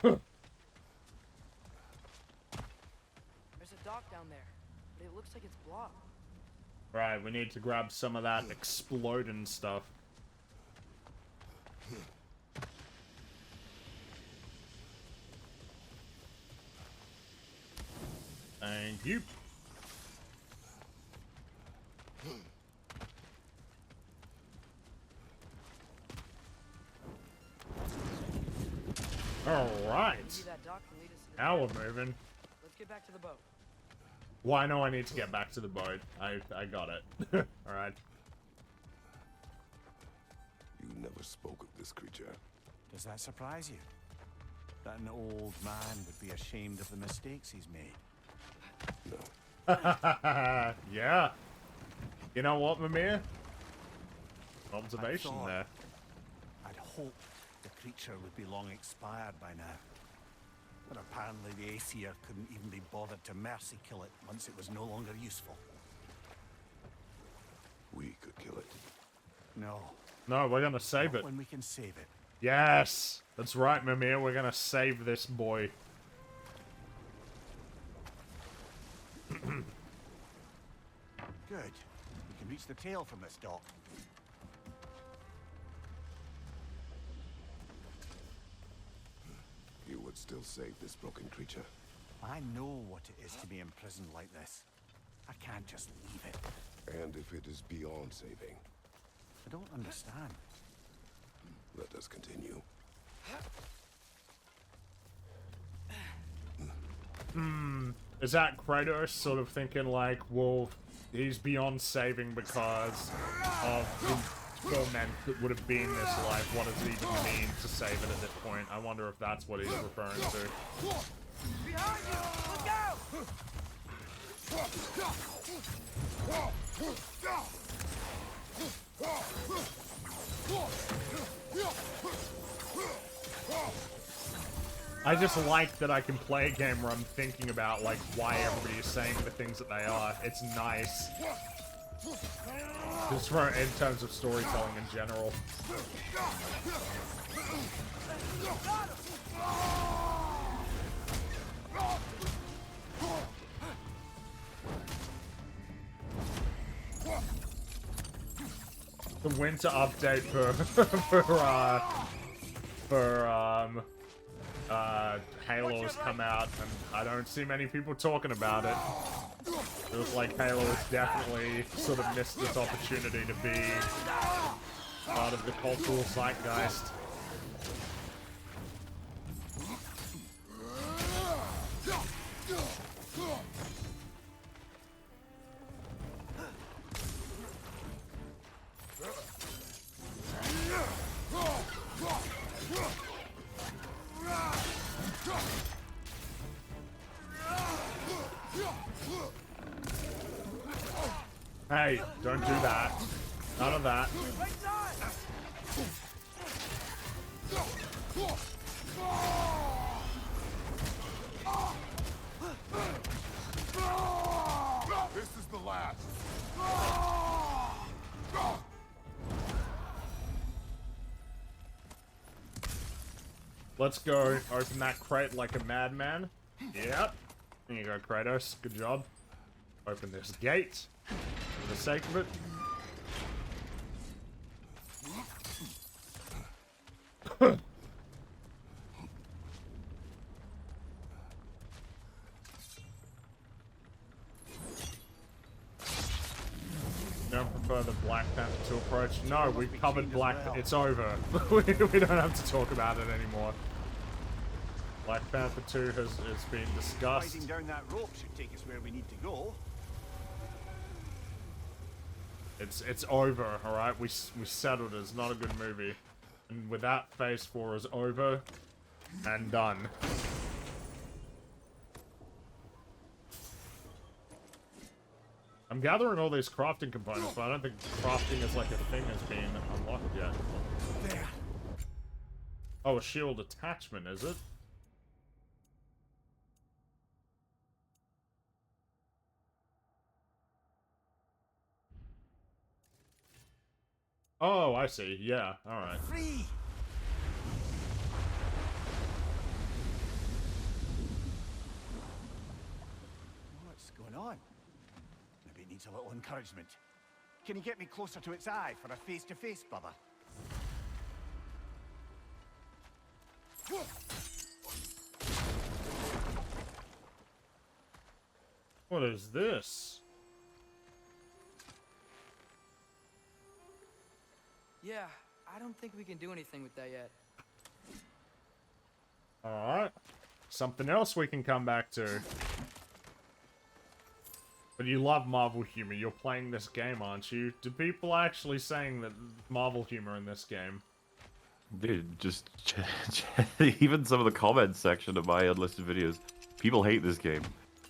There's a dock down there, but it looks like it's blocked. Right, we need to grab some of that exploding stuff. Thank you. Alright. Now we're moving. Let's get back to the boat. Well, I know I need to get back to the boat. I got it. Alright. You never spoke of this creature. Does that surprise you? That an old man would be ashamed of the mistakes he's made? No. Yeah. You know what, Mimir? Observation there. I'd hoped the creature would be long expired by now. But apparently the Aesir couldn't even be bothered to mercy kill it once it was no longer useful. We could kill it. No. No, we're gonna save Not it. when we can save it. Yes! That's right, Mimir. We're gonna save this boy. Good. We can reach the tail from this dock. You would still save this broken creature. I know what it is to be imprisoned like this. I can't just leave it. And if it is beyond saving, I don't understand. let us continue. Is that Kratos sort of thinking like, well, he's beyond saving because of the torment that would have been this life? What does it even mean to save it at this point? I wonder if that's what he's referring to. Behind you! Look out! I just like that I can play a game where I'm thinking about, like, why everybody is saying the things that they are. It's nice. Just for, in terms of storytelling in general. The winter update for Halo's come out, and I don't see many people talking about it. It looks like Halo has definitely sort of missed this opportunity to be part of the cultural zeitgeist. Hey, don't do that. None of that. This is the last. Let's go open that crate like a madman. Yep. There you go, Kratos. Good job. Open this gate. For the sake of it. Don't prefer the Black Panther 2 approach. No, we've covered Black. It's over. we don't have to talk about it anymore. Black Panther 2 has been discussed. Sliding down that rope should take us where we need to go. It's over, alright? We settled it. It's not a good movie. And with that, Phase 4 is over and done. I'm gathering all these crafting components, but I don't think crafting as like a thing has been unlocked yet. There. Oh, a shield attachment, is it? Oh, I see. Yeah, alright. Free! What's going on? Maybe it needs a little encouragement. Can you get me closer to its eye for a face-to-face, brother? What is this? Yeah, I don't think we can do anything with that yet. Alright. Something else we can come back to. But you love Marvel humor. You're playing this game, aren't you? Do people actually saying that Marvel humor in this game? Dude, just even some of the comments section of my unlisted videos, people hate this game.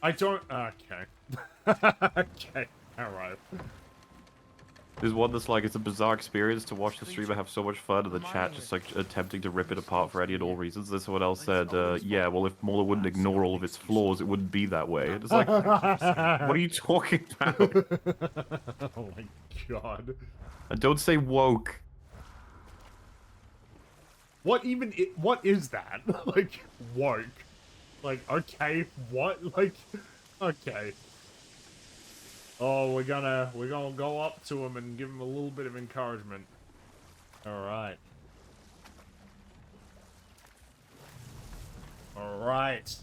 I don't. Okay. Okay. Alright. There's one that's like, it's a bizarre experience to watch the streamer have so much fun and the chat just like attempting to rip it apart for any and all reasons. This one else said, yeah, well if Mauler wouldn't ignore all of its flaws, it wouldn't be that way. And it's like, what are you talking about? Oh my god. And don't say woke. What even what is that? Like, woke. Like, okay, what? Like, okay. Oh, we're gonna go up to him and give him a little bit of encouragement. Alright. Alright.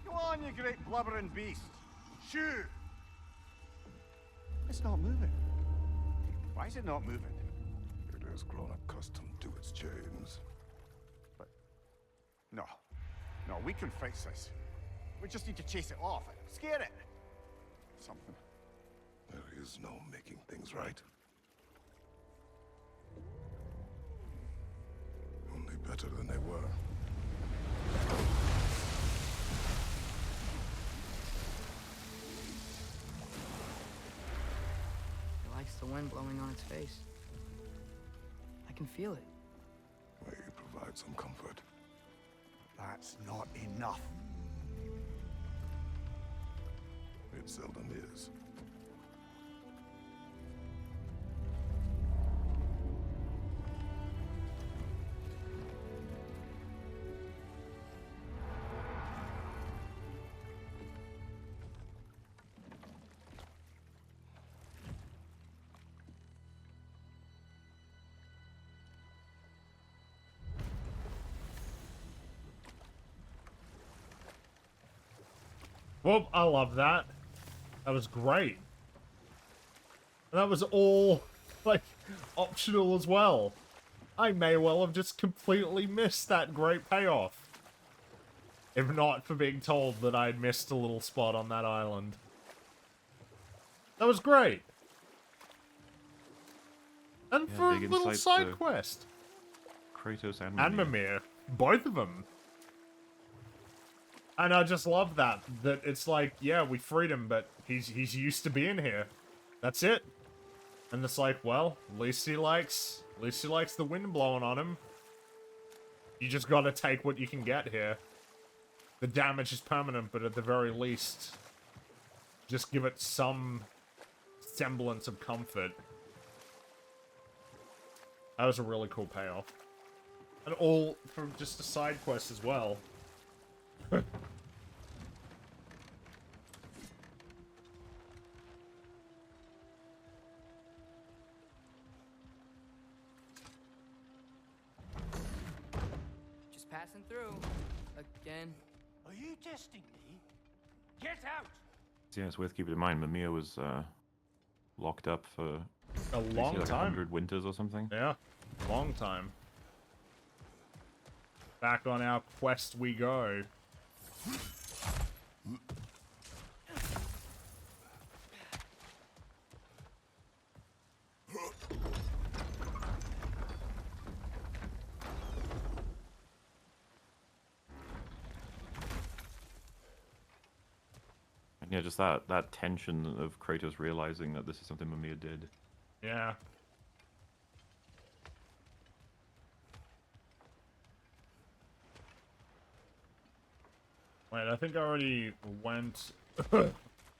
Go on, you great blubbering beast. Shoo! It's not moving. Why is it not moving? It has grown accustomed to its chains. But... No. No, we can fix this. We just need to chase it off. Scare it. Something. There is no making things right. Only better than they were. It likes the wind blowing on its face. I can feel it. May provide some comfort. That's not enough. It seldom is. Well, I love that. That was great. And that was all, like, optional as well. I may well have just completely missed that great payoff. If not for being told that I'd missed a little spot on that island. That was great. And Yeah, for a big little insight side to quest. Kratos and And Mimir. Both of them. And I just love that it's like, yeah, we freed him, but he's used to being here. That's it. And it's like, well, at least he likes the wind blowing on him. You just gotta take what you can get here. The damage is permanent, but at the very least, just give it some semblance of comfort. That was a really cool payoff. And all from just a side quest as well. Just passing through. Again. Are you testing me? Get out! Yeah, it's worth keeping in mind, Mimir was locked up for A long like time. 100 winters or something. Yeah, long time. Back on our quest we go. And yeah, just that tension of Kratos realizing that this is something Mimir did. Yeah. Wait, I think I already went... Did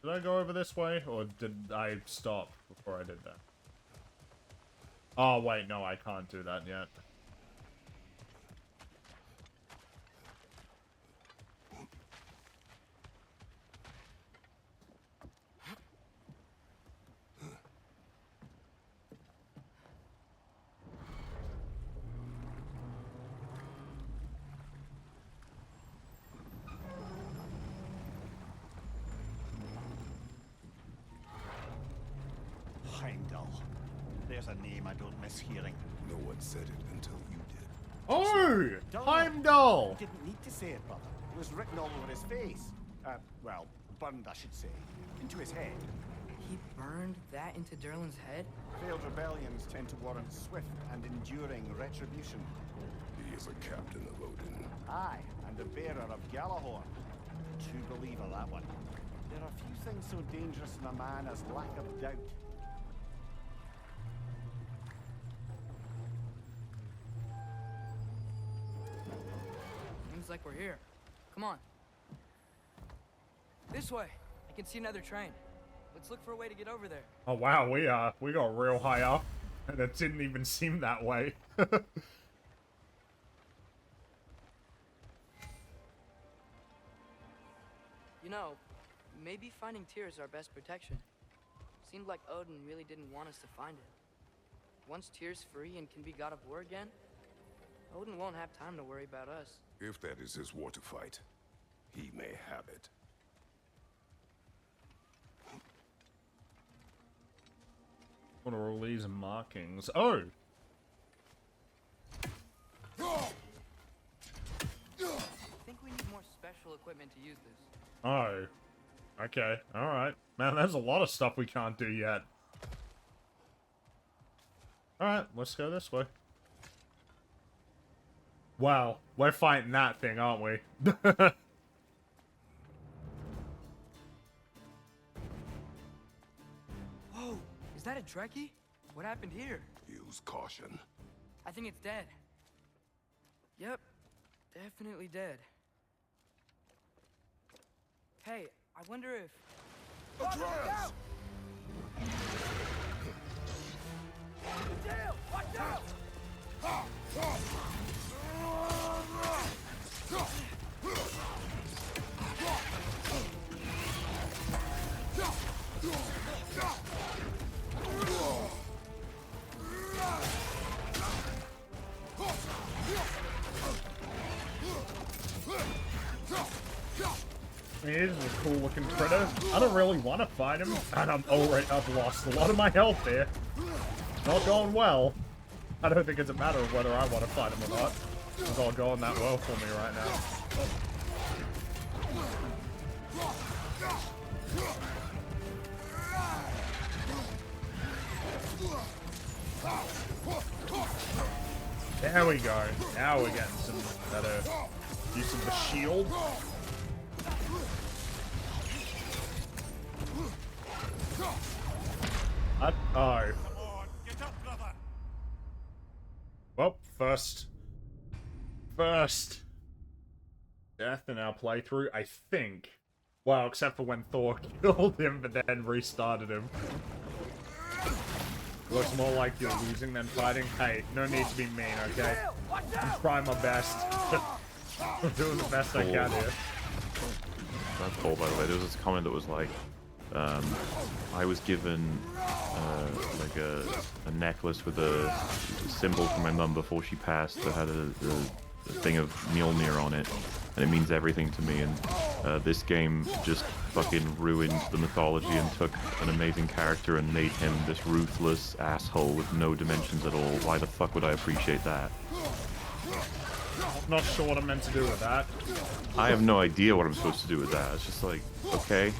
I go over this way, or did I stop before I did that? Oh, wait, no, I can't do that yet. Heimdall. There's a name I don't miss hearing. No one said it until you did. Oh! Heimdall! You didn't need to say it, brother. It was written all over his face. Well, burned, I should say. Into his head. He burned that into Durlin's head? Failed rebellions tend to warrant swift and enduring retribution. He is a captain of Odin. Aye, and the bearer of Galahorn. True believer, that one. There are few things so dangerous in a man as lack of doubt. Seems like we're here. Come on. This way. I can see another train. Let's look for a way to get over there. Oh wow, we got real high up, and it didn't even seem that way. You know, maybe finding Tyr is our best protection. Seemed like Odin really didn't want us to find it. Once Tyr's free and can be god of war again, Odin won't have time to worry about us. If that is his war to fight, he may have it. What are all these markings? Oh! I think we need more special equipment to use this. Oh. Okay, alright. Man, there's a lot of stuff we can't do yet. Alright, let's go this way. Wow, we're fighting that thing, aren't we? Whoa, is that a Trekkie? What happened here? Use caution. I think it's dead. Yep, definitely dead. Hey, I wonder if... Atreus! Dale, watch out! He is a cool looking critter. I don't really want to fight him, and I've lost a lot of my health there. Not going well. I don't think it's a matter of whether I want to fight him or not. It's all going that well for me right now. There we go. Now we're getting some better use of the shield. Oh. Well, first death in our playthrough, I think. Well, except for when Thor killed him, but then restarted him. Looks more like you're losing than fighting. Hey, no need to be mean, okay? I'm trying my best. I'm doing the best I can here. That's cool, by the way. There was this comment that was like, I was given like a necklace with a symbol from my mum before she passed that had a thing of Mjolnir on it, and it means everything to me. And this game just fucking ruined the mythology and took an amazing character and made him this ruthless asshole with no dimensions at all. Why the fuck would I appreciate that? Not sure what I'm meant to do with that. I have no idea what I'm supposed to do with that. It's just like, okay.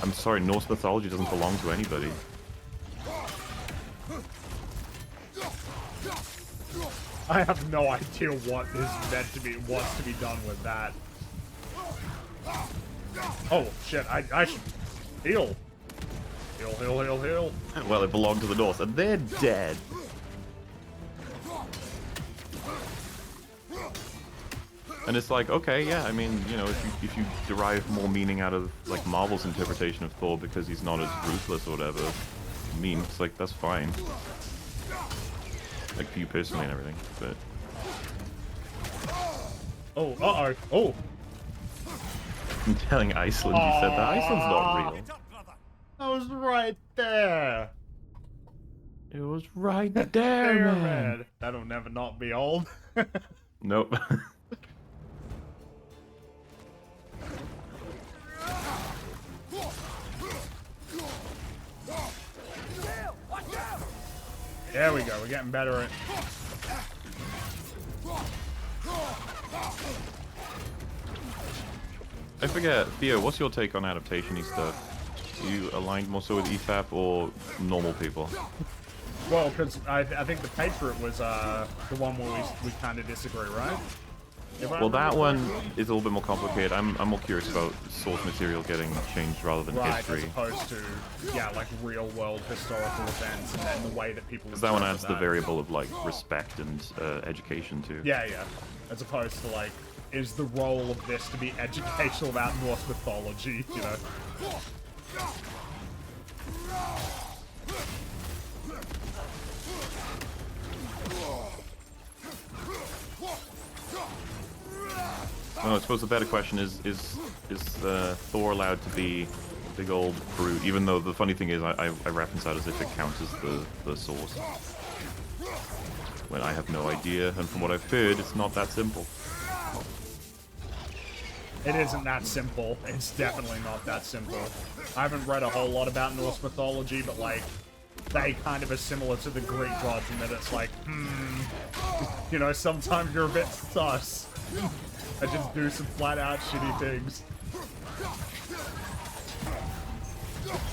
I'm sorry, Norse mythology doesn't belong to anybody. I have no idea what is meant to be, what's to be done with that. Oh, shit, I should heal. Heal. Well, it belonged to the Norse, and they're dead. And it's like, okay, yeah, I mean, you know, if you derive more meaning out of, like, Marvel's interpretation of Thor because he's not as ruthless or whatever, it's like, that's fine. Like, for you personally and everything, but... Oh, uh-oh. Oh! I'm telling Iceland you said that. Iceland's not real. I was right there! It was right there, man. That'll never not be old. Nope. There we go, we're getting better at... I forget, Theo, what's your take on adaptation-y stuff? You aligned more so with EFAP or normal people? Well, because I think the Patriot was the one where we kind of disagree, right? Well, that one is a little bit more complicated. I'm more curious about source material getting changed rather than right, history. as opposed to, yeah, like real-world historical events and then the way that people... Because that one adds the variable of, like, respect and education, too. Yeah, yeah. As opposed to, like, is the role of this to be educational about Norse mythology, you know? Well, I suppose the better question is Thor allowed to be a big old brute? Even though the funny thing is, I reference that as if it counts as the source. When I have no idea, and from what I've heard, it's not that simple. It isn't that simple. It's definitely not that simple. I haven't read a whole lot about Norse mythology, but, like, they kind of are similar to the Greek gods in that it's like, you know, sometimes you're a bit sus. I just do some flat-out shitty things.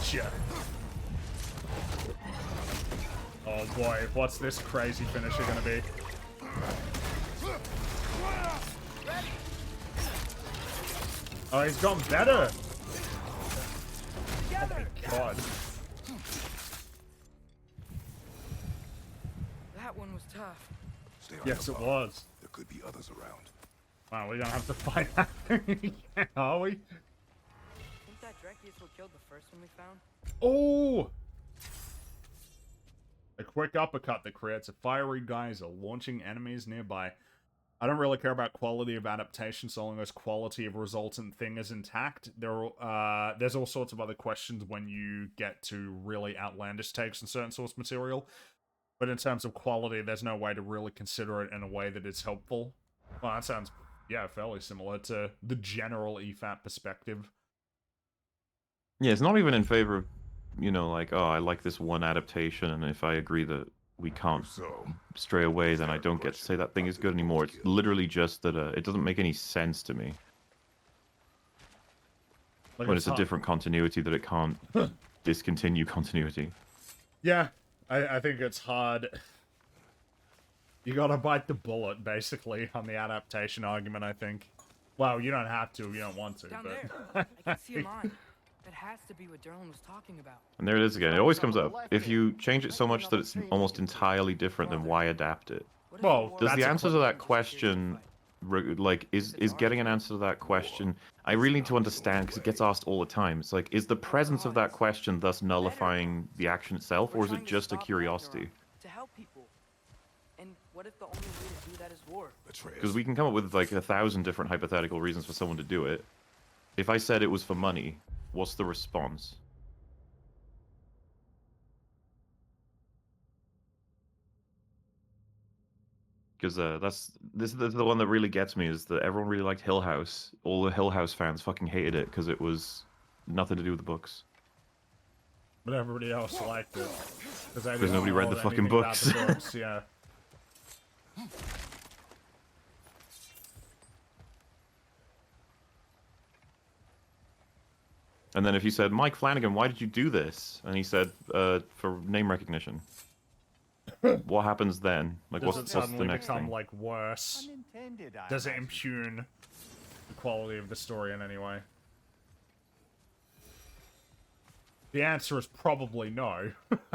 Shit. Oh boy, what's this crazy finisher gonna be? Oh, he's gotten better! Oh my god. That one was tough. Stay on Yes, your it guard. was. There could be others around. Wow, we're gonna have to fight that thing again, are we? Think that Dreki is what killed the first one we found? Oh! A quick uppercut that creates a fiery geyser, launching enemies nearby. I don't really care about quality of adaptation so long as quality of resultant thing is intact. There's all sorts of other questions when you get to really outlandish takes on certain source material. But in terms of quality, there's no way to really consider it in a way that is helpful. Well, that sounds, yeah, fairly similar to the general EFAP perspective. Yeah, it's not even in favor of, you know, like, oh, I like this one adaptation, and if I agree that we can't stray away, then I don't get to say that thing is good anymore. It's literally just that it doesn't make any sense to me. Like When it's a different continuity that it can't discontinue continuity. Yeah, I think it's hard. You gotta bite the bullet, basically, on the adaptation argument, I think. Well, you don't have to, you don't want to, Down but... there. I can see a mine. That has to be what Derlin was talking about. And there it is again. It always comes up. If you change it so much that it's almost entirely different, then why adapt it? Well, Does the that's a answer to that question, like, is getting an answer to that question, I really need to understand, because it gets asked all the time. It's like, is the presence of that question thus nullifying the action itself, or is it just a curiosity? To help people. And what if the only way to do that is war? Because we can come up with, like, 1,000 different hypothetical reasons for someone to do it. If I said it was for money, what's the response? Because this is the one that really gets me, is that everyone really liked Hill House. All the Hill House fans fucking hated it because it was nothing to do with the books. But everybody else liked it. Because nobody read the fucking books. The books, yeah. And then if you said, Mike Flanagan, why did you do this? And he said, for name recognition. What happens then? Like, Does what's it suddenly the next become, thing? like, worse? Unintended, I Does it imagine. impugn the quality of the story in any way? The answer is probably no.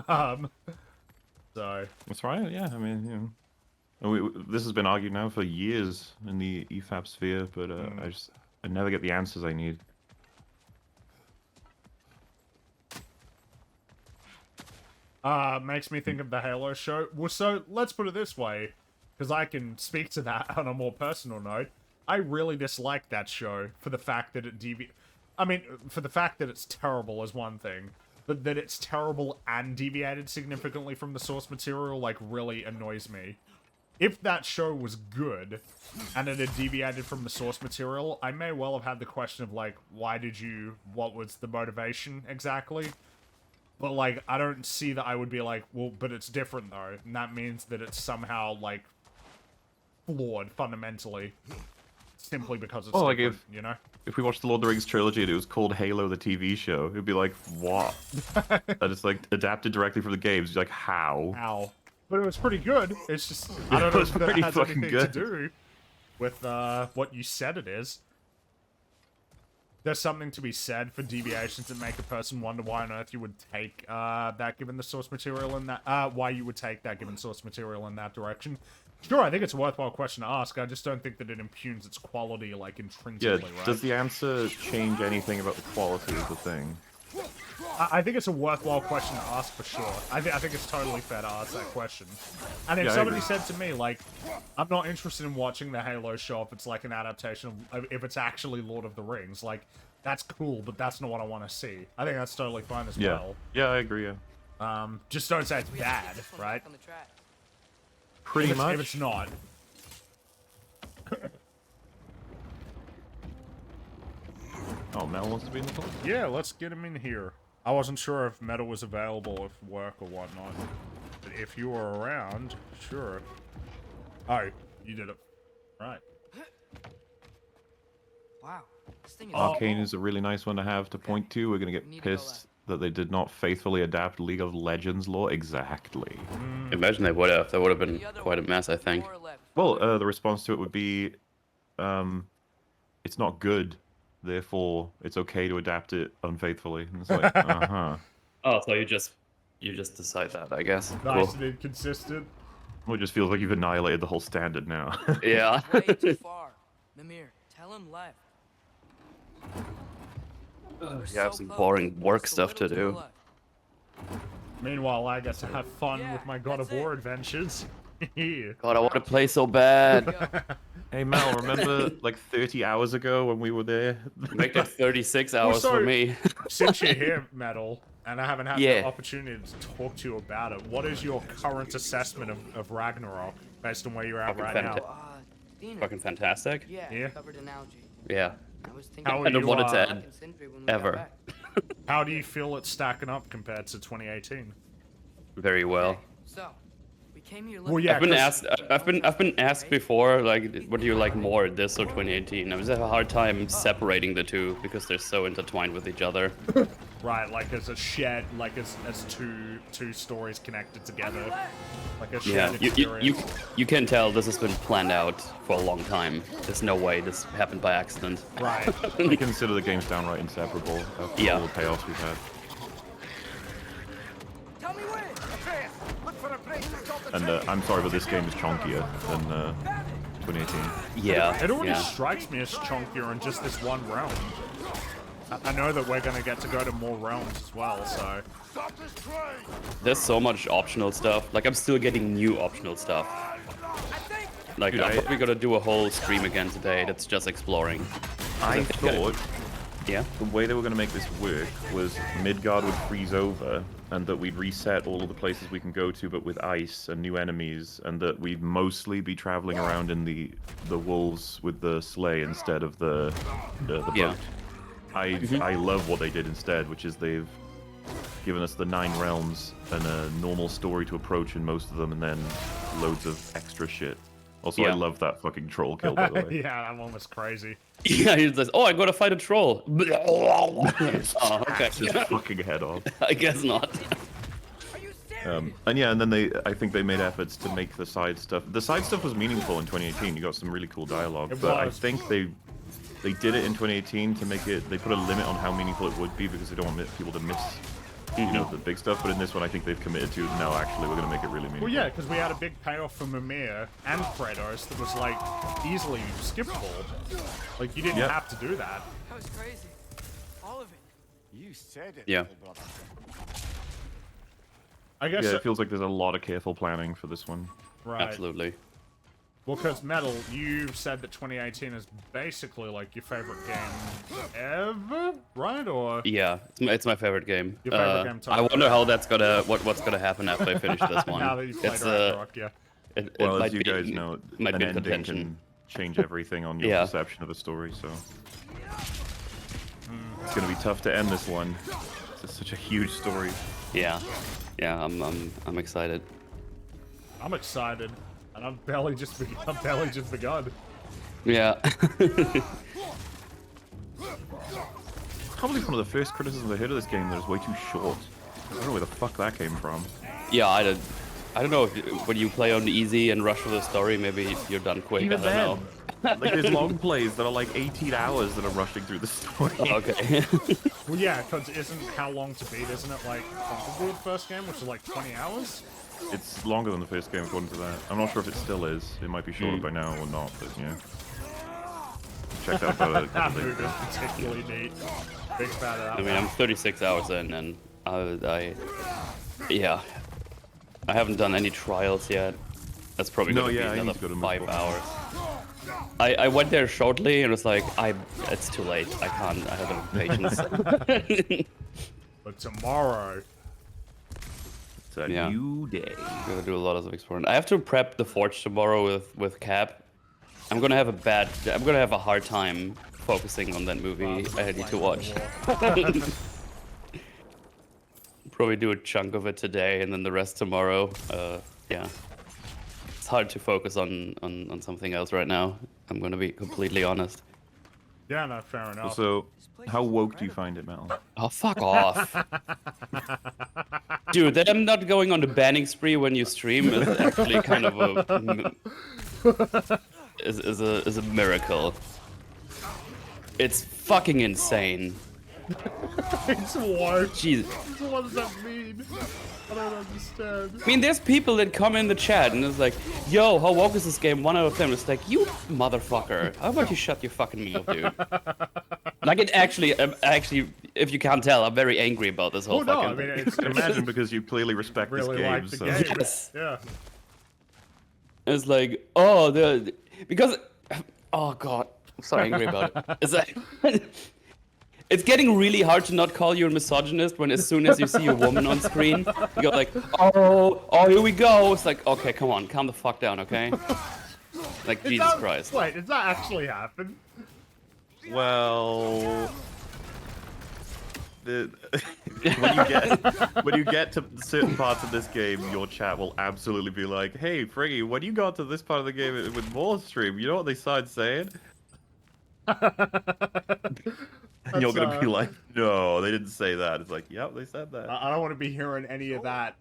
So... That's right, yeah, I mean, you know. This has been argued now for years in the EFAP sphere, but I never get the answers I need. Makes me think of the Halo show. Well, so, let's put it this way, because I can speak to that on a more personal note. I really dislike that show for the fact that it I mean, for the fact that it's terrible is one thing, but that it's terrible and deviated significantly from the source material, like, really annoys me. If that show was good, and it had deviated from the source material, I may well have had the question of, like, what was the motivation exactly? But, like, I don't see that I would be like, well, but it's different, though. And that means that it's somehow, like, flawed, fundamentally. simply because it's Well, like different, you know? if we watched the Lord of the Rings trilogy and it was called Halo the TV show, it'd be like, what? That is like adapted directly from the games. You're like, how? How? But it was pretty good. It's just, I don't know was if that pretty has fucking anything good. to do with what you said it is. There's something to be said for deviations that make a person wonder why on earth you would take that given the source material in that, why you would take that given source material in that direction. Sure, I think it's a worthwhile question to ask. I just don't think that it impugns its quality, like, intrinsically, right? Does the answer change anything about the quality of the thing? I think it's a worthwhile question to ask for sure. I think it's totally fair to ask that question. And if Yeah, I somebody agree. said to me, like, I'm not interested in watching the Halo show if it's like an adaptation of, if it's actually Lord of the Rings, like, that's cool, but that's not what I want to see. I think that's totally fine as Yeah. well. Yeah, I agree, yeah. Just don't say it's We have to bad, get this one right? back on the track. Pretty If much. it's not. Oh, Mel wants to be in the call? Yeah, let's get him in here. I wasn't sure if Metal was available if work or whatnot. But if you were around, sure. Oh, you did it. Right. Wow, this thing is Arcane small. is a really nice one to have to point to. We're gonna We get need to go pissed that they did not faithfully adapt League of Legends lore. Exactly. Imagine they would have. That would have been The other quite a one, mess, I think. more left. Well, the response to it would be, it's not good, therefore it's okay to adapt it unfaithfully. And it's like, uh-huh. Oh, so you just decide that, I guess. Nice Cool. and inconsistent. Well, it just feels like you've annihilated the whole standard now. Yeah. Way too far. Mimir, tell him left. We're You so have some close. boring work Just a stuff to little do. left. Meanwhile, I get to have fun Yeah, with my God of that's War it. adventures. Yeah. God, I want to play so bad. Go. Hey Mel, remember like 30 hours ago when we were there? Make it 36 hours so- for me. Since you're here, Metal, and I haven't had Yeah. the opportunity to talk to you about it, what is your current assessment of Ragnarok, based on where you're at Fucking right now? fantastic. Dina. Fucking fantastic. Yeah, Yeah. covered in algae. Yeah. I was thinking How about are I don't you, want it to uh, end. fucking Sindri when we got Ever. back. How do you feel it's stacking up compared to 2018? Very well. Okay, so we came here Well, looking yeah, I've been 'cause- asked. I've been asked before, like, what do you like more, this or 2018? I was having a hard time separating the two because they're so intertwined with each other. Right, like as a shared, like as two stories connected together, like a Yeah, shared you experience. you can tell this has been planned out for a long time. There's no way this happened by accident. Right. I consider the games downright inseparable after Yeah. all the payoffs we've had. Tell me when. Atreus, look for a break to stop the And train. I'm sorry, but this game is chunkier than 2018. Yeah. It already yeah. strikes me as chunkier in just this one realm. I know that we're gonna get to go to more realms as well, so Stop this train. There's so much optional stuff. Like, I'm still getting new optional stuff. Like, Dude, I'm I- probably gonna do a whole stream again today that's just exploring. I think thought Yeah. the way they were going to make this work was Midgard would freeze over, and that we'd reset all of the places we can go to, but with ice and new enemies, and that we'd mostly be traveling around in the wolves with the sleigh instead of the boat. Yeah. I love what they did instead, which is they've given us the 9 realms and a normal story to approach in most of them, and then loads of extra shit. Also, I Yeah. love that fucking troll kill, by the way. yeah, that one was crazy. Yeah, he says, "Oh, I gotta fight a troll." Oh, okay. His fucking head off. I guess not. Are you serious? And yeah, and then I think they made efforts to make the side stuff. The side stuff was meaningful in 2018. You got some really cool dialogue, It but I was. think they did it in 2018 to make it. They put a limit on how meaningful it would be because they don't want people to miss, you know, the big stuff. But in this one, I think they've committed to no. Actually, we're gonna make it really meaningful. Well, yeah, because we had a big payoff for Mimir and Kratos that was like easily skippable. Like you didn't Yep. have to do that. That was crazy. All of it. You said it, Yeah. little brother. I guess. Yeah, it feels like there's a lot of careful planning for this one. right. Absolutely. Well, because Metal, you said that 2018 is basically like your favorite game ever, right? Or Yeah, it's my favorite game. Your favorite game, Tom? I wonder how that's gonna what's gonna happen after I finish this one. now that you've played It's Ragnarok, yeah. it Well, might as you be, guys know, might an be in ending contention. can change everything on your Yeah. perception of a story. So it's gonna be tough to end this one. It's such a huge story. Yeah, yeah, I'm excited. I'm excited, and I've barely just begun. Yeah. Probably one of the first criticisms I heard of this game that it's way too short. I don't know where the fuck that came from. Yeah, I don't know if when you play on easy and rush for the story, maybe you're done quick. Even I don't know. Like there's long plays that are like 18 hours that are rushing through the story. Oh, okay. Well, yeah, because isn't how long to beat, isn't it? Like the first game, which is like 20 hours. It's longer than the first game according to that. I'm not sure if it still is. It might be shorter by now or not, but yeah. Check that out a That couple days move ago. is particularly neat. Big fan of that. I mean, I'm 36 hours in, and yeah, I haven't done any trials yet. That's probably gonna be another 5 hours. I went there shortly and was like, it's too late. I can't. I have no patience. But tomorrow, it's a new day. I'm gonna do a lot of exploring. I have to prep the forge tomorrow with Cap. I'm gonna have a hard time focusing on that movie I need to watch. Probably do a chunk of it today and then the rest tomorrow. Yeah. It's hard to focus on something else right now. I'm gonna be completely honest. yeah, no, fair enough. So, how woke do you find it, Metal? Oh, fuck off. Dude, that I'm not going on the banning spree when you stream is actually kind of a miracle. It's fucking insane. It's war. Jesus. What does that mean? I don't understand. I mean, there's people that come in the chat and it's like, yo, how woke is this game? 1 out of 10. It's like, you motherfucker. How about you shut your fucking mouth, dude? Like, it actually, if you can't tell, I'm very angry about this whole no, fucking I mean, thing. it's Imagine because you clearly respect really this game. like the So. game. Yes. Yeah. It's like, because, oh god, I'm so angry about it. It's like, it's getting really hard to not call you a misogynist when as soon as you see a woman on screen, you go like, oh, here we go. It's like, okay, come on, calm the fuck down, okay? Like, Jesus Christ. Wait, does that actually happen? Well, when you get to certain parts of this game, your chat will absolutely be like, "Hey, Fringy, when you got to this part of the game with more stream, you know what they started saying?" And you're gonna be like, "No, they didn't say that." It's like, "Yep, they said that." I don't want to be hearing any of that.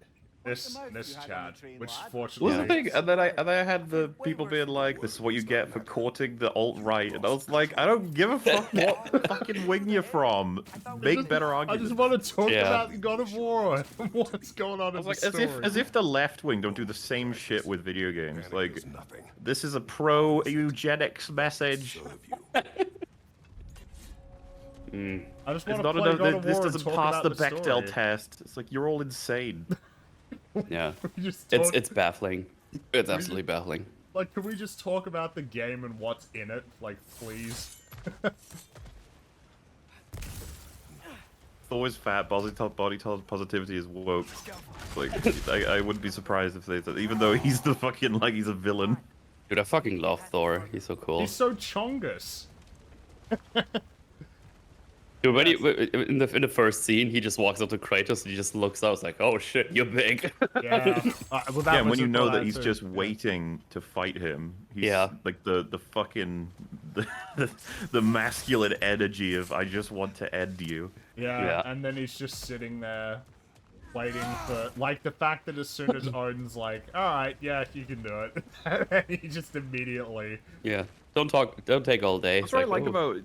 This chat, which fortunately. Was the thing, and then I had the people being like, "This is what you get for courting the alt right," and I was like, "I don't give a fuck what fucking wing you're from. Make better I arguments." just want to talk about God of War. What's going on in the story? As if the left wing don't do the same shit with video games. Like, this is a pro eugenics message. I just It's want not to play enough. God of This War and doesn't talk pass about the Bechdel story. test. It's like you're all insane. Yeah, Just talk- it's baffling. It's absolutely baffling. Like, can we just talk about the game and what's in it? Like, please. Always fat. Body positivity is woke. Like, I wouldn't be surprised if they said, even though he's the fucking like he's a villain. Dude, I fucking love Thor. He's so cool. He's so chongus. Dude, when in the first scene, he just walks up to Kratos and he just looks out. It's like, oh shit, you're big. Yeah. Well, that Yeah, was when you a know thought that he's too. just waiting to fight him. He's Yeah. like the fucking the masculine energy of I just want to end you. Yeah, and then he's just sitting there, waiting for, like, the fact that as soon as Odin's like, alright, yeah, you can do it, and he just immediately... Yeah, don't take all day. That's what I like about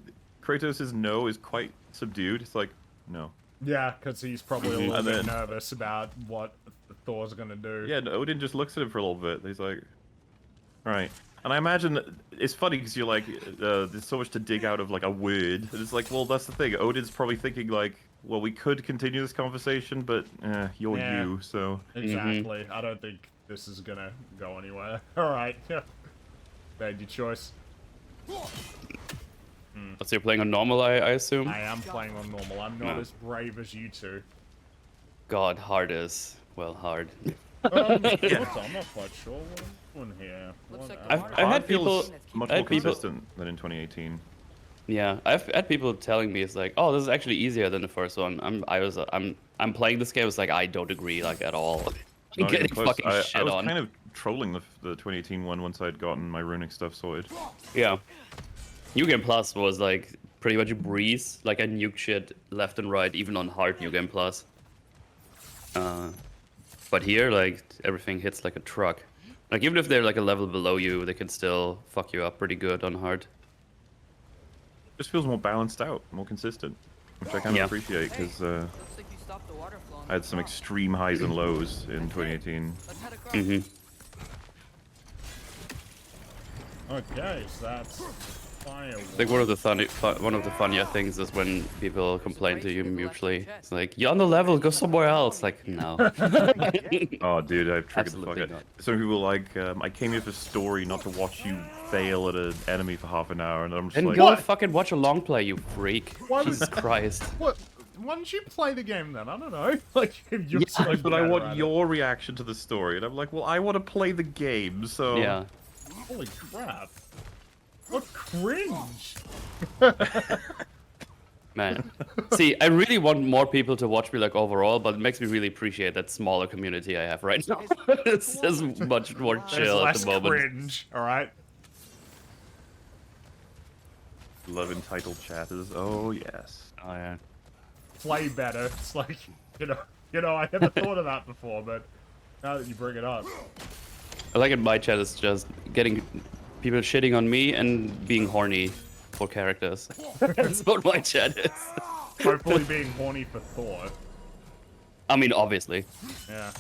Kratos' no is quite subdued. It's like, no. Yeah, because he's probably a little And bit then- nervous about what Thor's gonna do. Yeah, and Odin just looks at him for a little bit. He's like, right. And I imagine that it's funny because you're like, there's so much to dig out of like a word. And it's like, well, that's the thing. Odin's probably thinking like, well, we could continue this conversation, but you're Yeah. you, so. Exactly. I don't think this is gonna go anywhere. Alright, yeah. Made your choice. So you're playing on normal, I assume? I am playing on normal. I'm not No. as brave as you two. God, hard is, well, hard. I'm not quite sure what I'm doing here. Looks like I've the had people... much I more had people- consistent than in 2018. Yeah, I've had people telling me it's like, oh, this is actually easier than the first one. I'm playing this game. It's like I don't agree like at all. I'm Not even getting close. fucking I shit was on. kind of trolling the 2018 one once I'd gotten my runic stuff sorted. Yeah. New Game Plus was like pretty much a breeze. Like I nuked shit left and right, even on hard New Game Plus. But here, like everything hits like a truck. Like even if they're like a level below you, they can still fuck you up pretty good on hard. Just feels more balanced out, more consistent, which I kind of appreciate because Looks like you stopped the water flow on I had the some top. extreme highs and lows in 2018. Let's head across. Okay, so that's fire. I think one of the funnier things is when people complain to you mutually. It's like, you're on the level, go somewhere else. Like, no. Oh, dude, I've triggered the fuck Absolutely out. not. Some people are like, I came here for story, not to watch you fail at an enemy for half an hour, and I'm just And like, go fucking watch a long play, you freak. Why would- Jesus Christ. What? Why don't you play the game then? I don't know. Like, if you're yeah, so but I bad want at it. your reaction to the story, and I'm like, well, I want to play the game, so Yeah. Holy crap! What cringe! Man. See, I really want more people to watch me like overall, but it makes me really appreciate that smaller community I have right now. It's just much more There's chill at less the moment. cringe. All right. love entitled chatters. Oh yes. Oh yeah. Play better. It's like, you know, I never thought of that before, but now that you bring it up, I like in my chat is just getting people shitting on me and being horny for characters. That's what my chat is. hopefully being horny for Thor. I mean, obviously. Yeah.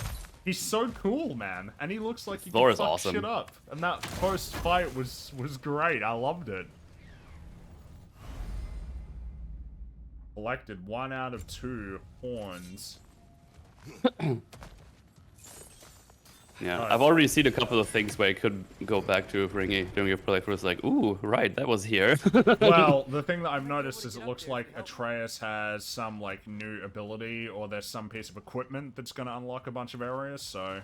He's so cool, man, and he looks like he Thor can is fuck awesome. shit up. And that post fight was great. I loved it. Collected 1 out of 2 horns. Yeah, Nice. I've already seen a couple of things where I could go back to Fringy during your playthrough. It's like, ooh, right, that was here. Well, the thing that I've noticed is it looks like Atreus has some, like, new ability, or there's some piece of equipment that's gonna unlock a bunch of areas, so...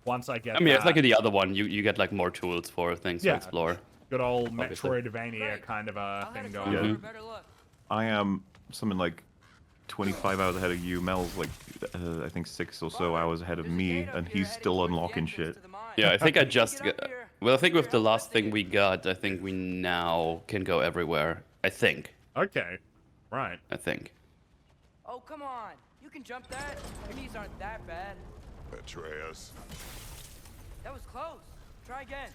Once I get I mean, it's like that, in the other one, you get like more tools for things Yeah. to explore. good old obviously. Metroidvania kind of a I'll head thing across going for on. a better look. I am something like 25 hours ahead of you. Mel's like, I think 6 or so hours ahead of me, and he's still unlocking shit. Yeah, I think I just Get got... up here. Well, I think with the last thing we got, I think we now can go everywhere. I think. Okay. Right. I think. Oh, come on. You can jump that. Your knees aren't that bad. Atreus. That was close. Try again.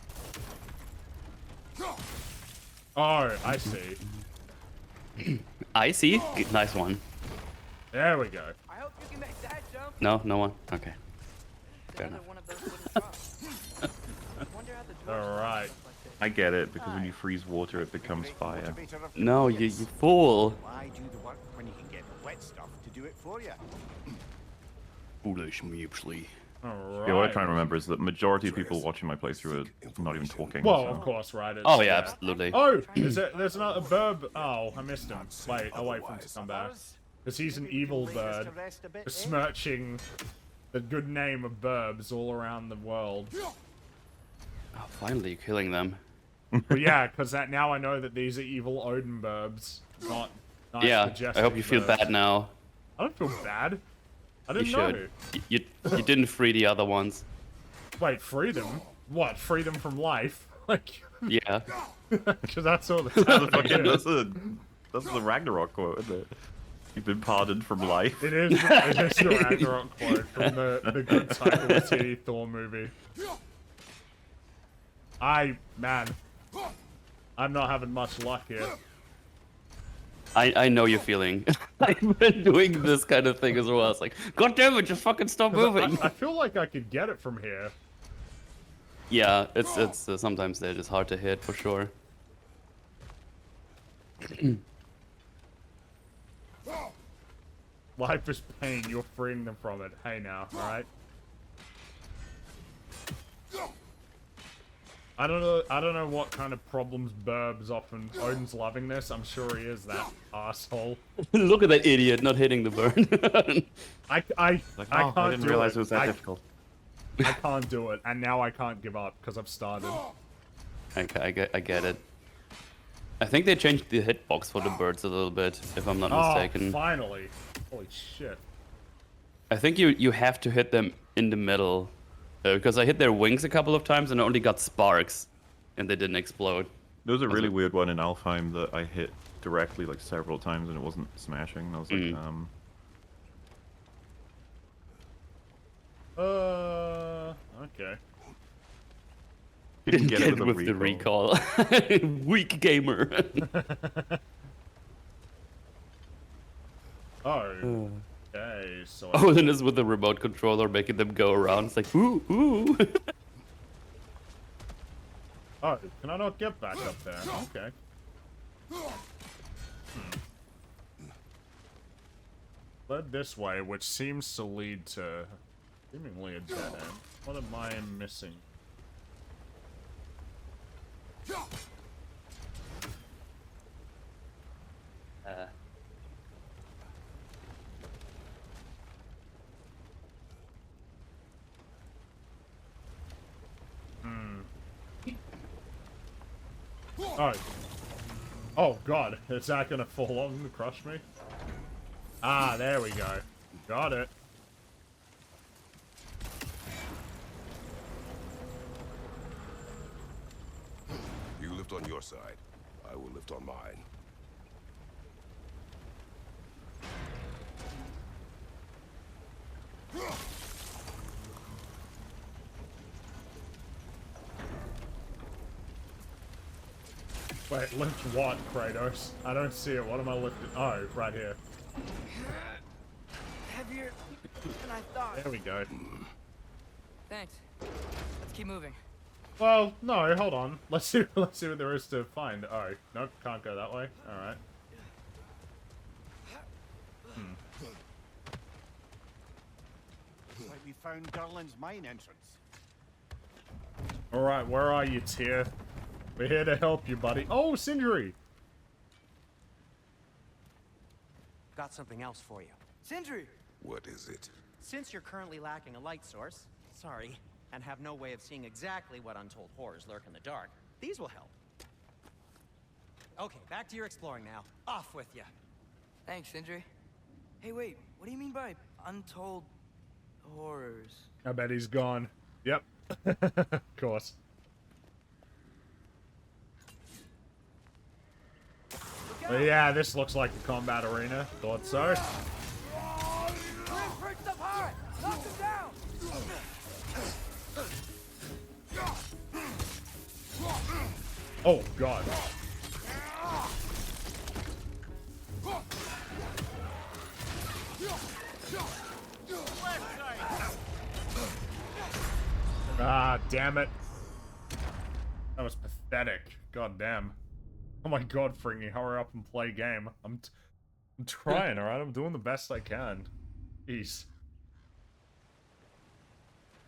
Oh, I see. I see. Nice one. There we go. I hope you can make that jump. No, no one. Okay. It's Fair another enough. one of those wooden drops. I wonder how the dwarves All right. look like this. I get it, because when you freeze water, it becomes Great fire. motivator of No, you convenience. fool. Why do the work when you can get wet stuff to do it for you? Foolish mutually. All Yeah, what I'm right. trying to remember is that majority of people watching my playthrough are not even talking. Well, so- of course, right. It's, Oh yeah, absolutely. Oh, there's another bird. Oh, I missed him. Wait, I'll wait for him to come back. Because he's an evil bird, besmirching the good name of burbs all around the world. Oh, finally, you're killing them. But yeah, because now I know that these are evil Odin burbs, not nice, Yeah, I majestic hope you feel burbs. bad now. I don't feel bad. I You didn't know. should. You didn't free the other ones. Wait, freedom? What? Freedom from life? Like, Yeah. because that's all the Fucking- is. that's the Ragnarok quote, isn't it? You've been pardoned from life. It is the Ragnarok quote from the good Taika Waititi Thor movie. Man, I'm not having much luck here. I know your feeling. I've been doing this kind of thing as well. It's like, God damn it, just fucking stop 'Cause moving. I feel like I could get it from here. Yeah, it's sometimes they're just hard to hit for sure. Life is pain, you're freeing them from it. Hey now, alright? I don't know what kind of problems Burbs often Odin's loving this. I'm sure he is that asshole. Look at that idiot not hitting the burn. I Like, I oh, can't I didn't do realize it. it was that difficult. I can't do it, and now I can't give up because I've started. I get it. I think they changed the hitbox for the birds a little bit, if I'm not Oh, mistaken. finally! Holy shit! I think you have to hit them in the middle Because I hit their wings a couple of times and I only got sparks, and they didn't explode. There was a really weird one in Alfheim that I hit directly like several times and it wasn't smashing. And I was like, Okay. Didn't get get it it with the recall. Weak gamer. Oh. Okay, so... Oh, then it's with the remote controller making them go around. It's like, ooh, ooh. Oh, can I not get back up there? Okay. Led this way, which seems to lead to seemingly a dead end. What am I missing? Oh. Oh god, is that gonna fall on and crush me? Ah, there we go. Got it. You lift on your side. I will lift on mine. Wait, lift what, Kratos? I don't see it. What am I lifting? Oh, right here. Heavier than I thought. There we go. Thanks. Let's keep moving. Well, no, hold on. Let's see what there is to find. Oh, nope, can't go that way. Alright. Like we found Durlin's mine entrance. Alright, where are you, Tyr? We're here to help you, buddy. Oh, Sindri! Got something else for you. Sindri! What is it? Since you're currently lacking a light source, sorry, and have no way of seeing exactly what untold horrors lurk in the dark, these will help. Okay, back to your exploring now. Off with you. Thanks, Sindri. Hey, wait, what do you mean by untold horrors? I bet he's gone. Yep. Of course. But yeah, this looks like the combat arena. Thought so. Perched up high! Knock him down! Oh, God. Ah, damn it. That was pathetic. God damn. Oh my god, Fringy, hurry up and play game. I'm trying, alright? I'm doing the best I can. Jeez.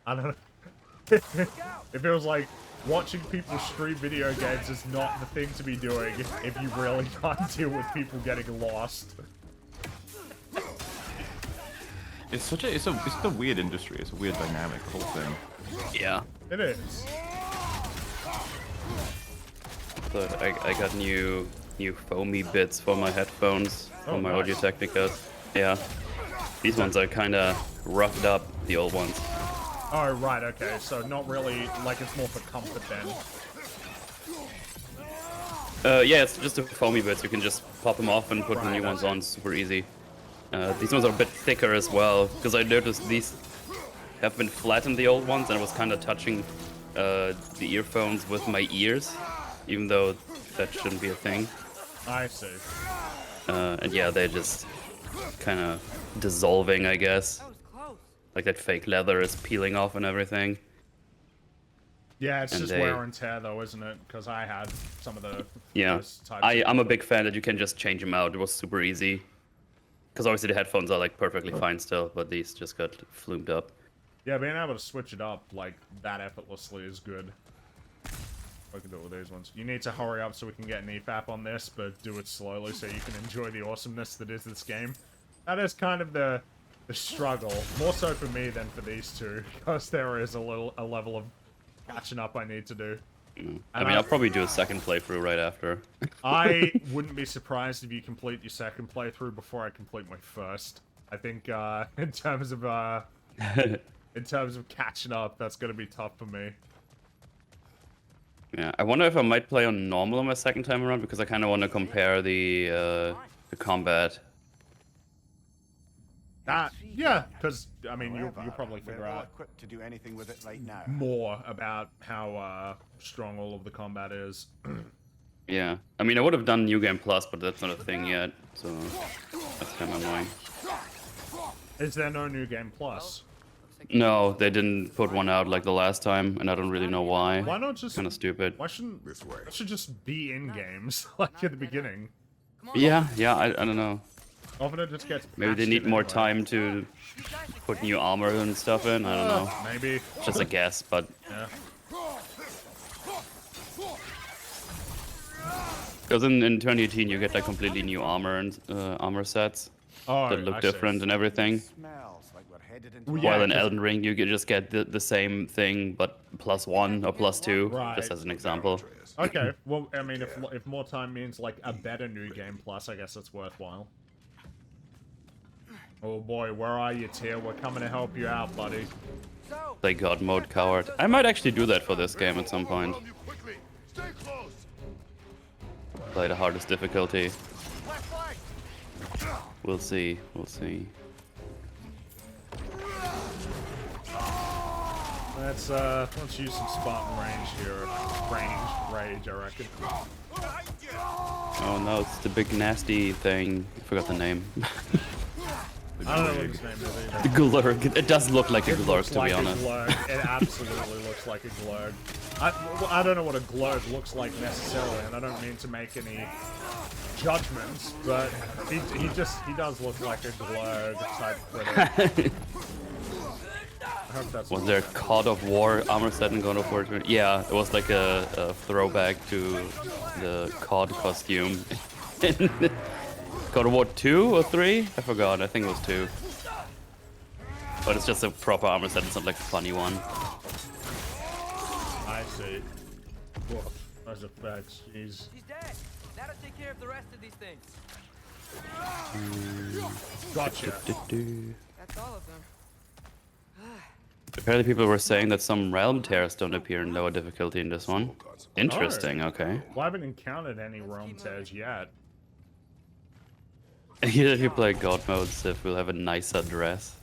I don't know. If it was like, watching people stream video games is not the thing to be doing if you really can't deal with people getting lost. It's a weird industry. It's a weird dynamic, the whole thing. Yeah. It is. But I got new foamy bits for my headphones from my Audio Technicas. Yeah. These ones are kind of roughed up, the old ones. Oh, right, okay. So not really, like, it's more for comfort then. Yeah, it's just the foamy bits. You can just pop them off and put the new ones on super easy. These ones are a bit thicker as well, because I noticed these have been flattened, the old ones, and I was kind of touching the earphones with my ears, even though that shouldn't be a thing. I see. And yeah, they're just kind of dissolving, I guess. That was close. Like that fake leather is peeling off and everything. Yeah, it's And just wear and tear though, isn't it? Because I had some of the Yeah, those types I'm a big fan that you can just change them out. It was super easy. Because obviously the headphones are like perfectly fine still, but these just got flumed up. Yeah, being able to switch it up like that effortlessly is good. I can do it with these ones. You need to hurry up so we can get an EFAP on this, but do it slowly so you can enjoy the awesomeness that is this game. That is kind of the struggle, more so for me than for these two, because there is a level of catching up I need to do. I mean, I'll probably do a second playthrough right after. I wouldn't be surprised if you complete your second playthrough before I complete my first. I think, in terms of, In terms of catching up, that's gonna be tough for me. Yeah, I wonder if I might play on normal on my second time around because I kind of want to compare the combat. Yeah, because I mean, you'll However, probably we're figure ill out equipped to do anything with it right now. more about how strong all of the combat is. Yeah, I mean, I would have done New Game Plus, but that's not a thing yet, so that's kind of annoying. Is there no new game plus? No, they didn't put one out like the last time, and I don't really know why. Why not just Kind of stupid. Why shouldn't This way. it should just be in games like at the beginning? Yeah, I don't know. Often it just gets. Maybe they patched need in more anyway. time to put new armor and stuff in. I don't know. Maybe. Just a guess, but Yeah. because in 2018 you get like completely new armor and armor sets Oh, that look I see. different and everything. Smells like we're headed into Well, yeah, While in 'cause- Elden Ring you could just get the same thing but +1 or +2, Right. just as an example. Okay. Well, I mean, if more time means like a better new game plus, I guess it's worthwhile. Oh boy, where are you, Tyr? We're coming to help you out, buddy. Play God mode coward. I might actually do that for this game at some point. Play the hardest difficulty. We'll see. We'll see. Let's use some Spartan range here. Rage, I reckon. Oh no, it's the big nasty thing. I forgot the name. I don't know what his name is either. The Glurg. It does look like a Glurg, Looks to be like a honest. glurg. It absolutely looks like a glurg. I don't know what a glurg looks like necessarily, and I don't mean to make any judgments, but he does look like a glurg type critter. I hope that's Was there God of War armor set in God of War 2? Yeah, it was like a throwback to the COD costume. in God of War 2 or 3? I forgot, I think it was 2. But it's just a proper armor set, it's not like a funny one. I see. Whoa, that's a fact. Jeez. He's dead. That'll take care of the rest of these things. Gotcha. That's all of them. Apparently people were saying that some realm tears don't appear in lower difficulty in this one. Interesting, okay. Well, I haven't encountered any realm tears yet. Here if you play God mode, Sif will have a nicer dress.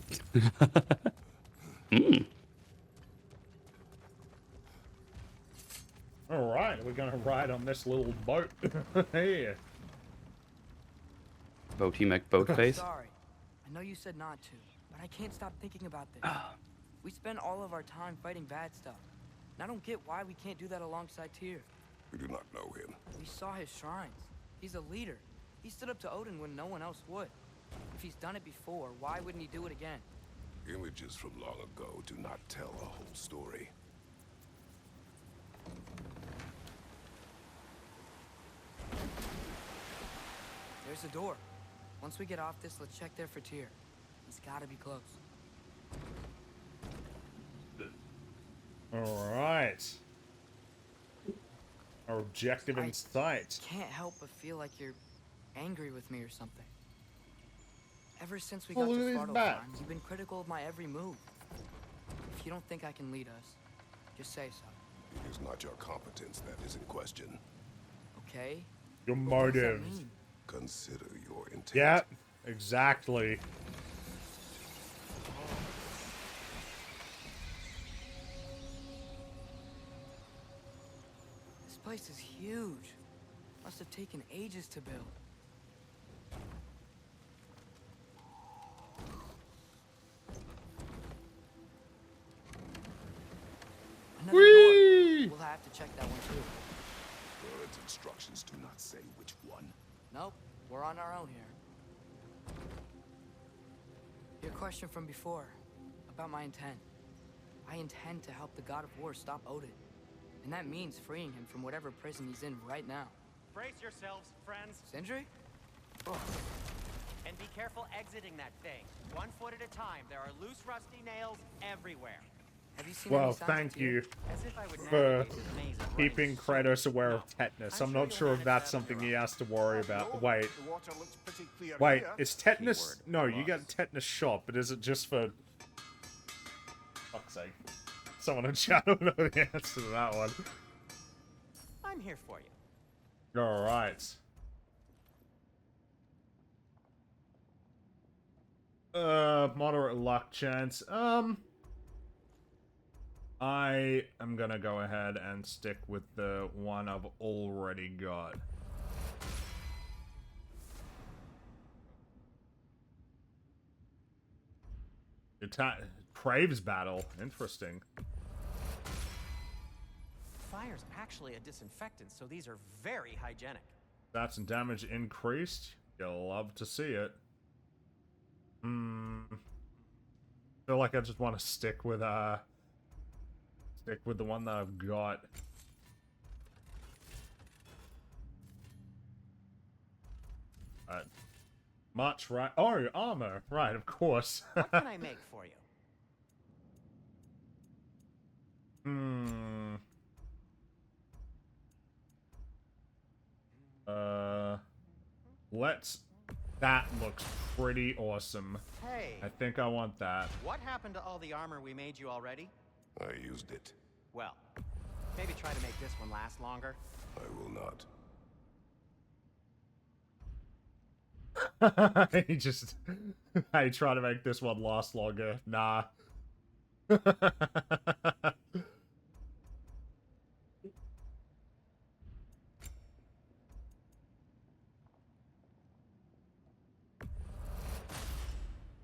Alright, we're gonna ride on this little boat. Here. Boaty McBoatface. Sorry. I know you said not to, but I can't stop thinking about this. We spend all of our time fighting bad stuff. And I don't get why we can't do that alongside Tyr. We do not know him. We saw his shrines. He's a leader. He stood up to Odin when no one else would. If he's done it before, why wouldn't he do it again? Images from long ago do not tell a whole story. There's a door. Once we get off this, let's check there for Tyr. He's gotta be close. Alright. Our objective in sight. Can't help but feel like you're angry with me or something. Ever since we Oh, got look to at these Svartalfheim, bats. you've been critical of my every move. If you don't think I can lead us, just say so. It is not your competence that is in question. Okay? Your But what does that motive. mean? Consider your intent. Yeah, exactly. This place is huge. Must have taken ages to build. Another Whee! door. We'll have to check that one too. Bird's instructions do not say which one. Nope, we're on our own here. Your question from before, about my intent. I intend to help the God of War stop Odin. And that means freeing him from whatever prison he's in right now. Brace yourselves, friends, Sindri? Oh, and be careful exiting that thing. 1 foot at a time. There are loose, rusty nails everywhere. have you seen any Well, signs of thank Tyr? As you if I would for navigate this maze of running keeping circles. Kratos aware of tetanus. I'm not sure if that's something he has to worry about. Wait, The water looks pretty clear wait, here. is tetanus? Keyword, No, you must. get tetanus shot, but is it just for... Fuck's sake. Someone in chat will know the answer to that one. I'm here for you. Alright. Moderate luck chance. I am gonna go ahead and stick with the one I've already got. Craves battle. Interesting. Fire's actually a disinfectant, so these are very hygienic. Stats and damage increased. You'll love to see it. Feel like I just want to stick with the one that I've got. Much right. Oh, armor. Right, of course. What can I make for you? Let's. That looks pretty awesome. Hey. I think I want that. What happened to all the armor we made you already? I used it. Well, maybe try to make this one last longer. I will not. I try to make this one last longer. Nah.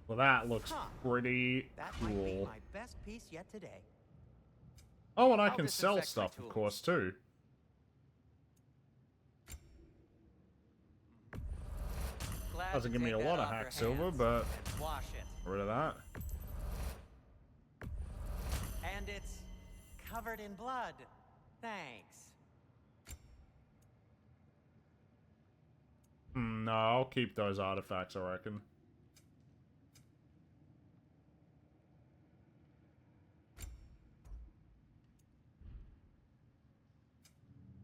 Well, that looks pretty That cool. might be my best piece yet today. Oh, and I I'll can sell disinfect my stuff, of tools. course, too. Glad Doesn't to give me a take lot that of off hack your silver, hands but and wash it. rid of that. And it's covered in blood. Thanks. No, I'll keep those artifacts, I reckon.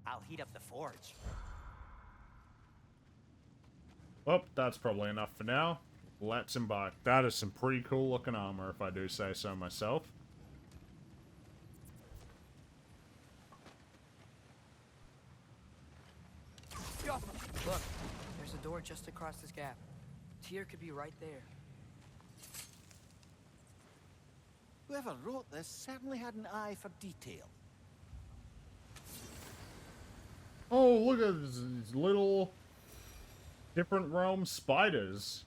I'll heat up the forge. Well, that's probably enough for now. Let's embark. That is some pretty cool looking armor, if I do say so myself. Look, there's a door just across this gap. Tyr could be right there. Whoever wrote this certainly had an eye for detail. Oh, look at these little different realm spiders.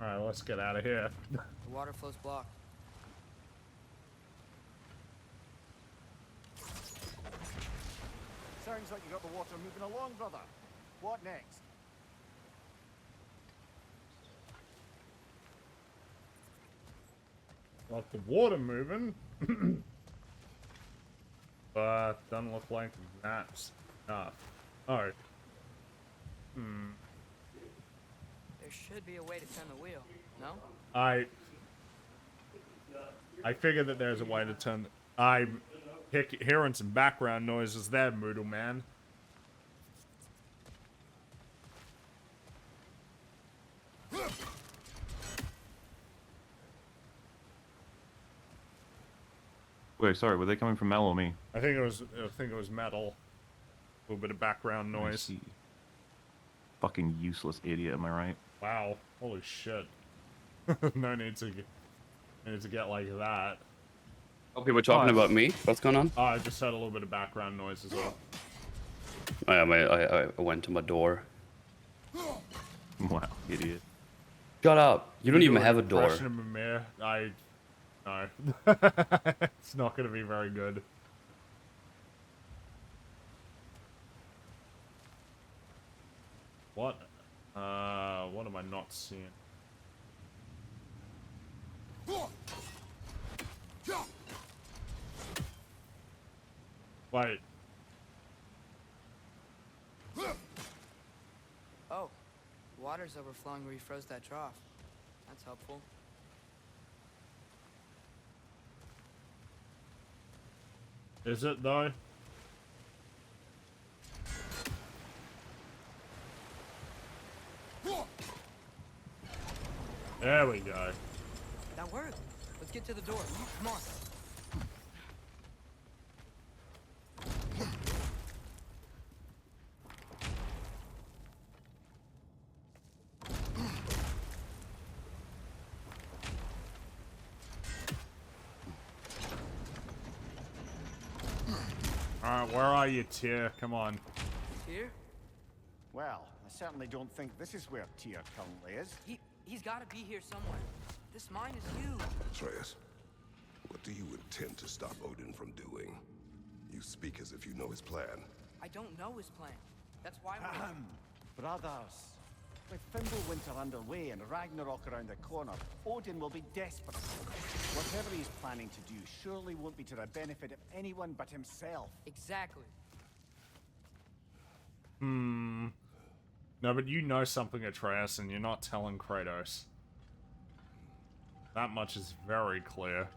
Alright, let's get out of here. The water flow's blocked. Sounds like you got the water moving along, brother. What next? Got the water moving. But doesn't look like that's enough. Oh. There should be a way to turn the wheel, no? I figured that there's a way to turn. I'm hearing some background noises there, Moodle Man. Wait, sorry, were they coming from Mel or me? I think it was metal. A little bit of background I noise. see. Fucking useless idiot, am I right? Wow, holy shit. No need to get like that. Oh, people talking about me? What's going on? Oh, I just heard a little bit of background noise as well. I went to my door. Wow, idiot. Shut up. You don't even have a door. Impression of Mimir. No. It's not gonna be very good. What? What am I not seeing? Wait. Oh, water's overflowing where you froze that trough. That's helpful. Is it though? There we go. That worked. Let's get to the door. Come on. Alright, where are you, Tyr? Come on. Here? Well, I certainly don't think this is where Tyr currently is. He's got to be here somewhere. This mine is huge. Atreus, what do you intend to stop Odin from doing? You speak as if you know his plan. I don't know his plan. That's why we're... Brothers, with Fimbulwinter underway and Ragnarok around the corner, Odin will be desperate. Whatever he's planning to do surely won't be to the benefit of anyone but himself. Exactly. No, but you know something, Atreus, and you're not telling Kratos. That much is very clear.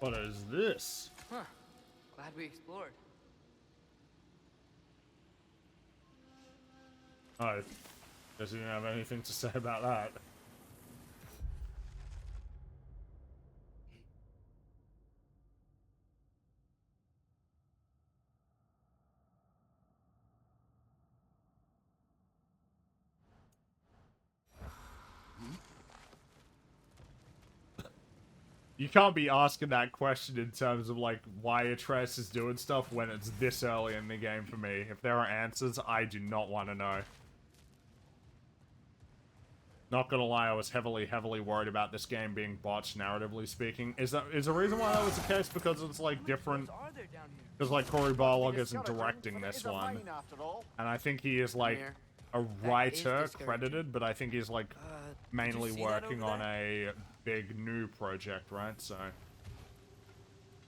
What is this? Huh. Glad we explored. Oh, guess you didn't have anything to say about that. You can't be asking that question in terms of, like, why Atreus is doing stuff when it's this early in the game for me. If there are answers, I do not want to know. Not gonna lie, I was heavily worried about this game being botched, narratively speaking. Is the reason why that was the case because it's, like, different? Because, like, Cory Barlog isn't directing this one. And I think he is, like, a writer credited, but I think he's, like, mainly working on a big new project, right? So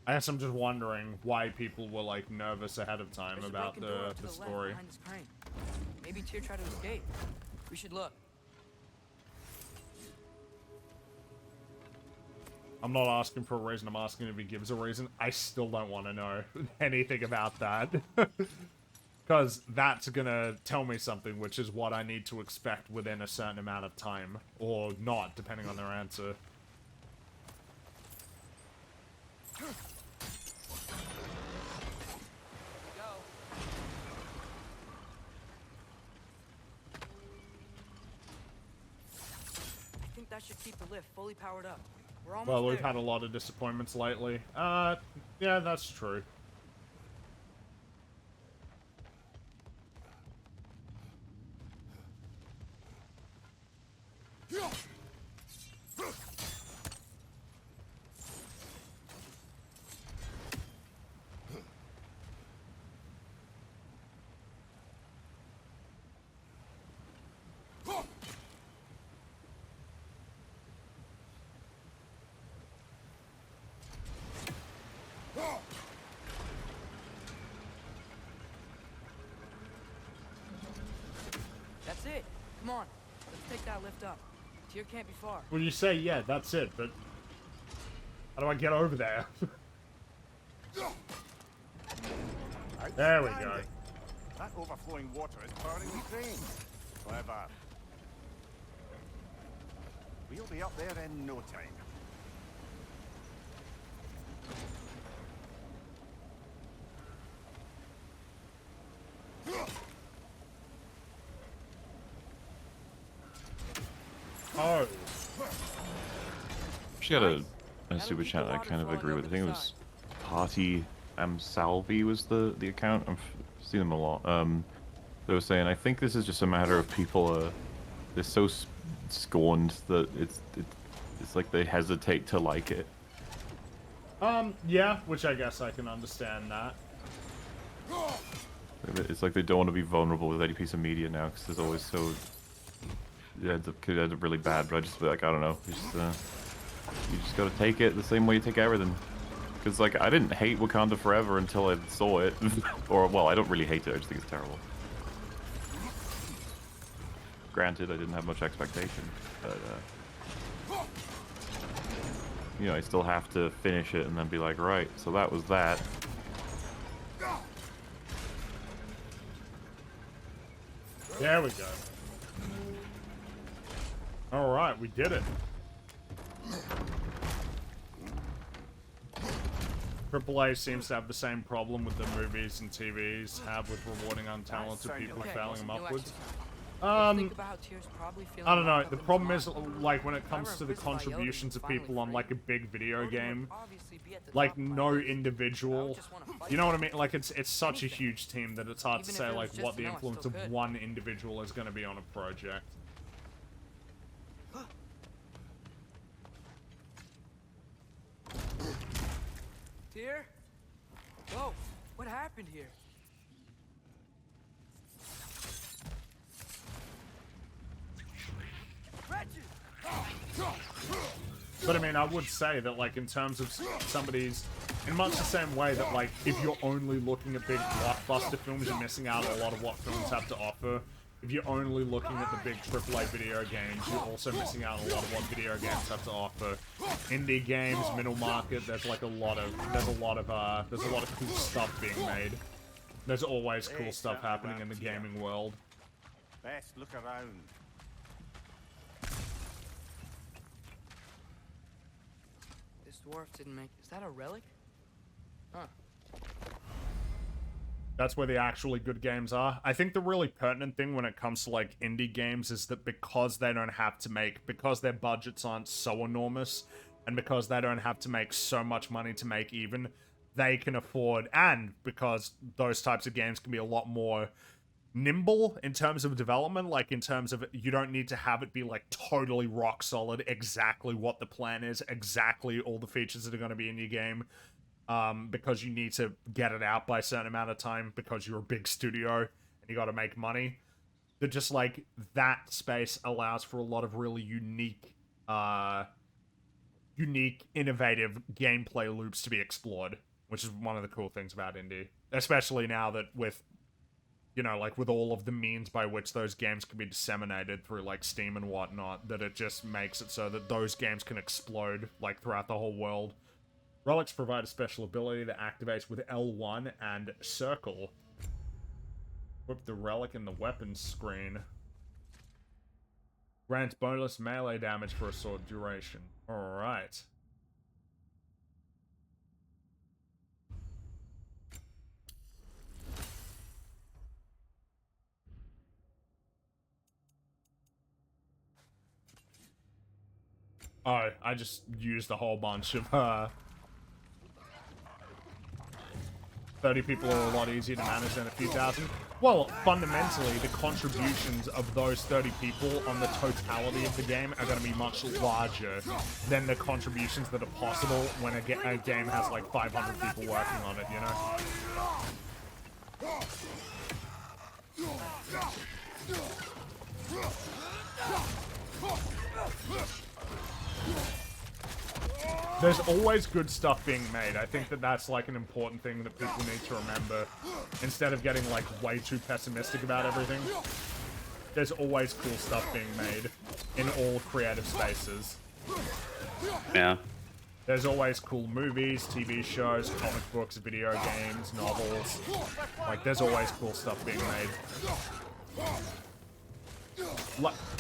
I guess I'm just wondering why people were like nervous ahead of time about the story. Maybe Tyr tried to escape. We should look. I'm not asking for a reason, I'm asking if he gives a reason. I still don't want to know anything about that. Because that's gonna tell me something, which is what I need to expect within a certain amount of time. Or not, depending on their answer. I think that should keep the lift fully powered up. We're almost Well, we've there. had a lot of disappointments lately. Yeah, that's true. That's it. Come on. Let's take that lift up. Tyr can't be far. When you say, yeah, that's it, but how do I get over there? There we go. That overflowing water is powering the crane. Clever. We'll be up there in no time. Oh. She had a super chat that I kind of agree with. I think it was Party Salvi was the account. I've seen them a lot. They were saying, I think this is just a matter of people they're so scorned that it's like they hesitate to like it. Yeah, which I guess I can understand that. It's like they don't want to be vulnerable with any piece of media now because there's always so. It could end up really bad, but I just feel like, I don't know, you just gotta take it the same way you take everything. Because, like, I didn't hate Wakanda Forever until I saw it. Or, well, I don't really hate it, I just think it's terrible. Granted, I didn't have much expectation, but, you know, I still have to finish it and then be like, right, so that was that. There we go. Alright, we did it. AAA seems to have the same problem with the movies and TVs have with rewarding untalented people and failing them upwards. I don't know. The problem is, like, when it comes to the contributions of people on, like, a big video game, like, no individual, you know what I mean? Like, it's such a huge team that it's hard to say, like, what the influence of one individual is going to be on a project. Dear? Whoa, what happened here? But I mean, I would say that, like, in terms of somebody's, in much the same way that, like, if you're only looking at big blockbuster films, you're missing out on a lot of what films have to offer. If you're only looking at the big AAA video games, you're also missing out on a lot of what video games have to offer. Indie games, middle market, there's a lot of cool stuff being made. There's always cool stuff happening in the gaming world. Best look around. This dwarf didn't make... Is that a relic? Huh. That's where the actually good games are. I think the really pertinent thing when it comes to, like, indie games is that because they don't have to make... Because their budgets aren't so enormous, and because they don't have to make so much money to make even, they can afford... And because those types of games can be a lot more nimble in terms of development, like, in terms of you don't need to have it be, like, totally rock solid, exactly what the plan is, exactly all the features that are going to be in your game. Because you need to get it out by a certain amount of time because you're a big studio and you got to make money. That just, like, that space allows for a lot of really unique, innovative gameplay loops to be explored, which is one of the cool things about indie. Especially now that with, you know, like, with all of the means by which those games can be disseminated through, like, Steam and whatnot, that it just makes it so that those games can explode, like, throughout the whole world. Relics provide a special ability that activates with L1 and circle. Equip the relic in the weapons screen. Grants bonus melee damage for a sword duration. Alright. Oh, I just used a whole bunch of, 30 people are a lot easier to manage than a few thousand. Well, fundamentally, the contributions of those 30 people on the totality of the game are going to be much larger than the contributions that are possible when a game has, like, 500 people working on it, you know? There's always good stuff being made. I think that that's, like, an important thing that people need to remember. Instead of getting, like, way too pessimistic about everything. There's always cool stuff being made in all creative spaces. Yeah. There's always cool movies, TV shows, comic books, video games, novels. Like, there's always cool stuff being made.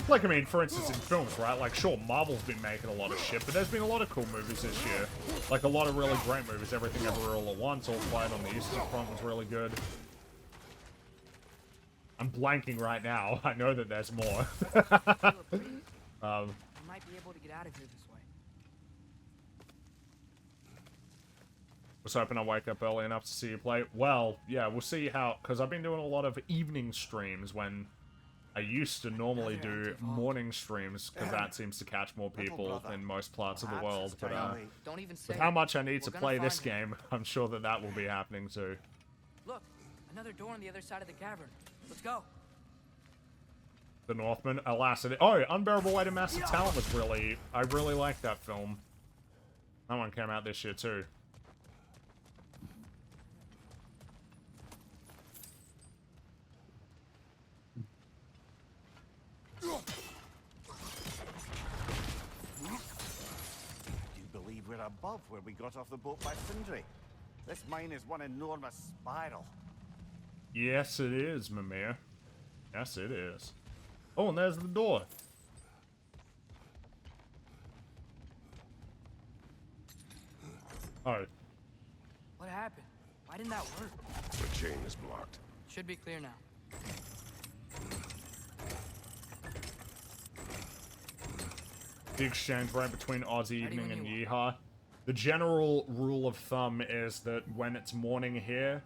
Like, I mean, for instance, in films, right? Like, sure, Marvel's been making a lot of shit, but there's been a lot of cool movies this year. Like, a lot of really great movies. Everything Everywhere All at Once, All Quiet on the Eastern Front was really good. I'm blanking right now. I know that there's more. You might be able to get out of here this way. Was hoping I wake up early enough to see you play. Well, yeah, we'll see how... Because I've been doing a lot of evening streams when... I used to normally do morning streams, because that seems to catch more people in most parts of the world, but with how much I need to play this game, I'm sure that that will be happening too. Look, another door on the other side of the cavern. Let's go. The Northman, alas, oh, Unbearable Weight of Massive Talent was really, I really liked that film. That one came out this year too. Do you believe we're above where we got off the boat by Fringy? This mine is one enormous spiral. Yes, it is, Mimir. Yes, it is. Oh, and there's the door. Oh. What happened? Why didn't that work? The chain is blocked. Should be clear now. The exchange right between Aussie Ready Evening when and you Yeehaw. The general rule of thumb is that when it's morning here,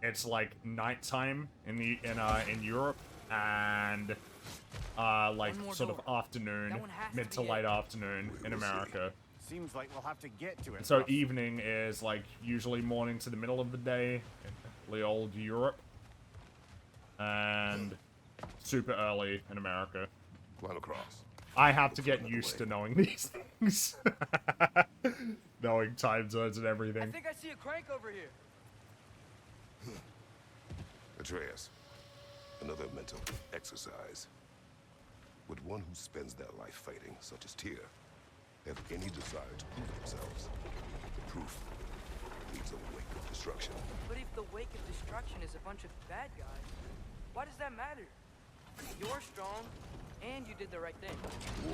it's like nighttime in Europe, and like One more sort door. of afternoon, That one has mid to to be late it. afternoon in America. Seems like we'll have to get to it. So first. evening is like usually morning to the middle of the day in the old Europe, and super early in America. Climb across. I have to get used to knowing these things. Knowing time zones and I everything. think I see a crank over here. Atreus, another mental exercise. Would one who spends their life fighting, such as Tyr, have any desire to prove themselves? The proof leaves a wake of destruction. But if the wake of destruction is a bunch of bad guys, why does that matter? You're strong, and you did the right thing.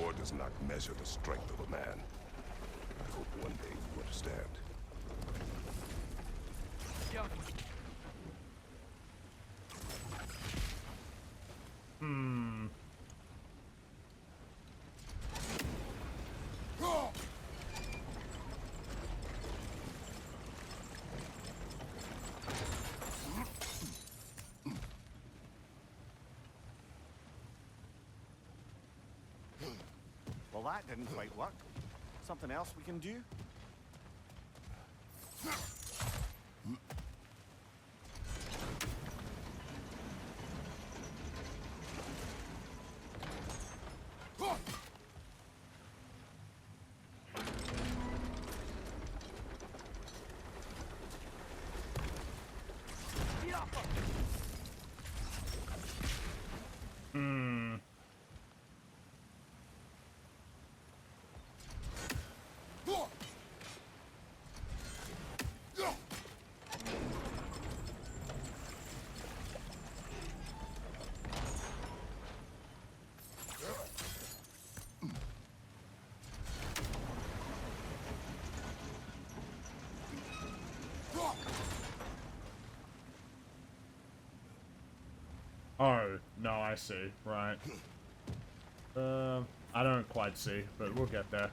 War does not measure the strength of a man. I hope one day you understand. Yo, Well, that didn't quite work. Something else we can do? Oh, no, I see. Right. I don't quite see, but we'll get there.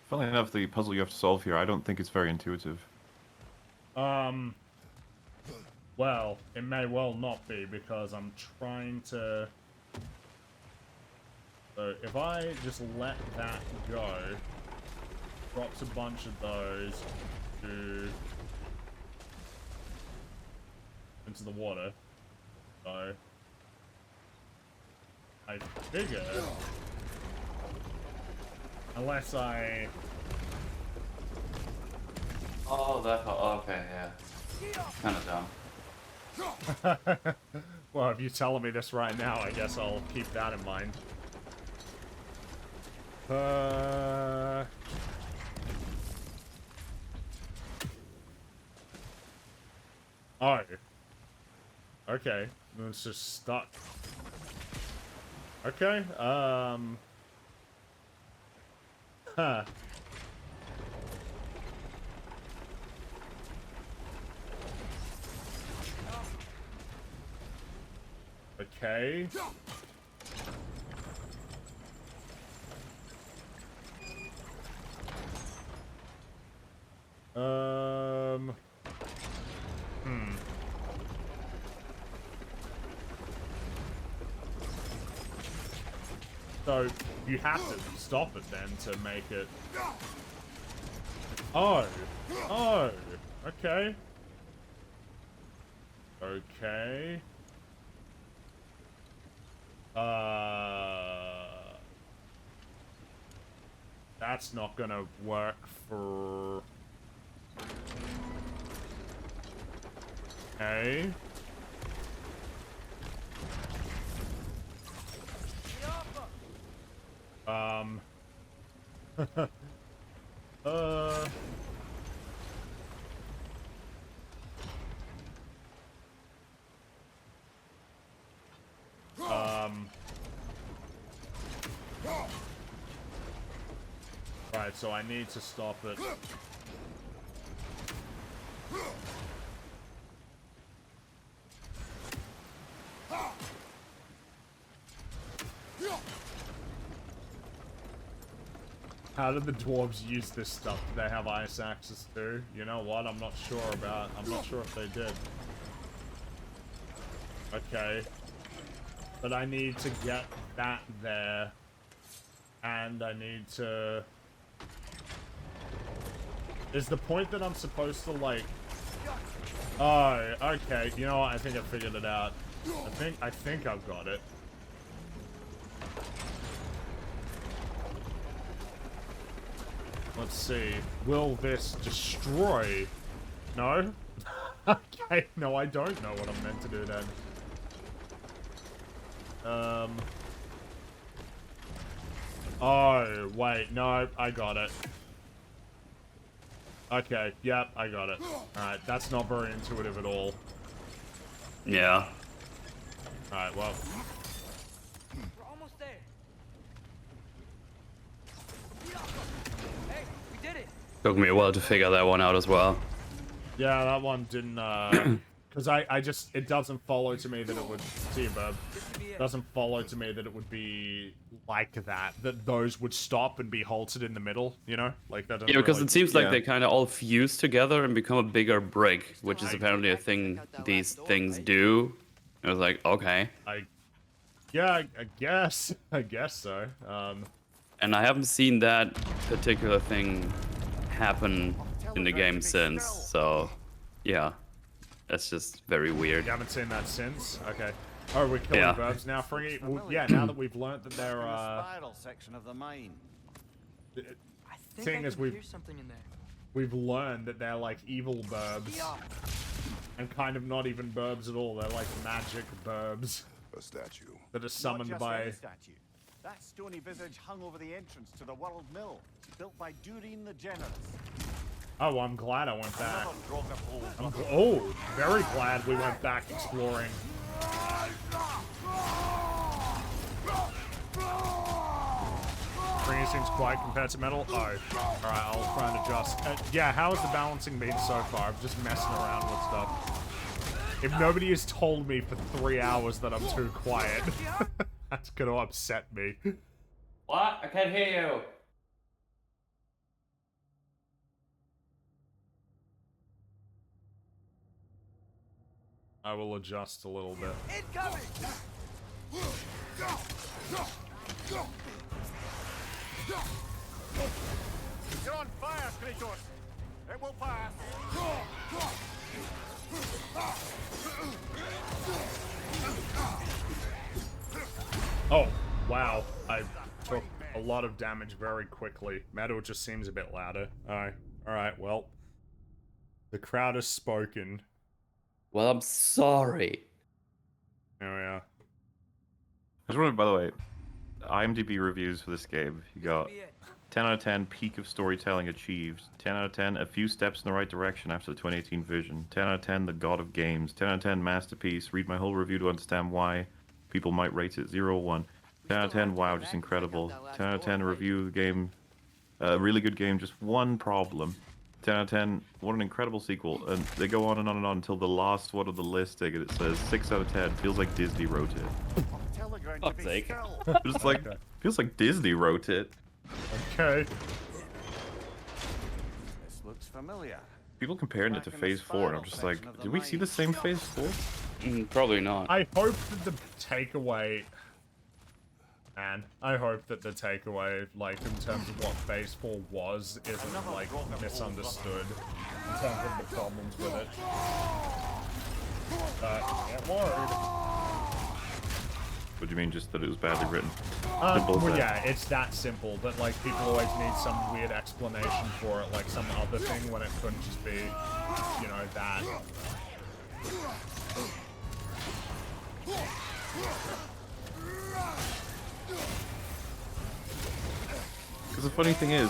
Funnily enough, the puzzle you have to solve here, I don't think it's very intuitive. Well, it may well not be, because I'm trying to... So, if I just let that go, drops a bunch of those into the water. So, I figure... Unless I... Oh, that. Okay, yeah. Kind of dumb. Well, if you're telling me this right now, I guess I'll keep that in mind. Oh. Okay. It's just stuck. Okay, Huh. Okay. So, you have to stop it then to make it... Oh! Oh! Okay. Okay. That's not gonna work for... Okay. Right, so I need to stop it. How did the dwarves use this stuff? Do they have ice axes too? You know what? I'm not sure about. I'm not sure if they did. Okay. But I need to get that there. And I need to... Is the point that I'm supposed to, like... Oh, okay. You know what? I think I figured it out. I think I've got it. Let's see. Will this destroy? No? Okay, no, I don't know what I'm meant to do then. Oh, wait, no, I got it. Okay, yep, I got it. Alright, that's not very intuitive at all. Yeah. Alright, well. We're almost there. Hey, we did it. Took me a while to figure that one out as well. Yeah, that one didn't, because I just, it doesn't follow to me that it would, see you, bub. Doesn't follow to me that it would be like that those would stop and be halted in the middle, you know? Like that. Yeah, because it seems like they kind of all fuse together and become a bigger brick, which is apparently a thing these things do. I was like, okay. Yeah, I guess so. And I haven't seen that particular thing happen in the game since, so yeah, that's just very weird. You haven't seen that since? Okay. Oh, we're killing verbs now, Fringy? Well, yeah, now that we've learnt that they're, spiral section of the mine. Seeing as hear something in there. we've learned that they're like evil burbs. And kind of not even burbs at all, they're like magic burbs. A statue. That are summoned Not just by... any statue. That stony visage hung over the entrance to the World Mill, built by Durin the Generous. Oh, well, I'm glad I went back. I'm Very glad we went back exploring. Fringy seems quiet compared to metal. Oh, alright, I'll try and adjust. Yeah, how has the balancing been so far? I'm just messing around with stuff. If nobody has told me for 3 hours that I'm too quiet, that's gonna upset me. What? I can't hear you. I will adjust a little bit. Incoming! You're on fire, Kratos! It will pass! Oh, wow. I took a lot of damage very quickly. Metal just seems a bit louder. Alright, well. The crowd has spoken. Well, I'm sorry. There we are. I just wanted, by the way, IMDb reviews for this game. You got 10 out of 10, peak of storytelling achieved. 10 out of 10, a few steps in the right direction after the 2018 vision. 10 out of 10, the god of games. 10 out of 10, masterpiece. Read my whole review to understand why people might rate it 0 or 1. 10 out of 10, wow, just incredible. 10 out of 10, review the game. Really good game, just one problem. 10 out of 10, what an incredible sequel. And they go on and on and on until the last one of the listing, and it says 6 out of 10. Feels like Disney wrote it. Fuck's sake. Just like, feels like Disney wrote it. Okay. This looks familiar. People comparing it to Phase 4, and I'm just like, did we see the same Phase 4? Probably not. I hope that the takeaway... Man, I hope that the takeaway, like, in terms of what Phase 4 was, isn't, like, misunderstood in terms of the problems with it. Get worried. What do you mean, just that it was badly written? Well, yeah, it's that simple, but, like, people always need some weird explanation for it, like some other thing, when it couldn't just be, you know, that. Because the funny thing is,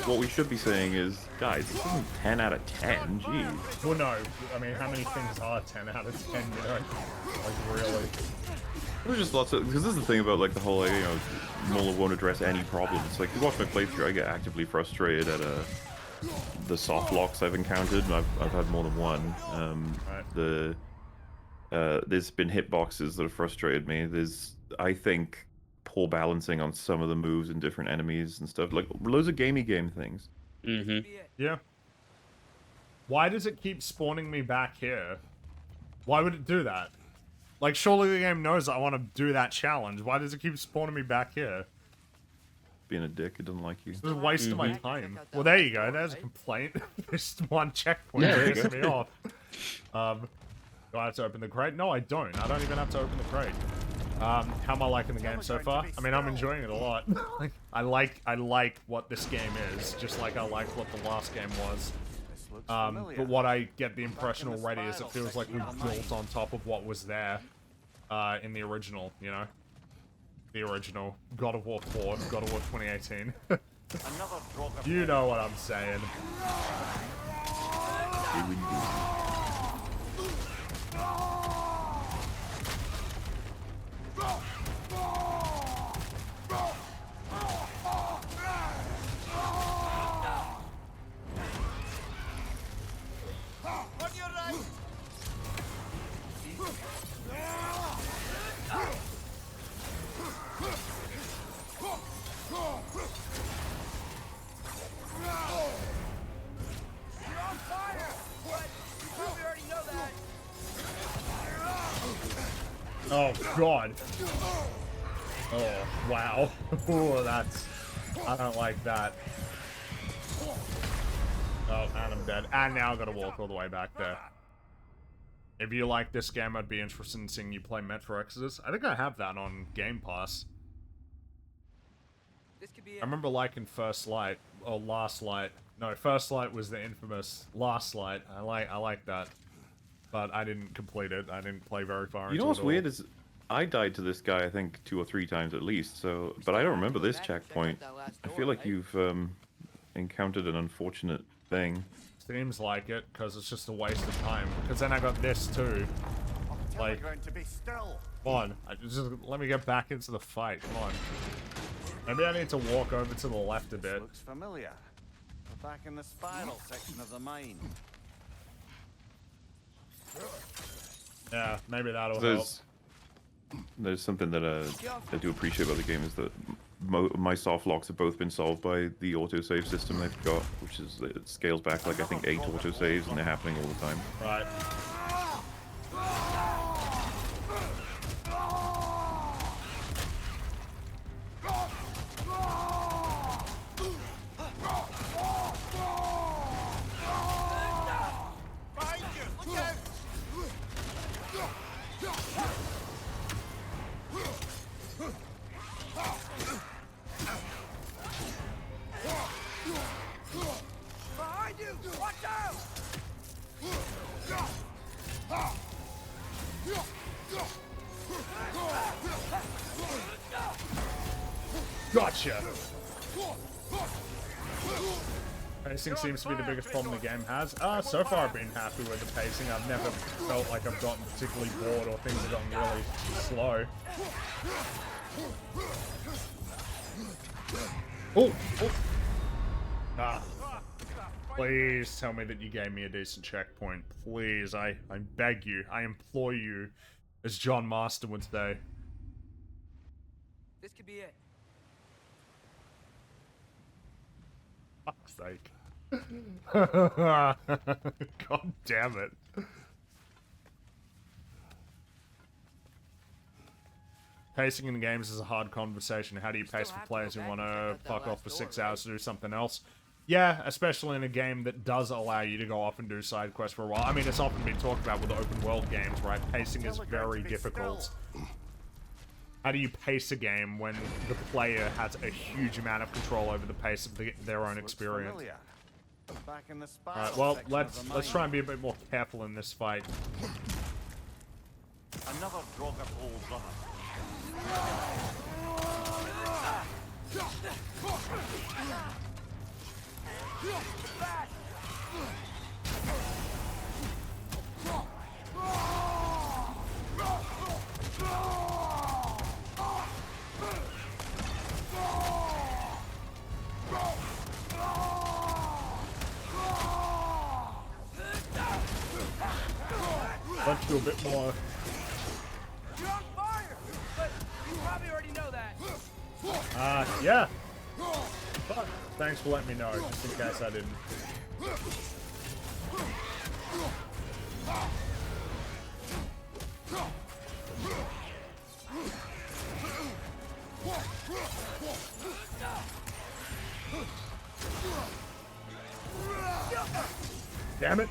what we should be saying is, guys, this isn't 10 out of 10. Jeez. Well, no. I mean, how many things are 10 out of 10, you know? Like, really? There's just lots of, because this is the thing about like the whole, you know, Muller won't address any problems. Like, you watch my playthrough, I get actively frustrated at the soft locks I've encountered. I've had more than one. There's been hitboxes that have frustrated me. There's, I think, poor balancing on some of the moves and different enemies and stuff. Like, loads of gamey game things. Mm-hmm. Yeah. Why does it keep spawning me back here? Why would it do that? Like, surely the game knows I want to do that challenge. Why does it keep spawning me back here? Being a dick, it doesn't like you. It's a waste of my time. Well, there you go. There's a complaint. Just one checkpoint pissed me off. Do I have to open the crate? No, I don't. I don't even have to open the crate. How am I liking the game so far? I mean, I'm enjoying it a lot. I like what this game is, just like I like what the last game was. But what I get the impression already is it feels like we built on top of what was there in the original, you know? The original God of War 4, God of War 2018. You know what I'm saying. Oh, God. Oh, wow. Oh, that's... I don't like that. Oh, and I'm dead. And now I gotta walk all the way back there. If you like this game, I'd be interested in seeing you play Metro Exodus. I think I have that on Game Pass. I remember liking First Light, or Last Light. No, First Light was the infamous Last Light. I like that. But I didn't complete it. I didn't play very far into it. You know what's weird is I died to this guy, I think, 2 or 3 times at least, so... But I don't remember this checkpoint. I feel like you've, encountered an unfortunate thing. Seems like it, because it's just a waste of time. Because then I got this, too. Like... Come on. Just let me get back into the fight. Come on. Maybe I need to walk over to the left a bit. Looks familiar. We're back in the spiral section of the mine. Yeah, maybe that'll help. There's something that I do appreciate about the game is that my soft locks have both been solved by the autosave system they've got, which is, it scales back like I think 8 autosaves and they're happening all the time. Right. Gotcha! Pacing seems to be the biggest problem the game has. So far I've been happy with the pacing. I've never felt like I've gotten particularly bored or things have gotten really slow. Oh! Oh! Ah. Please tell me that you gave me a decent checkpoint. Please, I beg you. I implore you, as John Master would say. This could be it. Fuck's sake. God damn it. Pacing in the games is a hard conversation. How do you pace for players who want to fuck off for 6 hours to do something else? Yeah, especially in a game that does allow you to go off and do side quests for a while. I mean, it's often been talked about with open world games, right? Pacing is very difficult. How do you pace a game when the player has a huge amount of control over the pace of their own experience? Alright, well, let's try and be a bit more careful in this fight. Another drug of old brother. do a bit more. You're on fire! But you probably already know that. Yeah. But thanks for letting me know, just in case I didn't. Damn it!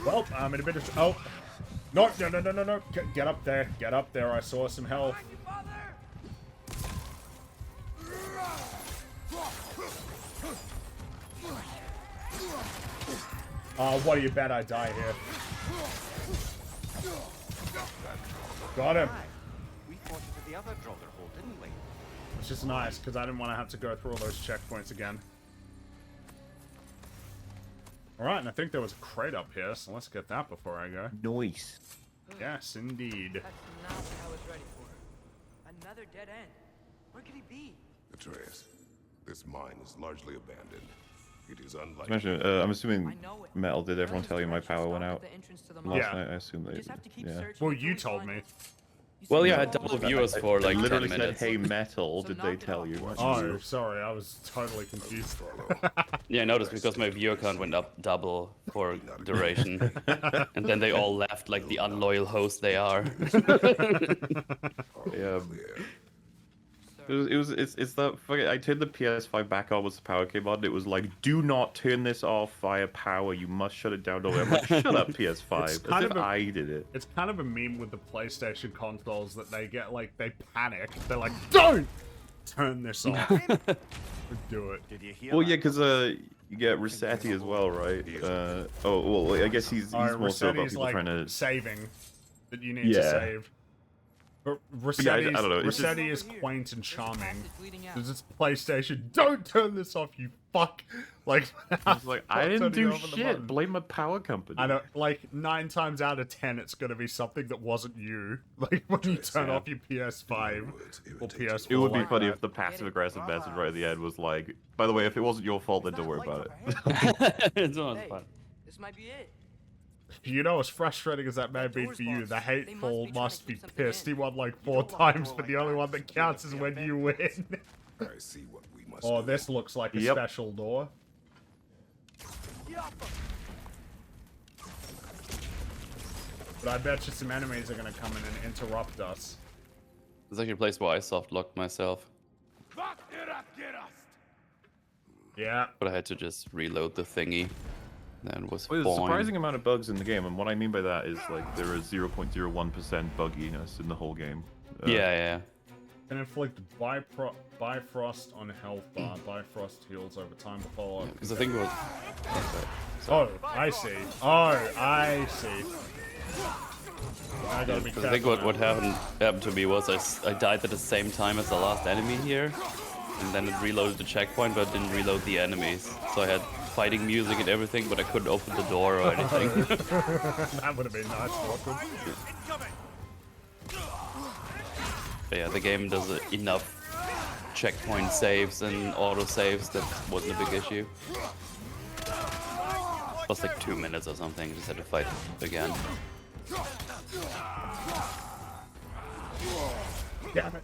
Well, I'm in a bit of... Oh! No, no, no, no, no, no! Get up there. Get up there. I saw some health. What do you bet I die here? Got him. We fought it at the other Draugr hole, didn't we? It's just nice, because I didn't want to have to go through all those checkpoints again. Alright, and I think there was a crate up here, so let's get that before I go. Nice. Yes, indeed. That's not what I was ready for. Another dead end. Where could he be? Atreus, this mine is largely abandoned. It is unlike... Imagine, I'm assuming I know it. Metal did everyone Those tell you my directions power stop went at out the entrance to the last mine. Yeah. night? I assume You they just have to keep yeah. searching Well, until you we told find me. it. You Well, see, yeah, I we're doubled almost viewers for like 10 literally said, minutes. hey, Metal, So did knock they it tell off. you? Oh, sorry, I was totally confused. Yeah, I noticed because my viewer count went up double for duration. And then they all left like the unloyal host they are. Yeah. Clear. It's that fucking, I turned the PS5 back on once the power came on. It was like, do not turn this off via power. You must shut it down. I'm like, shut up, PS5. It's As kind if of a- I did it. It's kind of a meme with the PlayStation consoles that they get, like, they panic. They're like, don't turn this off. Do it. Did you hear Well, that? yeah, because you get Rossetti as well, right? Oh, well, I guess he's more so about Rossetti's, people like, trying to. saving that you need to Yeah. save. But Yeah, I don't know, it's just- Rossetti is quaint and charming. There's this PlayStation. Don't turn this off, you fuck! Like, It's like, I didn't do turning over the shit. button. Blame my power company. I know, like, 9 times out of 10, it's gonna be something that wasn't you. Like, when you turn off your PS5 or PS4. It would be like funny that. if the passive aggressive message right at the end was like, by the way, if it wasn't your fault, then don't worry about it. It's not Hey, fun. this might be it. You know, as frustrating as that may be door's for you, locked. the They hateful must be must be trying to keep something pissed. in. He won like You 4 don't lock a times, door but the like only that. one that counts is when you win. I see what we must Oh, do. this looks like a Yep. special door. But I bet you some enemies are gonna come in and interrupt us. It's actually a place where I soft locked myself. Yeah. But I had to just reload the thingy. Then it was Well, there's a fine. surprising amount of bugs in the game, and what I mean by that is like there is 0.01% bugginess in the whole game. Yeah. Can inflict Bifrost on health bar. Bifrost heals over time to follow up. Because I think it was. Oh, I see. Oh, I see. I gotta be Because I think careful what now. happened to me was I died at the same time as the last enemy here, and then it reloaded the checkpoint, but it didn't reload the enemies. So I had fighting music and everything, but I couldn't open the door or anything. That would have been nice. Awkward. But yeah, the game does enough checkpoint saves and auto saves that wasn't a big issue. It was like 2 minutes or something. Just had to fight again. Damn it.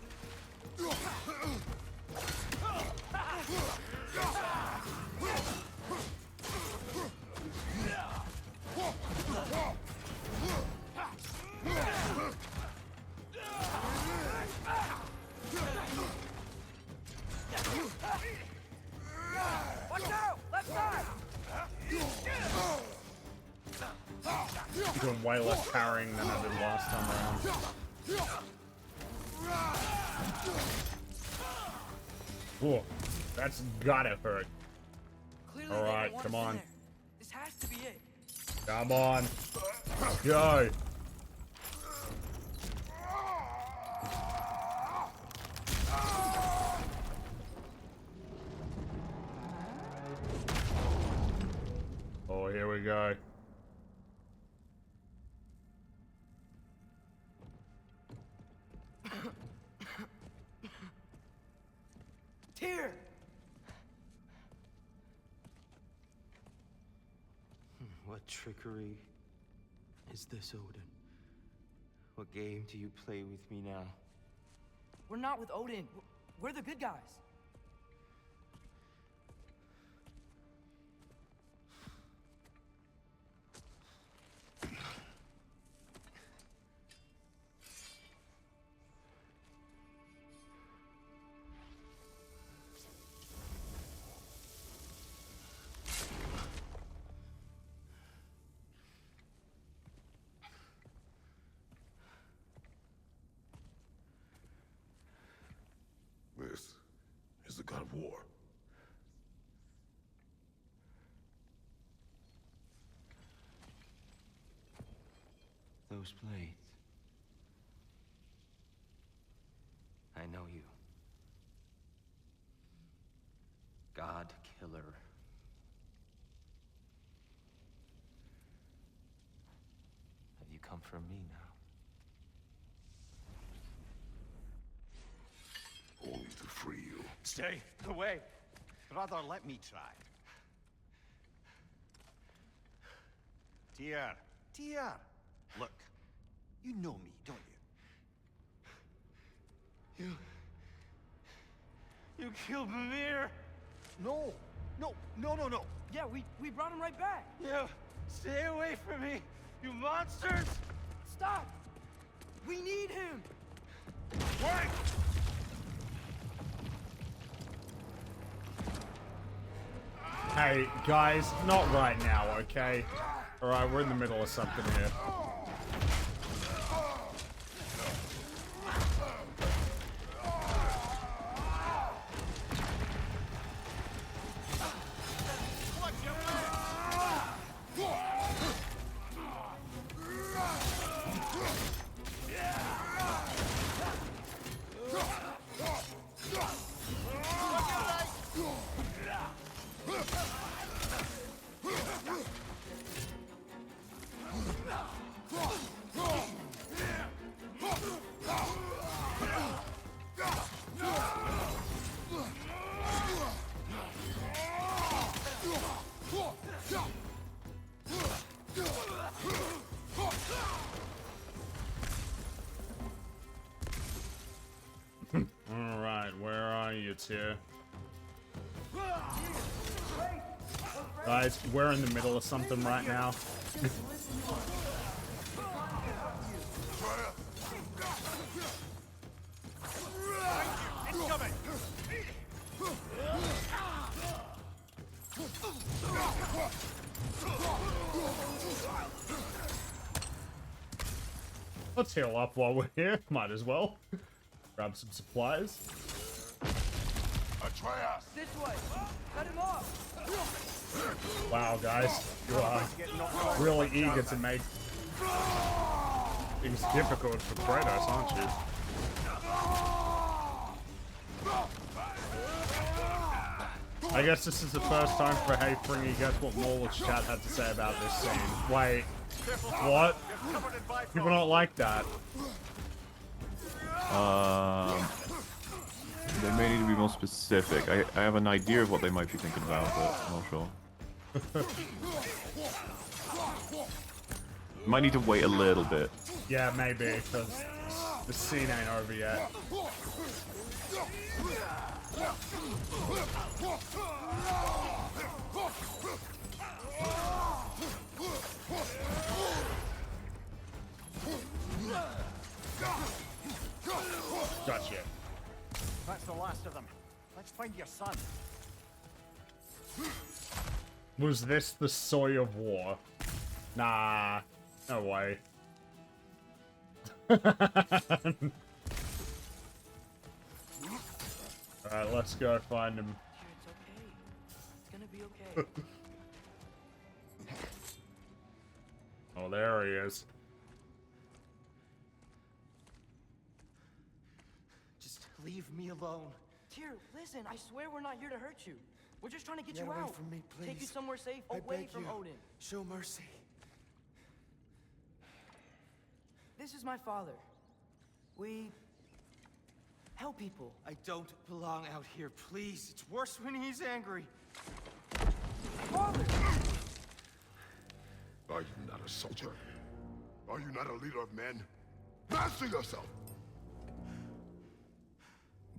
Watch out! Left side! I'm doing way less parrying than I did last time around. Whoa, that's gotta hurt. Clearly All they don't right, want come us in on. there. This has to be it. Come on. Go. Oh, here we go. Tyr! What trickery is this, Odin? What game do you play with me now? We're not with Odin. We're the good guys. This is the god of war. Those blades. I know you. God killer. Have you come for me now? Only to free you. Stay away. Brother, let me try. Dear, dear. Look, you know me, don't you? You killed Mimir! No, no. Yeah, we brought him right back. You stay away from me, you monsters! Stop! We need him! Wait! Hey, guys, not right now, okay? Alright, we're in the middle of something here. Alright, where are you two? Guys, we're in the middle of something right now. Let's heal up while we're here. Might as well. Grab some supplies. Atreus! This way! Cut him off! Wow, guys. You are really eager to make things difficult for Kratos, aren't you? I guess this is the first time for Hey Fringy. Guess what Maul's chat had to say about this scene. Wait. What? People don't like that. They may need to be more specific. I have an idea of what they might be thinking about, but I'm not sure. Might need to wait a little bit. Yeah, maybe, because the scene ain't over yet. Gotcha. That's the last of them. Let's find your son. Was this the soy of war? Nah, no way. Alright, let's go find him. It's gonna be okay. Oh, there he is. Just leave me alone. Tyr, listen, I swear we're not here to hurt you. We're just trying to get Get you away out. from me, Take you please. somewhere safe, I away beg from you. Odin. Show mercy. This is my father. We help people. I don't belong out here, please. It's worse when he's angry. Father! Are you not a soldier? Are you not a leader of men? Master yourself!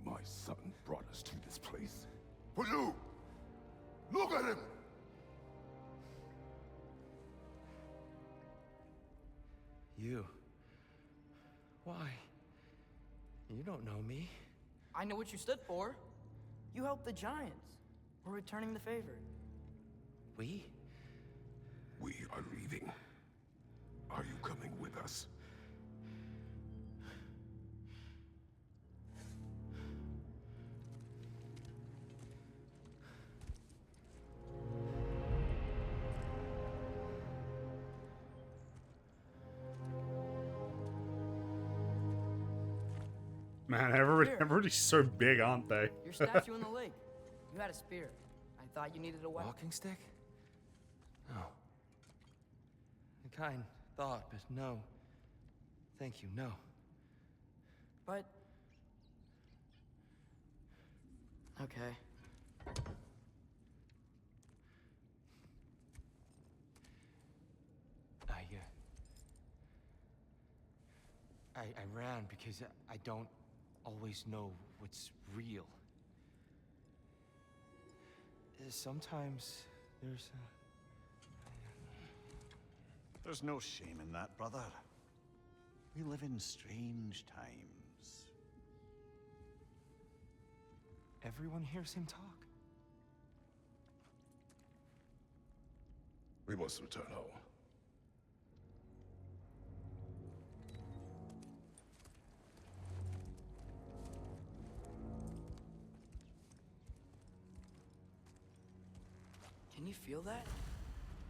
My son brought us to this place. For you! Look at him! You. Why? You don't know me. I know what you stood for. You helped the Giants. We're returning the favor. We? We are leaving. Are you coming with us? Man, everybody's so big, aren't they? Your statue in the lake. You had a spear. I thought you needed a weapon. Walking stick? No. A kind thought, but no. Thank you, no. But... Okay. I ran because I don't always know what's real. Sometimes There's no shame in that, brother. We live in strange times. everyone hears him talk. We must return home. Can you feel that?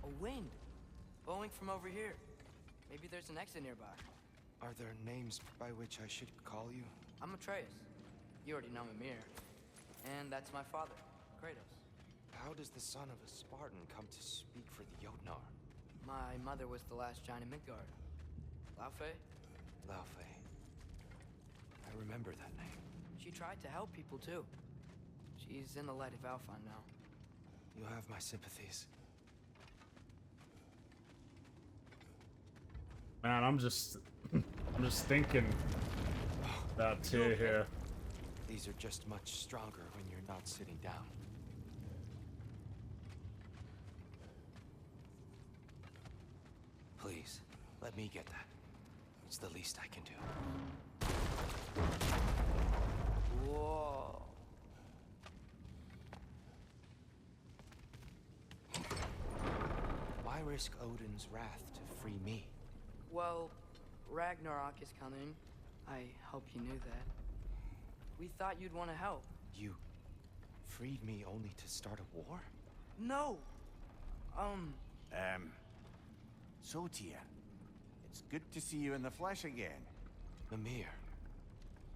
A wind. Blowing from over here. Maybe there's an exit nearby. Are there names by which I should call you? I'm Atreus. You already know Mimir. And that's my father, Kratos. How does the son of a Spartan come to speak for the Jotnar? My mother was the last giant in Midgard. Laufey? Laufey. I remember that name. She tried to help people too. She's in the light of Alfheim now. You have my sympathies. Man, I'm just thinking about Tyr here. These are just much stronger when you're not sitting down. Please, let me get that. It's the least I can do. Whoa. Why risk Odin's wrath to free me? Well, Ragnarok is coming. I hope you knew that. We thought you'd want to help. You freed me only to start a war? No! So Tyr, it's good to see you in the flesh again. Mimir,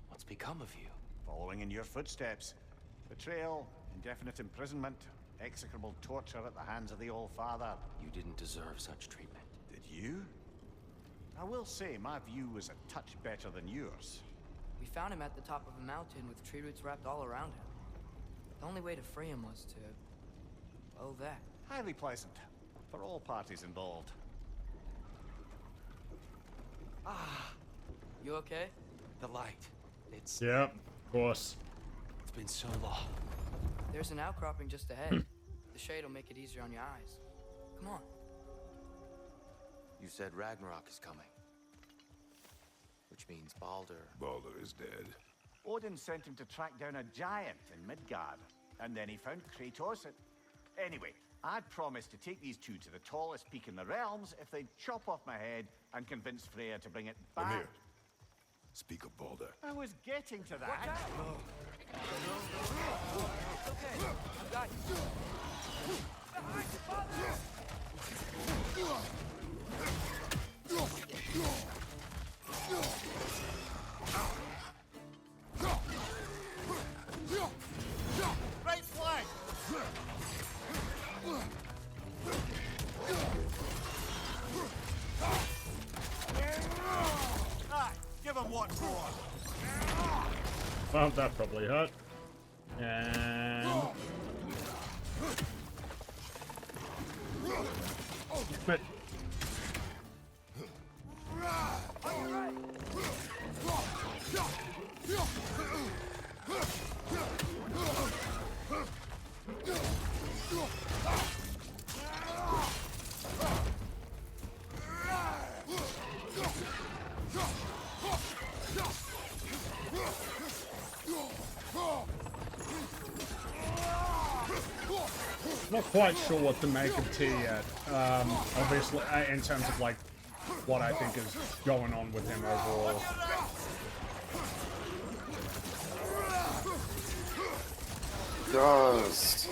what's become of you? Following in your footsteps. Betrayal, indefinite imprisonment, execrable torture at the hands of the Old Father. You didn't deserve such treatment. Did you? I will say my view was a touch better than yours. We found him at the top of a mountain with tree roots wrapped all around him. The only way to free him was to... well, that. Highly pleasant, for all parties involved. You okay? The light. It's Yep, of course. been so long. There's an outcropping just ahead. The shade will make it easier on your eyes. Come on. You said Ragnarok is coming. Which means Baldur. Baldur is dead. Odin sent him to track down a giant in Midgard, and then he found Kratos at... Anyway, I'd promised to take these two to the tallest peak in the realms if they'd chop off my head and convince Freya to bring it back. Mimir, speak of Baldur. I was getting to that. It's okay. I've got you. Behind you, father! Right flank! Aye, give him what for. Well, that probably hurt. And... but Not quite sure what to make of T yet. Obviously, in terms of like what I think is going on with him overall. Gross.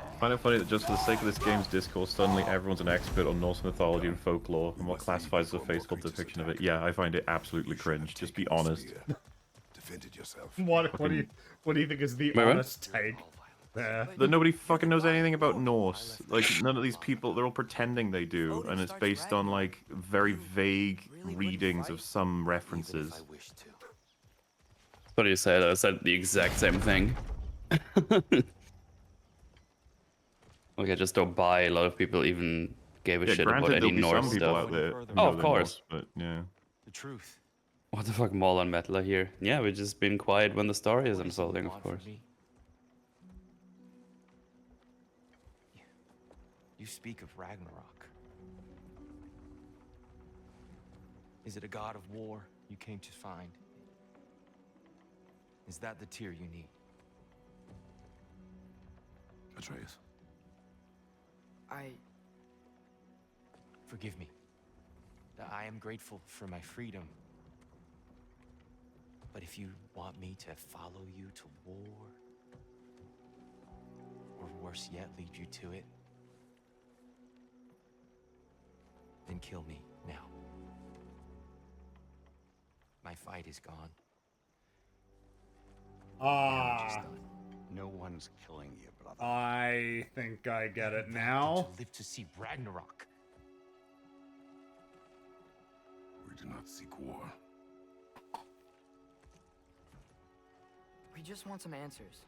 I find it funny that just for the sake of this game's discourse, suddenly everyone's an expert on Norse mythology and folklore and what classifies as a faithful depiction of it. Yeah, I find it absolutely cringe. Just be honest. Defended yourself. What do you think is the honest take there? That nobody fucking knows anything about Norse. Like, none of these people, they're all pretending they do, and it's based on, like, very vague readings of some references. What do you say? I said the exact same thing. Like, I just don't buy a lot of people even gave a shit about any Norse stuff. Out there who Oh, know of they're course. Norse, but yeah. The truth. What the fuck, Maul and Metal are here? Yeah, we've just been quiet when the story is unfolding, of course. You speak of Ragnarok. Is it a god of war you came to find? Is that the tear you need? Atreus. Forgive me. I am grateful for my freedom. But if you want me to follow you to war, or worse yet, lead you to it, then kill me now. My fight is gone. No one's killing you, brother. I think I get it now. To live to see Ragnarok. We do not seek war. We just want some answers.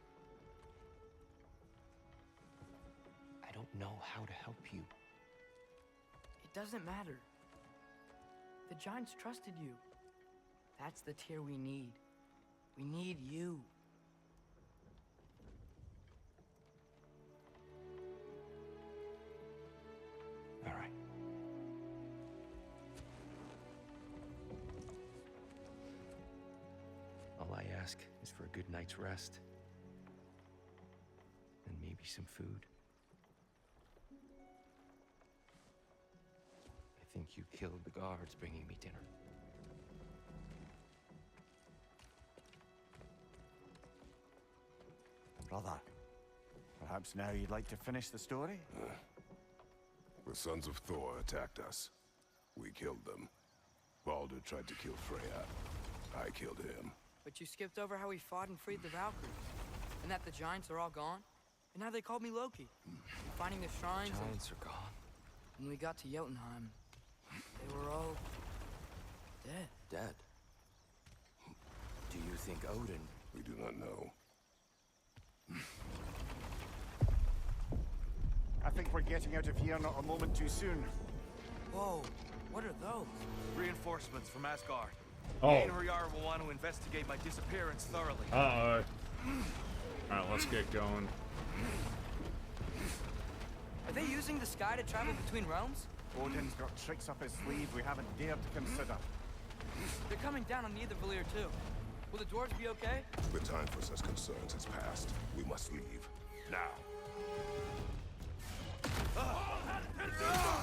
I don't know how to help you. It doesn't matter. The Giants trusted you. That's the tear we need. We need you. All right. All I ask is for a good night's rest. And maybe some food. I think you killed the guards bringing me dinner. Brother, perhaps now you'd like to finish the story? The sons of Thor attacked us. We killed them. Baldur tried to kill Freya. I killed him. But you skipped over how we fought and freed the Valkyries. And that the Giants are all gone. And how they called me Loki. Finding the shrines. Giants are gone. When we got to Jotunheim, they were all dead. Dead? Do you think Odin... We do not know. I think we're getting out of here not a moment too soon. Whoa, what are those? Reinforcements from Asgard. Oh. Einherjar will want to investigate my disappearance thoroughly. Uh-oh. Alright, let's get going. Are they using the sky to travel between realms? Odin's got tricks up his sleeve we haven't dared to consider. They're coming down on either Valir too. Will the dwarves be okay? The time for such concerns has passed. We must leave. Now.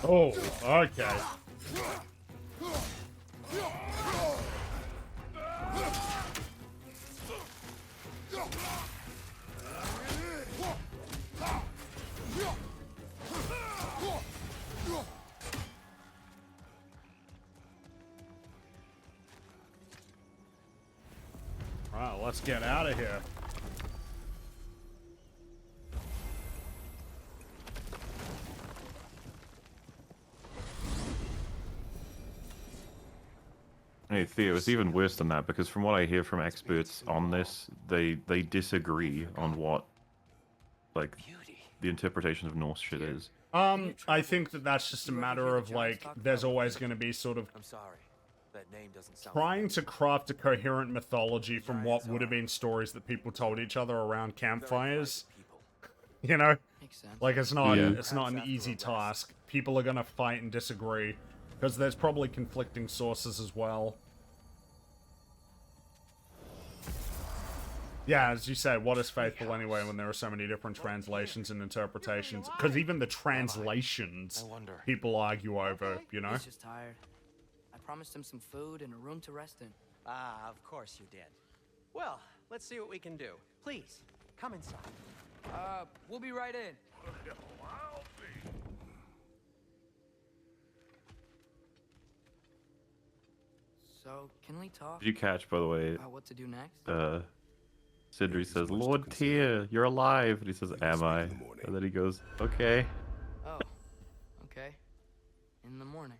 Oh, okay. Alright, let's get out of here. Hey Theo, it's even worse than that because from what I hear from experts on this, they disagree on what like the interpretation of Norse shit is. I think that that's just a matter of like there's always going to be sort of I'm sorry. That name doesn't sound trying to craft a coherent mythology from what would have been stories that people told each other around campfires. You know, Makes sense. like it's not an easy task. People are going to fight and disagree because there's probably conflicting sources as well. Yeah, as you say, what is faithful anyway when there are so many different translations and interpretations? Because even the translations, people argue over, you know? He's just tired. I promised him some food and a room to rest in. Ah, of course you did. Well, let's see what we can do. Please, come inside. We'll be right in. So, can we talk Did you catch, by the way? about what to do next? Sindri says, "Lord Tyr, you're alive," and he says, "Am I?" And then he goes, "Okay." Oh, okay. In the morning.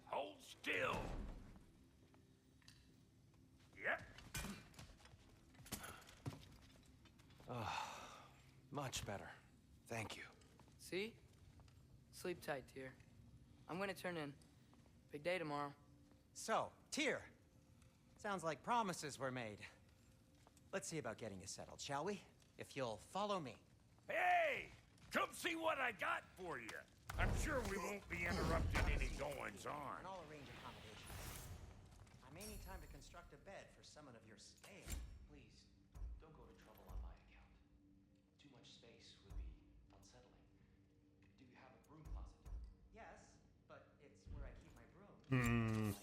Hold still. Yep. Much better. Thank you. See? Sleep tight, Tyr. I'm gonna turn in. Big day tomorrow. So, Tyr. Sounds like promises were made. Let's see about getting you settled, shall we? If you'll follow me. Hey! Come see what I got for you. I'm sure we won't be interrupting any goings-on. And I'll arrange accommodations. I may need time to construct a bed for someone of your scale. Please, don't go to trouble on my account. Too much space would be unsettling. Do you have a broom closet? Yes, but it's where I keep my broom.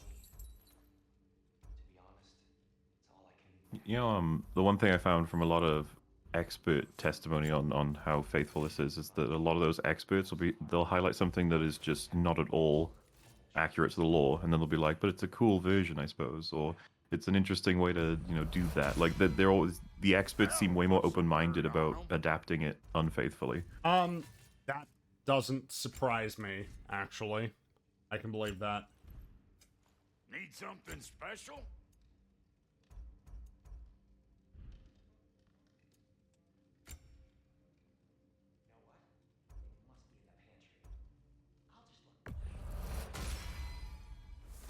You know, the one thing I found from a lot of expert testimony on how faithful this is that a lot of those experts they'll highlight something that is just not at all accurate to the lore, and then they'll be like, but it's a cool version, I suppose, or it's an interesting way to, you know, do that. Like that, they're always the experts seem way more open-minded about adapting it unfaithfully. That doesn't surprise me, actually. I can believe that. Need something special?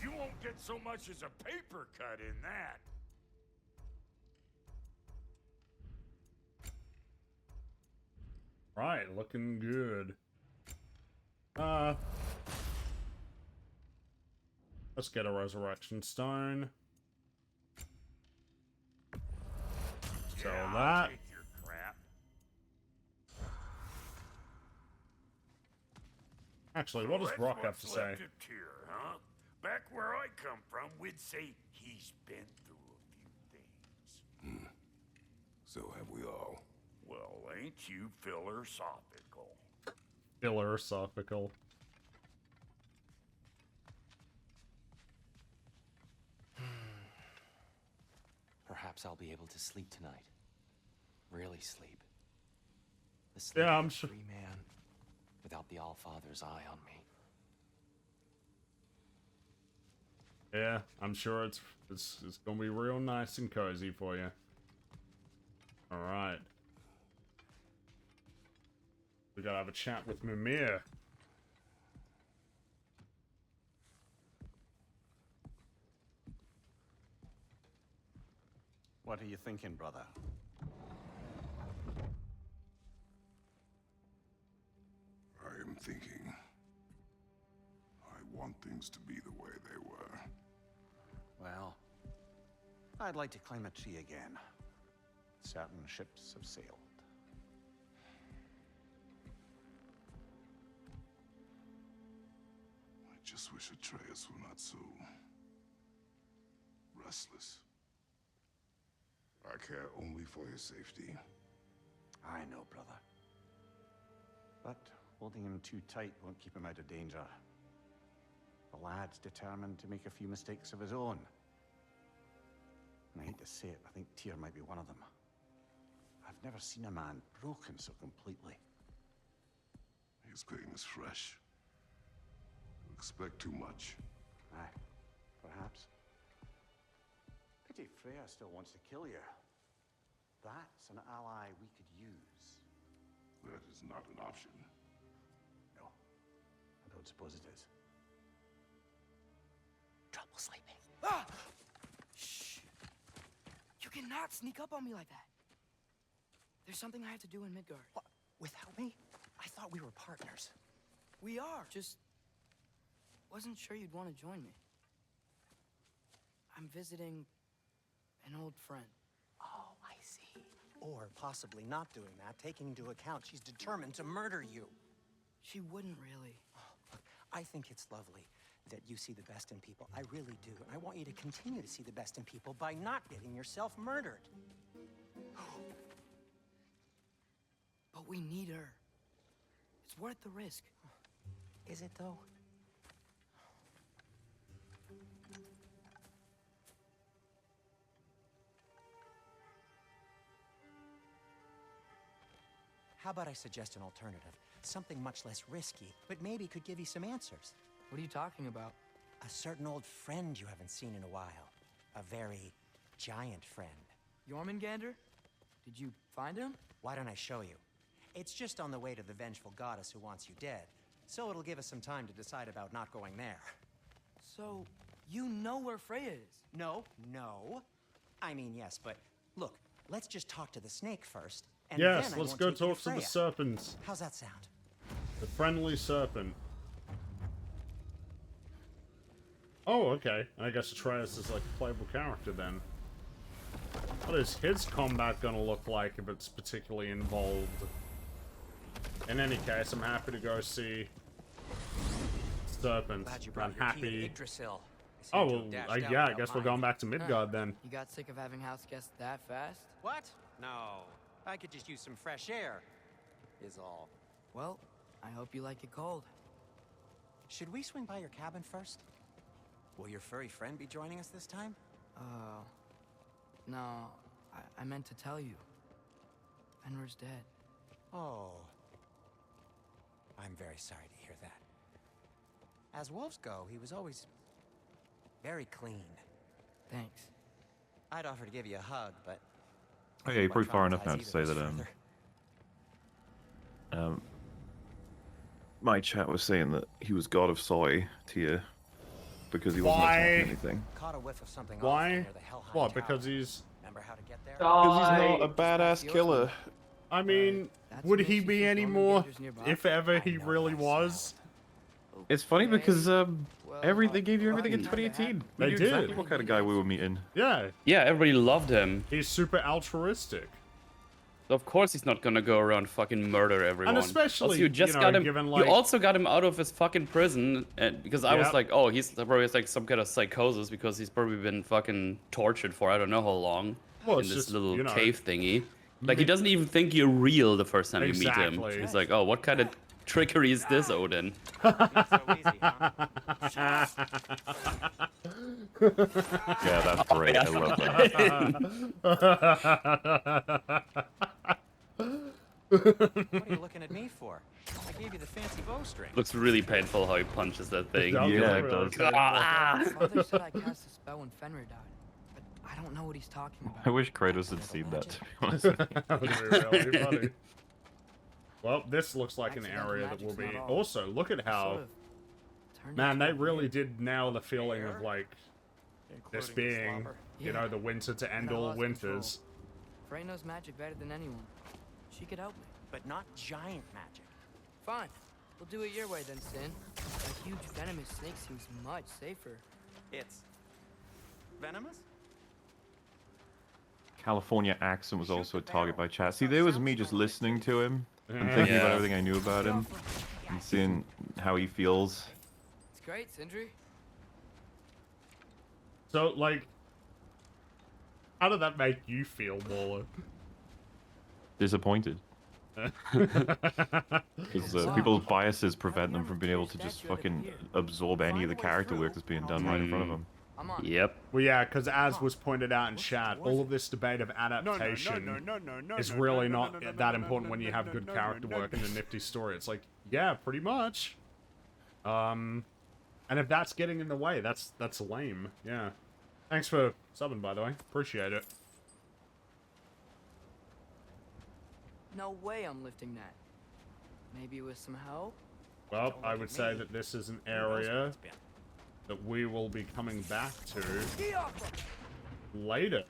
You won't get so much as a paper cut in that. Right, looking good. Let's get a resurrection stone. Sell Yeah, I'll that. take your crap. Actually, what does That's Rock have what's to say? left of Tyr, huh? Back where I come from, we'd say he's been through a few things. So have we all. Well, ain't you philosophical? Philosophical. Perhaps I'll be able to sleep tonight. Really sleep. The sleep Yeah, of I'm a sure. free man without the Allfather's eye on me. Yeah, I'm sure it's gonna be real nice and cozy for you. All right. We gotta have a chat with Mimir. What are you thinking, brother? I am thinking. I want things to be the way they were. Well, I'd like to climb a tree again. Certain ships have sailed. I just wish Atreus were not so restless. I care only for his safety. I know, brother. But holding him too tight won't keep him out of danger. The lad's determined to make a few mistakes of his own. And I hate to say it, I think Tyr might be one of them. I've never seen a man broken so completely. His pain is fresh. expect too much. Aye, perhaps. Pity Freya still wants to kill you. That's an ally we could use. That is not an option. No, I don't suppose it is. Trouble sleeping. Ah! Shh. You cannot sneak up on me like that. There's something I have to do in Midgard. What? Without me? I thought we were partners. We are. Just wasn't sure you'd want to join me. I'm visiting an old friend. Oh, I see. Or possibly not doing that, taking into account she's determined to murder you. She wouldn't really. Look, I think it's lovely that you see the best in people. I really do. And I want you to continue to see the best in people by not getting yourself murdered. But we need her. It's worth the risk. Is it, though? How about I suggest an alternative? Something much less risky, but maybe could give you some answers. What are you talking about? A certain old friend you haven't seen in a while. A very giant friend. Jormungandr? Did you find him? Why don't I show you? It's just on the way to the vengeful goddess who wants you dead. So it'll give us some time to decide about not going there. So, you know where Freya is? No. I mean, yes, but look, let's just talk to the snake first. And Yes, then I let's won't go take you talk to the Freya. serpents. How's that sound? The friendly serpent. Oh, okay. I guess Atreus is like a playable character then. What is his combat gonna look like if it's particularly involved? In any case, I'm happy to go see serpents. Glad you I'm brought your key happy. to Yggdrasil. Oh, well, yeah, I guess we're going back to Midgard then. You got sick of having house guests that fast? What? No. I could just use some fresh air, is all. Well, I hope you like it cold. Should we swing by your cabin first? Will your furry friend be joining us this time? No. I meant to tell you. Fenrir's dead. Oh. I'm very sorry to hear that. As wolves go, he was always very clean. Thanks. I'd offer to give you a hug, but... Oh yeah, you're probably far enough now to say that my chat was saying that he was god of soy to you because he wasn't attacking anything. Caught a whiff of something Why? near the Helheim What? Tower. Because he's... Remember how to get there? Because he's not a badass killer. I mean, would he be any more if ever he really was? It's funny because they gave you everything in 2018. We They knew did. exactly what kind of guy we were meeting. Yeah. Yeah, everybody loved him. He's super altruistic. Of course he's not gonna go around fucking murder everyone. And especially, also, you just you know, got him. given, You like... also got him out of his fucking prison, and because I was Yep. like, oh, he's probably like some kind of psychosis because he's probably been fucking tortured for I don't know how long Well, in it's this just, little you know, cave thingy. Like he doesn't even think you're real the first time you meet him. Exactly. He's like, oh, what kind of trickery is this, Odin? Not so easy, huh? Yeah, that's great. I love that. What are you looking at me for? I gave you the fancy bowstring. Looks really painful how he punches that thing. does You're look like, really painful. "Ah!" Father said I cast a spell when Fenrir died, but I don't know what he's talking about. I wish Kratos had seen that, to be honest. That would be really funny. Well, this looks like an Accidental area that will magic's be... not all. Also, look at how... Sort of turned Man, into they a really weird- did nail the feeling of, like, this Including the being, slobber. you know, Yeah. the winter to end And I all lost winters. Frey knows magic better than anyone. She could help me. But not giant magic. Fine. We'll do it your way then, Sin. A huge venomous snake seems much safer. It's... venomous? California accent was also a target by chat. See, there was me just listening to him and thinking about Yeah. everything I knew about him and seeing how he feels. It's great, Sindri. So, like... How did that make you feel, Mauler? Disappointed. Because people's biases prevent them from being able to just fucking absorb any of the character work that's being done right in front of them. I'm on. Yep. Well, yeah, because as was pointed out in chat, all of this debate of adaptation is really not that important when you have good character work and a nifty story. It's like, yeah, pretty much. And if that's getting in the way, that's lame. Yeah. Thanks for subbing, by the way. Appreciate it. No way I'm lifting that. Maybe with some help? Well, Don't I look would at say me. that this is an Who knows where area it's been? that we will be coming back to Yeah. later.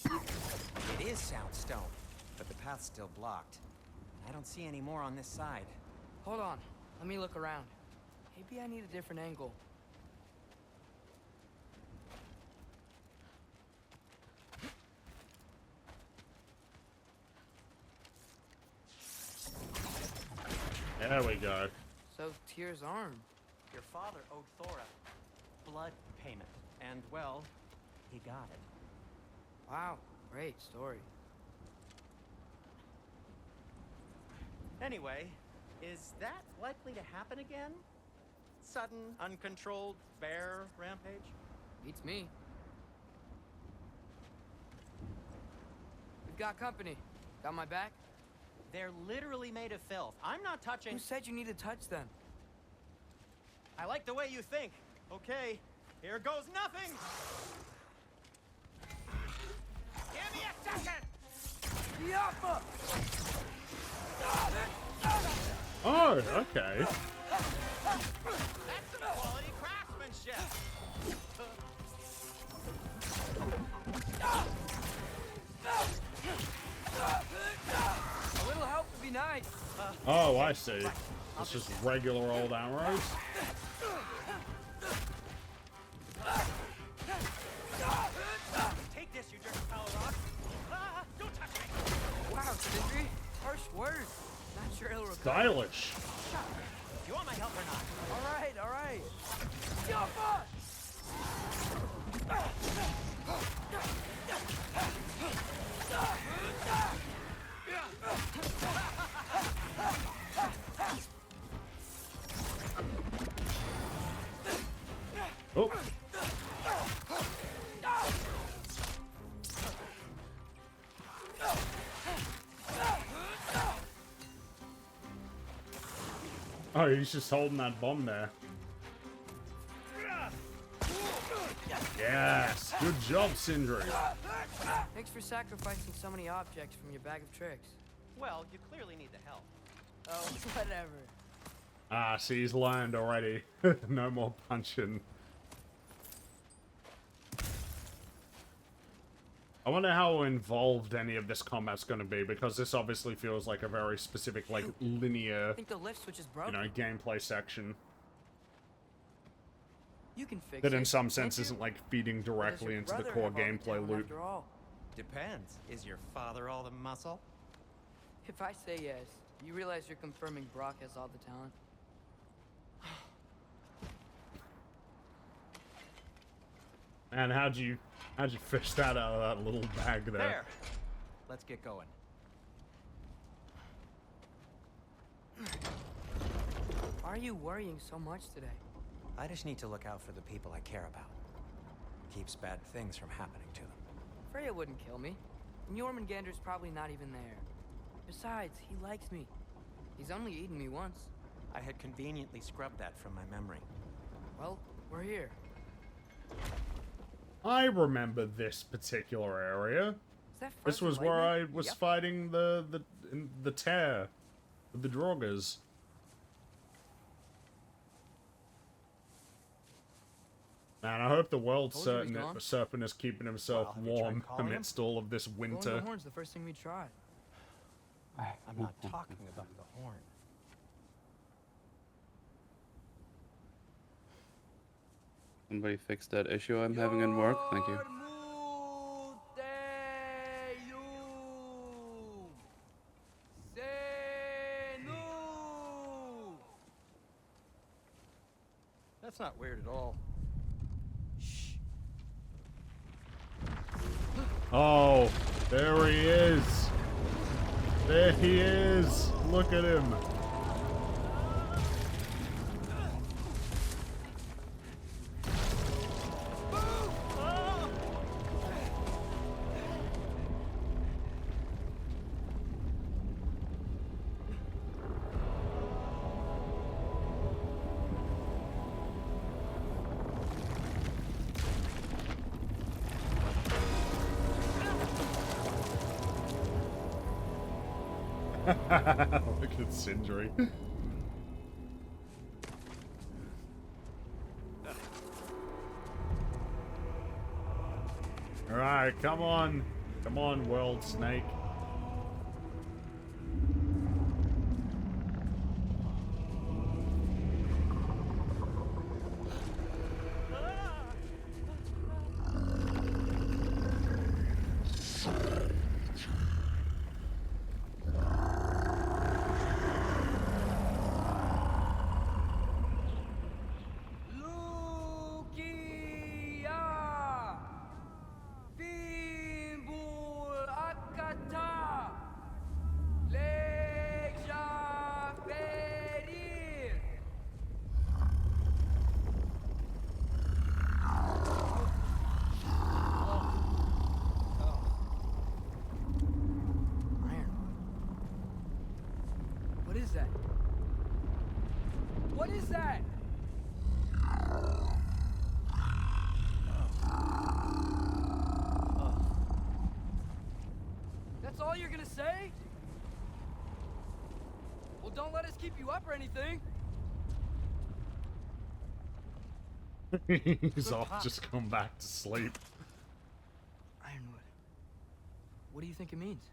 It is Soundstone, but the path's still blocked. I don't see any more on this side. Hold on. Let me look around. Maybe I need a different angle. There we go. So, Tyr's arm. Your father owed Thora blood payment, and well, he got it. Wow, great story. Anyway, is that likely to happen again? Sudden, uncontrolled bear rampage? Beats me. We've got company. Got my back? They're literally made of filth. I'm not touching. Who said you need to touch them? I like the way you think. Okay, here goes nothing. Give me a second. Yappa! Oh, okay. That's some quality craftsmanship. A little help would be nice. Oh, I see. It's just regular old arrows. Take this, you dirty foul rock. Don't touch me. Wow, Sindri. Harsh words. Not sure he'll recover. Stylish. Do you want my help or not? All right, all right. Yappa! Oh. Oh, he's just holding that bomb there. Yes! Good job, Sindri. Thanks for sacrificing so many objects from your bag of tricks. Well, you clearly need the help. Oh, whatever. Ah, see, he's learned already. No more punching. I wonder how involved any of this combat's going to be, because this obviously feels like a very specific, like, linear, I think the lift switch is broken. you know, gameplay section. You can fix That it. in some can't sense you? isn't, like, feeding Or does directly your into the brother core have all the gameplay talent loop. After all? Depends. Is your father all the muscle? If I say yes, you realize you're confirming Brock has all the talent? Man, how'd you fish that out of that little bag there? There. Let's get going. Why are you worrying so much today? I just need to look out for the people I care about. Keeps bad things from happening to them. Freya wouldn't kill me. And Jormungandr's probably not even there. Besides, he likes me. He's only eaten me once. I had conveniently scrubbed that from my memory. Well, we're here. I remember this particular area. Is that This Frozen was where I Lightning? was Yep. fighting the tear with the Draugrs. Man, I hope the world Told you he's gone. serpent is keeping himself Well, have you tried warm calling him? amidst all of this Blowing winter. the horn's the first thing we tried. I'm not talking about the horn. Somebody fix that issue I'm having in work. Thank you. That's not weird at all. Shh. Oh, there he is. There he is. Look at him. Look at Sindri. Alright, come on. Come on, World Snake. Lugia! Fimbul Akata! Leja Ferir! Ironwood. What is that? What is that? That's all you're gonna say? Well, don't let us keep you up or anything. He's off, just come back to sleep. Ironwood. What do you think it means?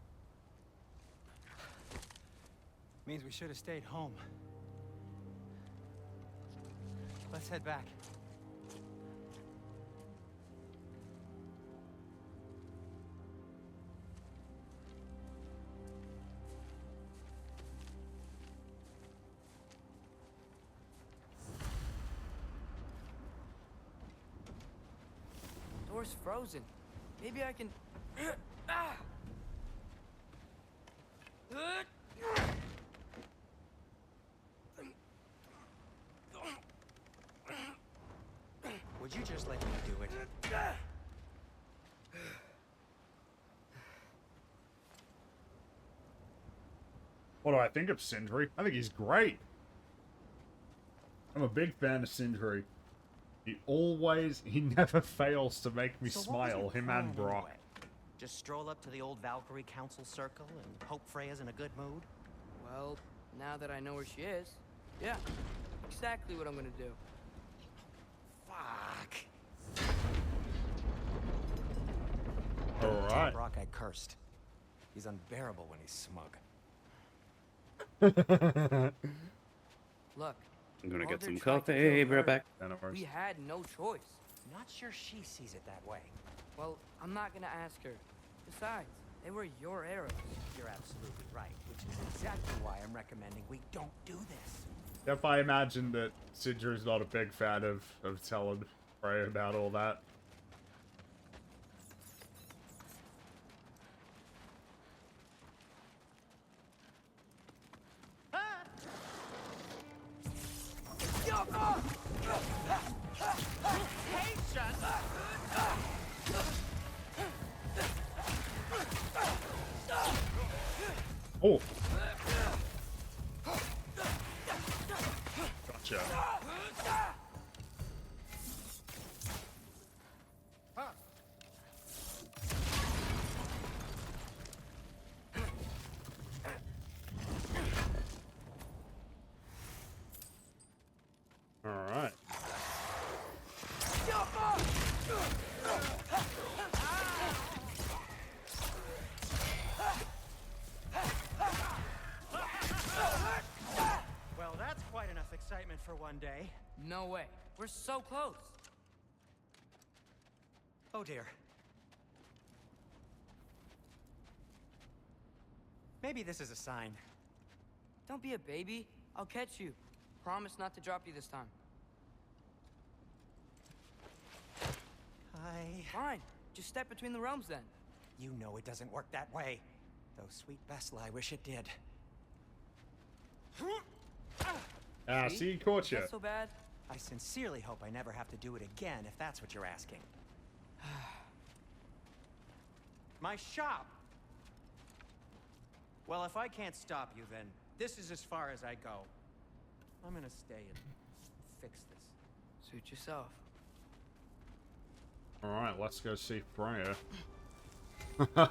Means we should have stayed home. Let's head back. Door's frozen. Maybe I can... Ah! Would you just let me do it? What do I think of Sindri? I think he's great. I'm a big fan of Sindri. He never fails to make me So what was smile, your him plan and Brock. anyway? Just stroll up to the old Valkyrie Council Circle and hope Freya's in a good mood? Well, now that I know where she is, yeah, exactly what I'm gonna do. Fuck. Alright. Tell Brock I cursed. He's unbearable when he's smug. Look, I'm gonna all get they're some trying to coffee. do Be right hurt. back. We had no choice. Not sure she sees it that way. Well, I'm not gonna ask her. Besides, they were your arrows. You're absolutely right, which is exactly why I'm recommending we don't do this. Yep, I imagine that Sindri's not a big fan of telling Freya about all that. Oh! Gotcha. Alright. Well, that's quite enough excitement for one day. No way. We're so close. Oh dear. Maybe this is a sign. Don't be a baby. I'll catch you. Promise not to drop you this time. Fine. Just step between the realms then. You know it doesn't work that way. Though sweet Vesla, I wish it did. Ah, see, he caught you. Not so bad. I sincerely hope I never have to do it again, if that's what you're asking. My shop! Well, if I can't stop you, then this is as far as I go. I'm gonna stay and fix this. Suit yourself. Alright, let's go see Freya.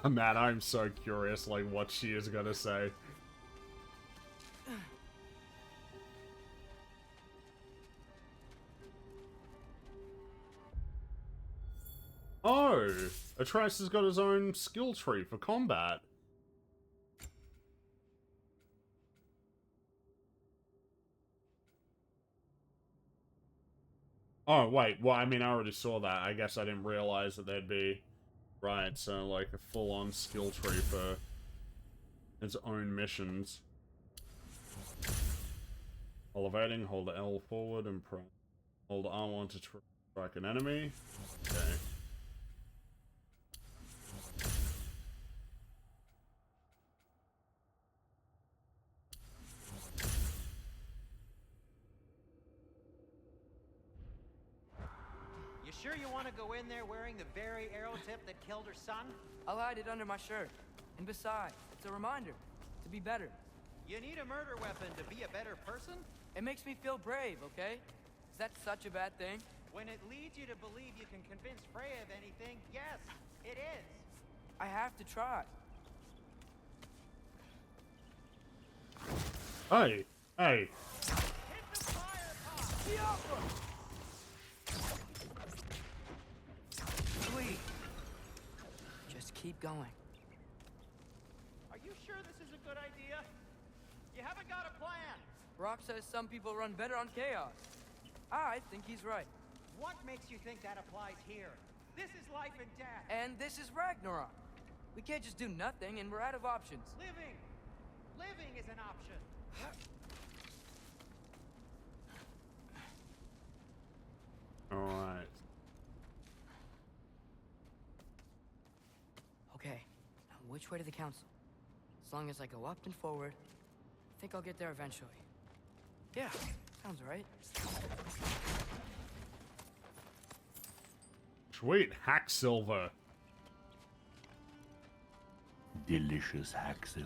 Man, I'm so curious, like, what she is gonna say. Oh, Atreus has got his own skill tree for combat. Oh, wait. Well, I mean, I already saw that. I guess I didn't realize that there'd be... Right, so, like, a full-on skill tree for its own missions. Elevating, hold the L forward and press. Hold R1 to strike an enemy. Okay. You sure you want to go in there wearing the very arrow tip that killed her son? I'll hide it under my shirt. And besides, it's a reminder to be better. You need a murder weapon to be a better person? It makes me feel brave, okay? Is that such a bad thing? When it leads you to believe you can convince Freya of anything, yes, it is. I have to try. Hey! Hey! Hit the fire pot! Sweet. Just keep going. Are you sure this is a good idea? You haven't got a plan. Rock says some people run better on chaos. I think he's right. What makes you think that applies here? This is life and death. And this is Ragnarok. We can't just do nothing, and we're out of options. Living. Living is an option. Alright. Okay, now which way to the council? As long as I go up and forward, I think I'll get there eventually. Yeah, sounds right. Sweet, hack silver. Delicious Haxel.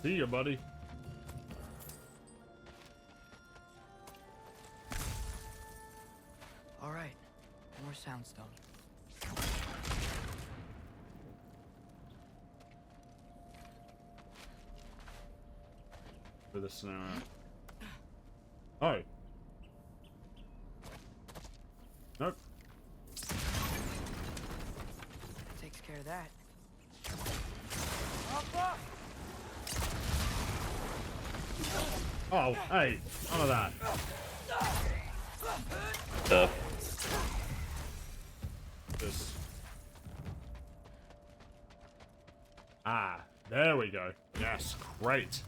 See ya, buddy. All right, more soundstone. For the snow. Oh. Nope. Takes care of that. Oh, hey, none of that. This. Ah, there we go. Yes, great.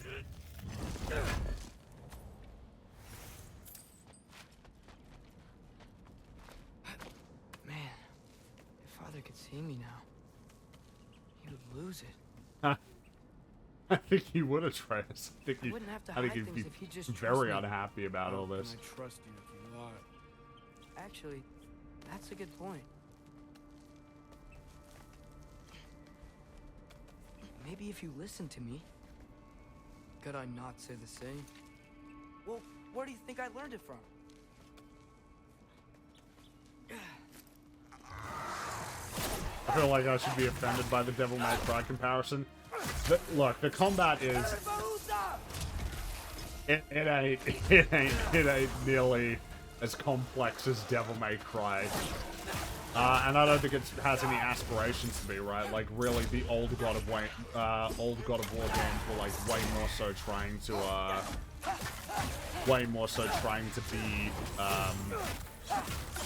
Man, if Father could see me now, he would lose it. I think he would have tried. I think wouldn't have to I think hide he'd things be if he just very trust me. unhappy about all this. I trust you if you lie. Actually, that's a good point. Maybe if you listen to me, could I not say the same? Well, where do you think I learned it from? I feel like I should be offended by the Devil May Cry comparison. Look, the combat is... It ain't nearly as complex as Devil May Cry. And I don't think it has any aspirations to be, right? Like, really, the old God of War games were, like, way more so trying to be,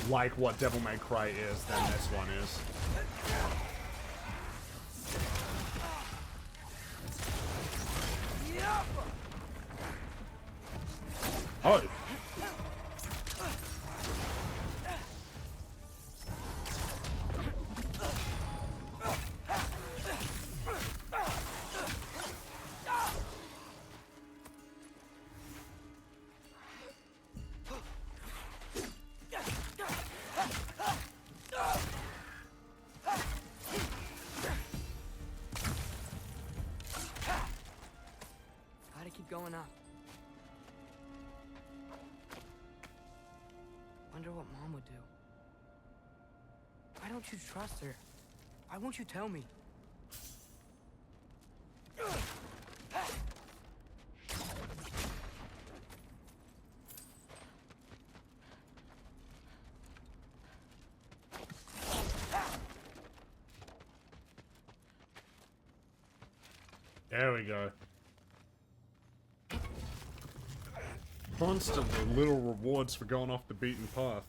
like what Devil May Cry is than this one is. Oh! what Mom would do. Why don't you trust her? Why won't you tell me? There we go. Constantly little rewards for going off the beaten path.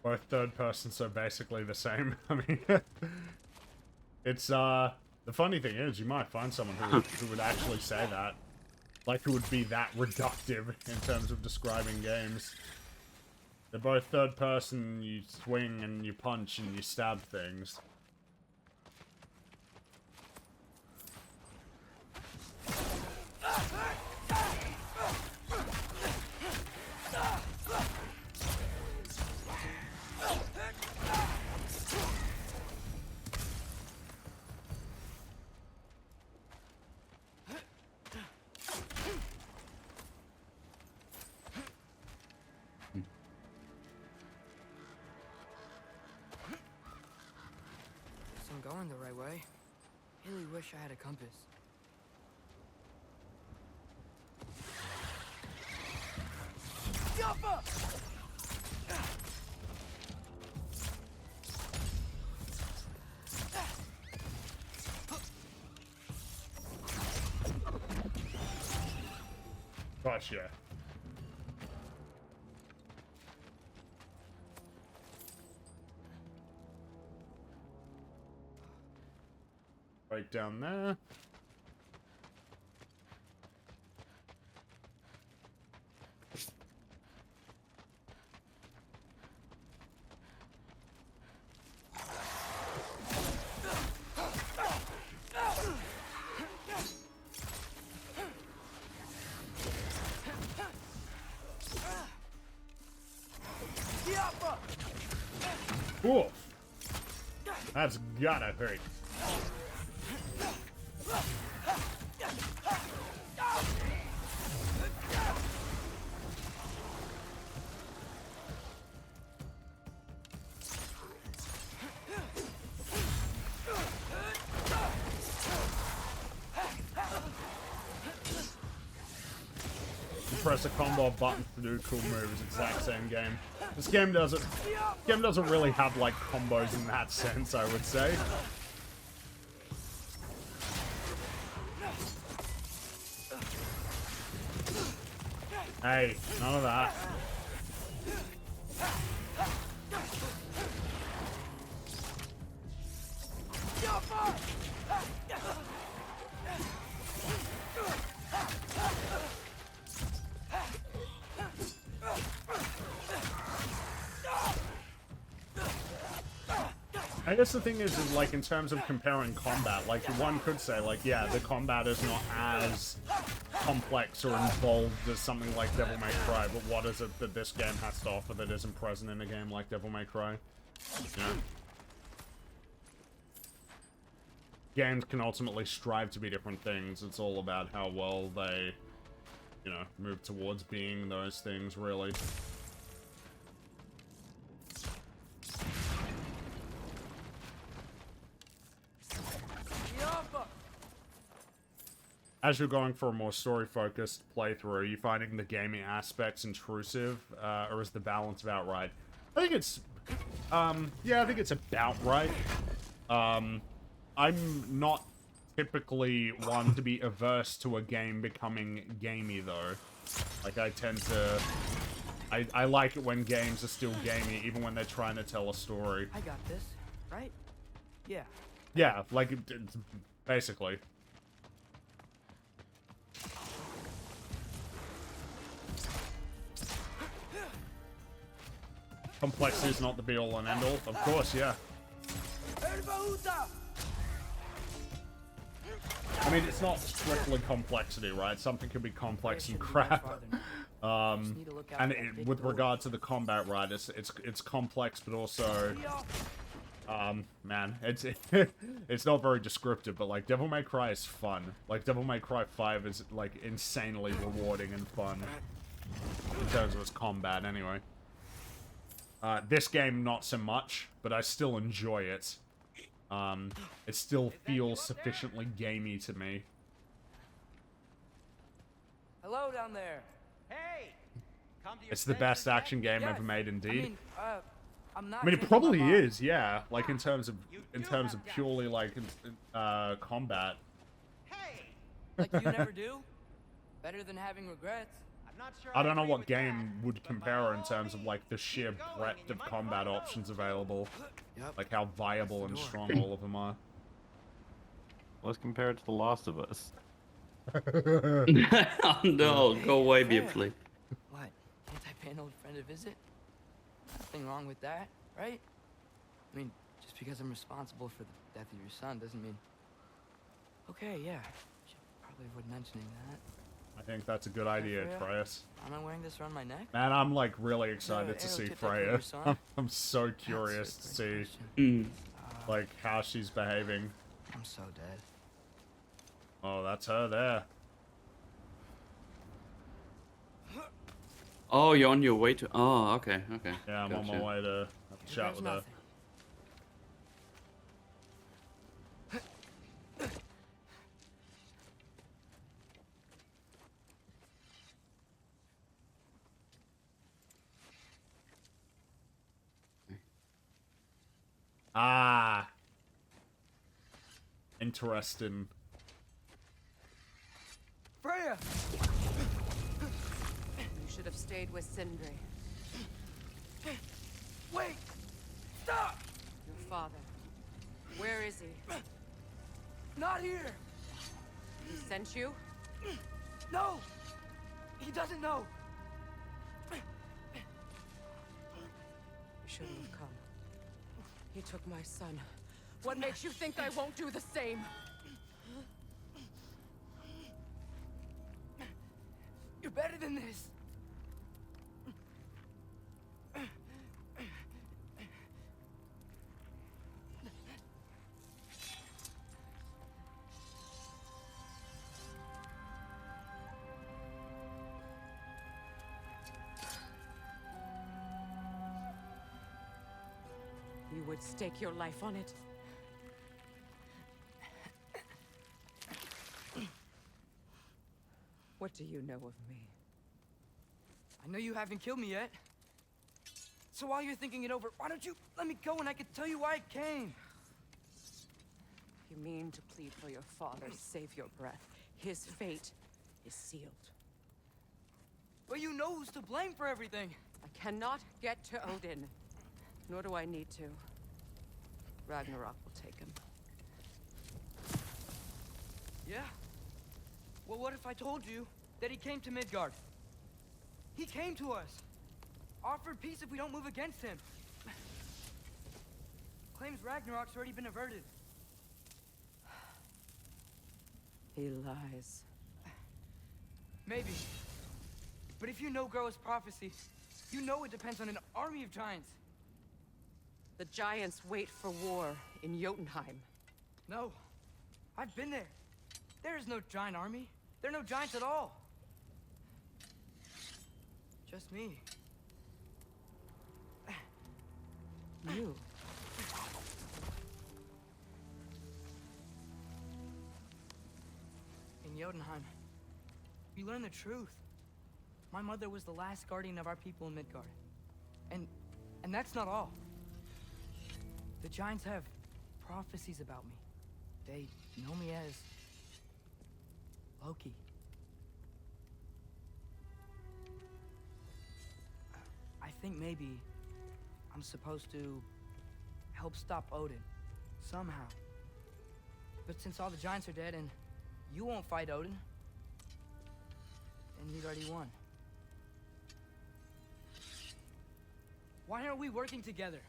Both third person, so basically the same. I mean, it's, the funny thing is, you might find someone who would actually say that. Like, who would be that reductive in terms of describing games. They're both third person, you swing and you punch and you stab things. Guess I'm going the right way. Really wish I had a compass. Gotcha. Right down there. Oof. That's gotta hurt. You press a combo button to do cool moves, exact same game. This game doesn't really have like combos in that sense, I would say. Hey, none of that. I guess the thing is like, in terms of comparing combat, like, one could say, like, yeah, the combat is not as complex or involved as something like Devil May Cry, but what is it that this game has to offer that isn't present in a game like Devil May Cry? You know? Games can ultimately strive to be different things. It's all about how well they, you know, move towards being those things, really. As you're going for a more story-focused playthrough, are you finding the gaming aspects intrusive, or is the balance about right? I think it's, yeah, I think it's about right. I'm not typically one to be averse to a game becoming gamey, though. Like, I tend to... I like it when games are still gamey, even when they're trying to tell a story. I got this, right? Yeah. Yeah, like, it's basically. Complexity is not the be-all and end-all. Of course, yeah. I mean, it's not strictly complexity, right? Something can be complex and crap. And with regard to the combat, right, it's complex, but also Man, it's not very descriptive, but like Devil May Cry is fun. Like Devil May Cry 5 is like insanely rewarding and fun in terms of its combat. Anyway, this game not so much, but I still enjoy it. It still feels sufficiently gamey to me. Hello down there. Hey! Come to your It's the senses best yet? action game Yes, ever made, indeed. I'm not. I mean, it changing my probably mind. is, yeah. Like in terms of purely like combat. Hey! Like you never do. Better than having regrets. I'm not sure I don't know agree what with game that, would but by compare all in terms of means, like the sheer keep going breadth and you of might combat find out. options available. Yep. Like how viable and door. strong all of them are. Let's compare it to The Last of Us. Oh no, go away, Beardsley. What? Can't I pay an old friend a visit? Nothing wrong with that, right? I mean, just because I'm responsible for the death of your son doesn't mean... Okay, yeah. Should probably avoid mentioning that. I think that's a good idea, Freya? Treyas. Am I wearing this around my neck? Man, I'm like really excited to arrow see tipped like Freya. your son? I'm so That's a curious to great see question. like how she's behaving. I'm so dead. Oh, that's her there. Oh, you're on your way to. Oh, okay, okay. Yeah, I'm on my Gotcha. way to have a chat with her. Nothing. Ah. Interesting. Freya! You should have stayed with Sindri. Wait! Stop! Your father. Where is he? Not here! He sent you? No! He doesn't know! You shouldn't have come. He took my son. What makes you think I won't do the same? You're better than this! You would stake your life on it? What do you know of me? I know you haven't killed me yet. So while you're thinking it over, why don't you let me go and I can tell you why I came? You mean to plead for your father, save your breath. His fate is sealed. But you know who's to blame for everything. I cannot get to Odin. Nor do I need to. Ragnarok will take him. Yeah? Well, what if I told you that he came to Midgard? He came to us. Offered peace if we don't move against him. Claims Ragnarok's already been averted. He lies. Maybe. But if you know Groa's prophecy, you know it depends on an army of giants. The giants wait for war in Jotunheim. No. I've been there. There is no giant army. There are no giants at all. Just me. You. In Jotunheim, we learn the truth. My mother was the last guardian of our people in Midgard. And that's not all. The giants have prophecies about me. They know me as Loki. I think maybe I'm supposed to help stop Odin, somehow. But since all the giants are dead and you won't fight Odin, then you'd already won. Why aren't we working together?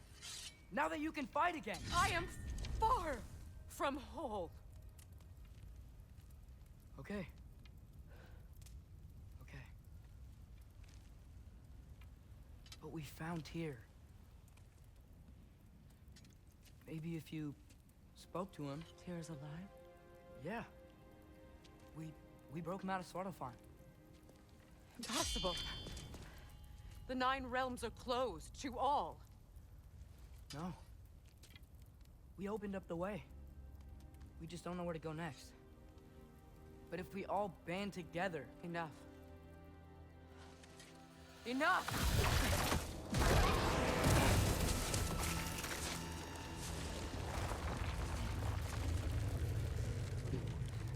Now that you can fight again! I am far from whole. Okay. Okay. But we found Tyr. Maybe if you spoke to him. Tyr's alive? Yeah. We broke him out of Svartalfheim. Impossible. The 9 realms are closed to all. No. We opened up the way. We just don't know where to go next. But if we all band together... Enough. Enough!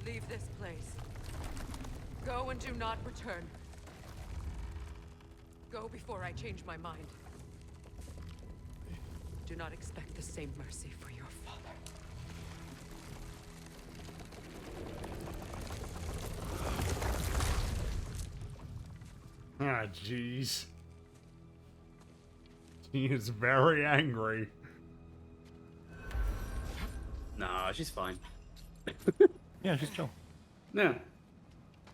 Leave this place. Go and do not return. Go before I change my mind. Do not expect the same mercy for your father. Ah, jeez. She is very angry. Nah, she's fine. Yeah, she's chill. Yeah.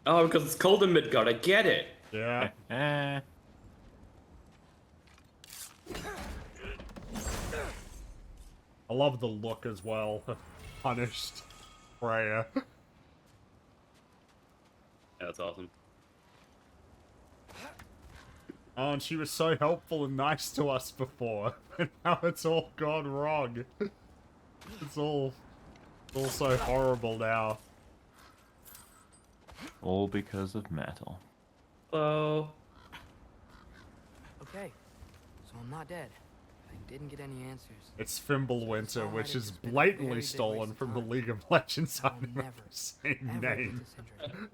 Oh, because it's cold in Midgard. I get it. Yeah. I love the look as well. Punished Freya. Yeah, that's awesome. Oh, and she was so helpful and nice to us before. And now it's all gone wrong. It's all so horrible now. All because of metal. Hello. Okay. So I'm not dead. I didn't get any answers. It's Fimbulwinter, All which right, is it's been a blatantly very big stolen waste of from the time. League of Legends I'll item never, of the same ever name. get this injury.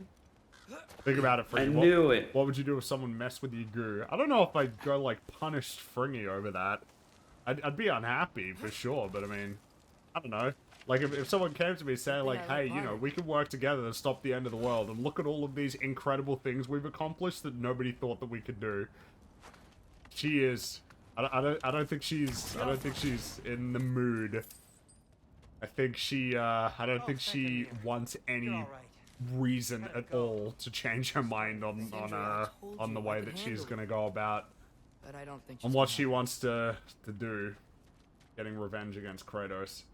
Think about it, Fringy. I knew it. What would you do if someone messed with your goo? I don't know if I'd go, like, punish Fringy over that. I'd be unhappy, for sure, but I mean, I don't know. Like, if someone came to me saying, like, Yeah, hey, you know, we can work together to stop the end of the world, and look at all of these incredible things we've accomplished that nobody thought that we could do. She is... I don't think she's in the mood. I think she, I don't think she wants any reason at all to change her mind on the way that she's gonna go about, But I don't think on she's what gonna she wants to do, getting revenge against Kratos.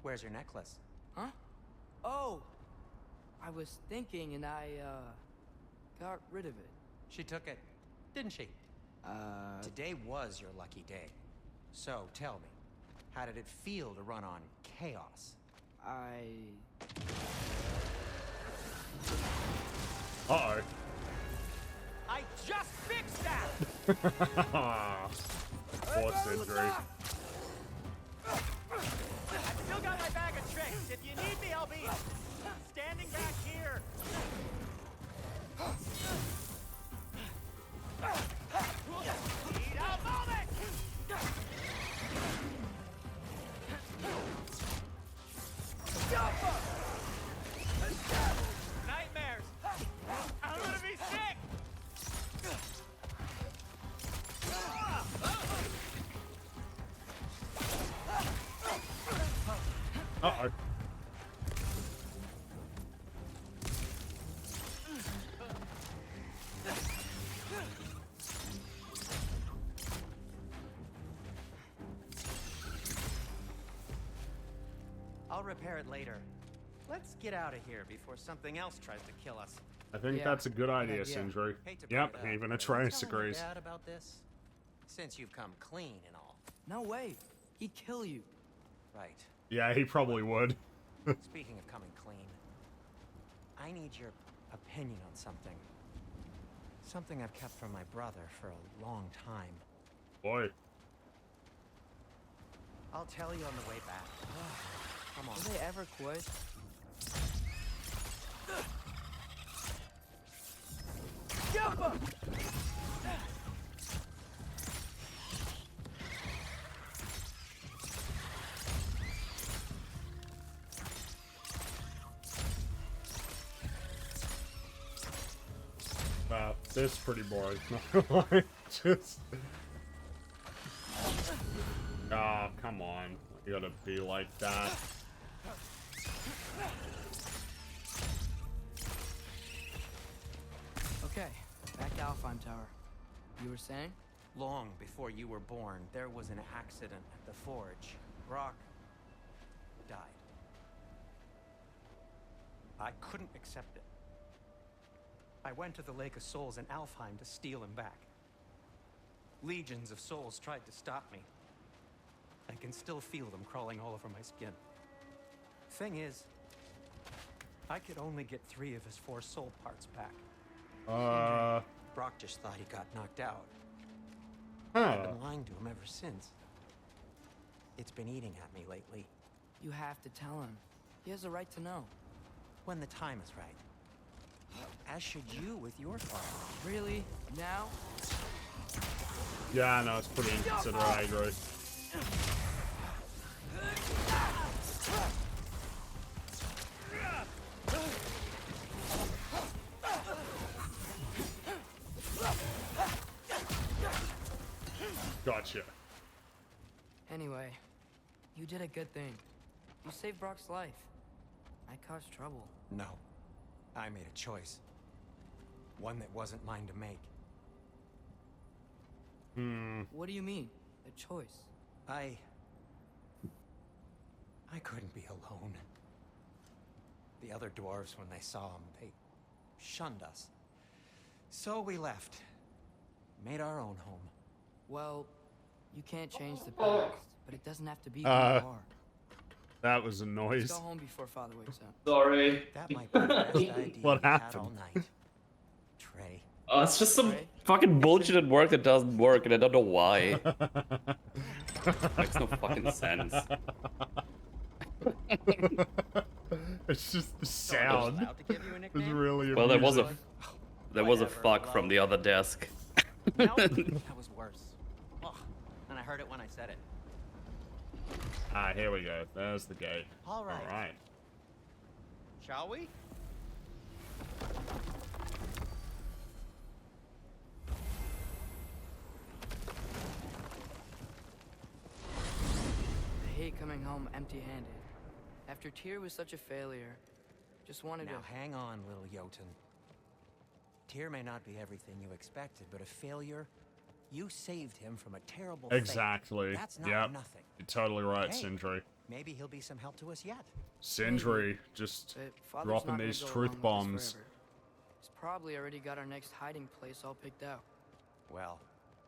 Where's your necklace? Huh? Oh! I was thinking and I, got rid of it. She took it, didn't she? Today was your lucky day. So, tell me, how did it feel to run on chaos? Uh-oh. I just fixed that! Force injury. I've still got my bag of tricks. If you need me, I'll be standing back here. Need a moment! Nightmares! I'm gonna be sick! Uh-oh. I'll repair it later. Let's get out of here before something else tries to kill us. I think Yeah, that's a good idea, idea. Sindri. Hate to bring Yep, it up, even but Atreus tell your agrees. dad about this? Since you've come clean and all. No way. He'd kill you. Right. Yeah, he probably would. Speaking of coming clean, I need your opinion on something. Something I've kept from my brother for a long time. Boy. I'll tell you on the way back. Come on. Will they ever quit? Wow, this is pretty boring. Just... Oh, come on. You gotta be like that. Okay, back to Alfheim Tower. You were saying? Long before you were born, there was an accident at the forge. Brock died. I couldn't accept it. I went to the Lake of Souls in Alfheim to steal him back. Legions of souls tried to stop me. I can still feel them crawling all over my skin. Thing is, I could only get 3 of his 4 soul parts back. Brock just thought he got knocked out. I've been lying to him ever since. It's been eating at me lately. You have to tell him. He has a right to know. When the time is right. As should you with your father. Really? Now? Yeah, no, it's pretty inconsiderate, I agree. Gotcha. Anyway, you did a good thing. You saved Brock's life. I caused trouble. No. I made a choice. One that wasn't mine to make. What do you mean? A choice? I couldn't be alone. The other dwarves, when they saw him, they shunned us. So we left. Made our own home. Well, you can't change the past, but it doesn't have to be who you are. That was a noise. Let's go home before Father wakes up. Sorry. That might be the best idea What we've had happened? all night. Trey. Oh, it's just some fucking bullshit at work that doesn't work, and I don't know why. Makes no fucking sense. It's just the sound. It's really Well, there was amusing. a fuck from the other desk. No, that was worse. Ugh. And I heard it when I said it. Ah, here we go. There's the gate. All right. All right. Shall we? I hate coming home empty-handed. After Tyr was such a failure, just wanted Now to... hang on, little Jotun. Tyr may not be everything you expected, but a failure. You saved him from a terrible fate. Exactly. That's not Yep. nothing. You're totally right, Hey, Sindri. maybe he'll be some help to us yet. Sindri, just But Father's dropping not gonna these go truth along with us bombs. forever. He's probably already got our next hiding place all picked out. Well,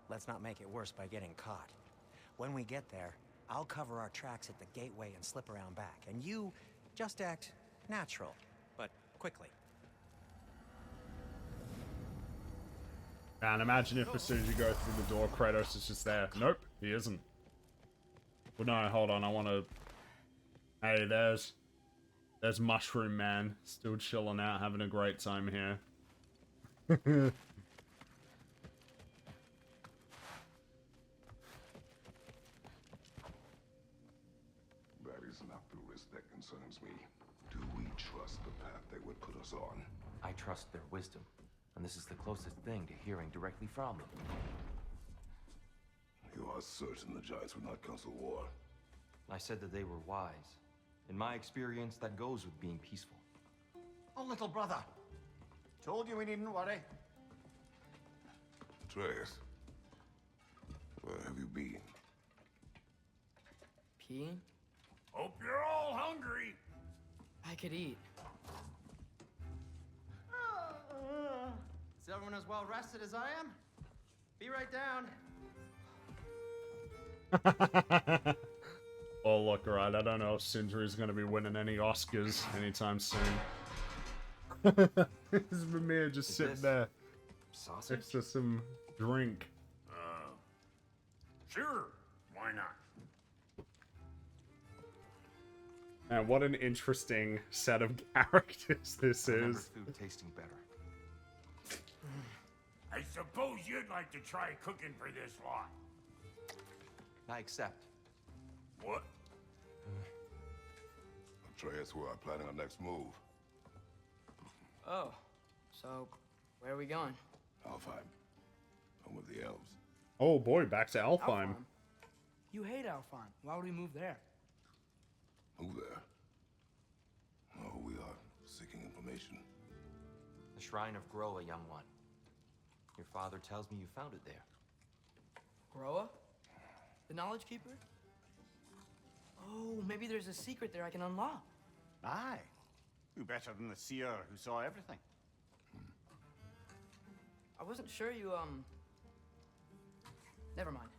let's not make it worse by getting caught. When we get there, I'll cover our tracks at the gateway and slip around back. And you just act natural, but quickly. And imagine if as soon as you go through the door, Kratos is just there. Nope, he isn't. Well, no, hold on. I want to... Hey, there's Mushroom Man. Still chilling out, having a great time here. That is not the risk that concerns me. Do we trust the path they would put us on? I trust their wisdom, and this is the closest thing to hearing directly from them. You are certain the Giants would not counsel war? I said that they were wise. In my experience, that goes with being peaceful. Oh, little brother. Told you we needn't worry. Atreus, where have you been? Peeing? Hope you're all hungry. I could eat. Is everyone as well rested as I am? Be right down. Oh, look, right. I don't know if Sindri's going to be winning any Oscars anytime soon. This is Mimir just Is sitting this there sausage? next to some drink. Sure, why not? And what an interesting set of characters this Remember is. food tasting better. I suppose you'd like to try cooking for this lot. I accept. What? Atreus, we are planning our next move. Oh, so where are we going? Alfheim, home of the elves. Oh boy, back to Alfheim. You hate Alfheim. Why would we move there? Who there? Oh, we are seeking information. The Shrine of Groa, young one. Your father tells me you found it there. Groa? The Knowledge Keeper? Oh, maybe there's a secret there I can unlock. Aye. Who better than the seer who saw everything? I wasn't sure you, Never mind.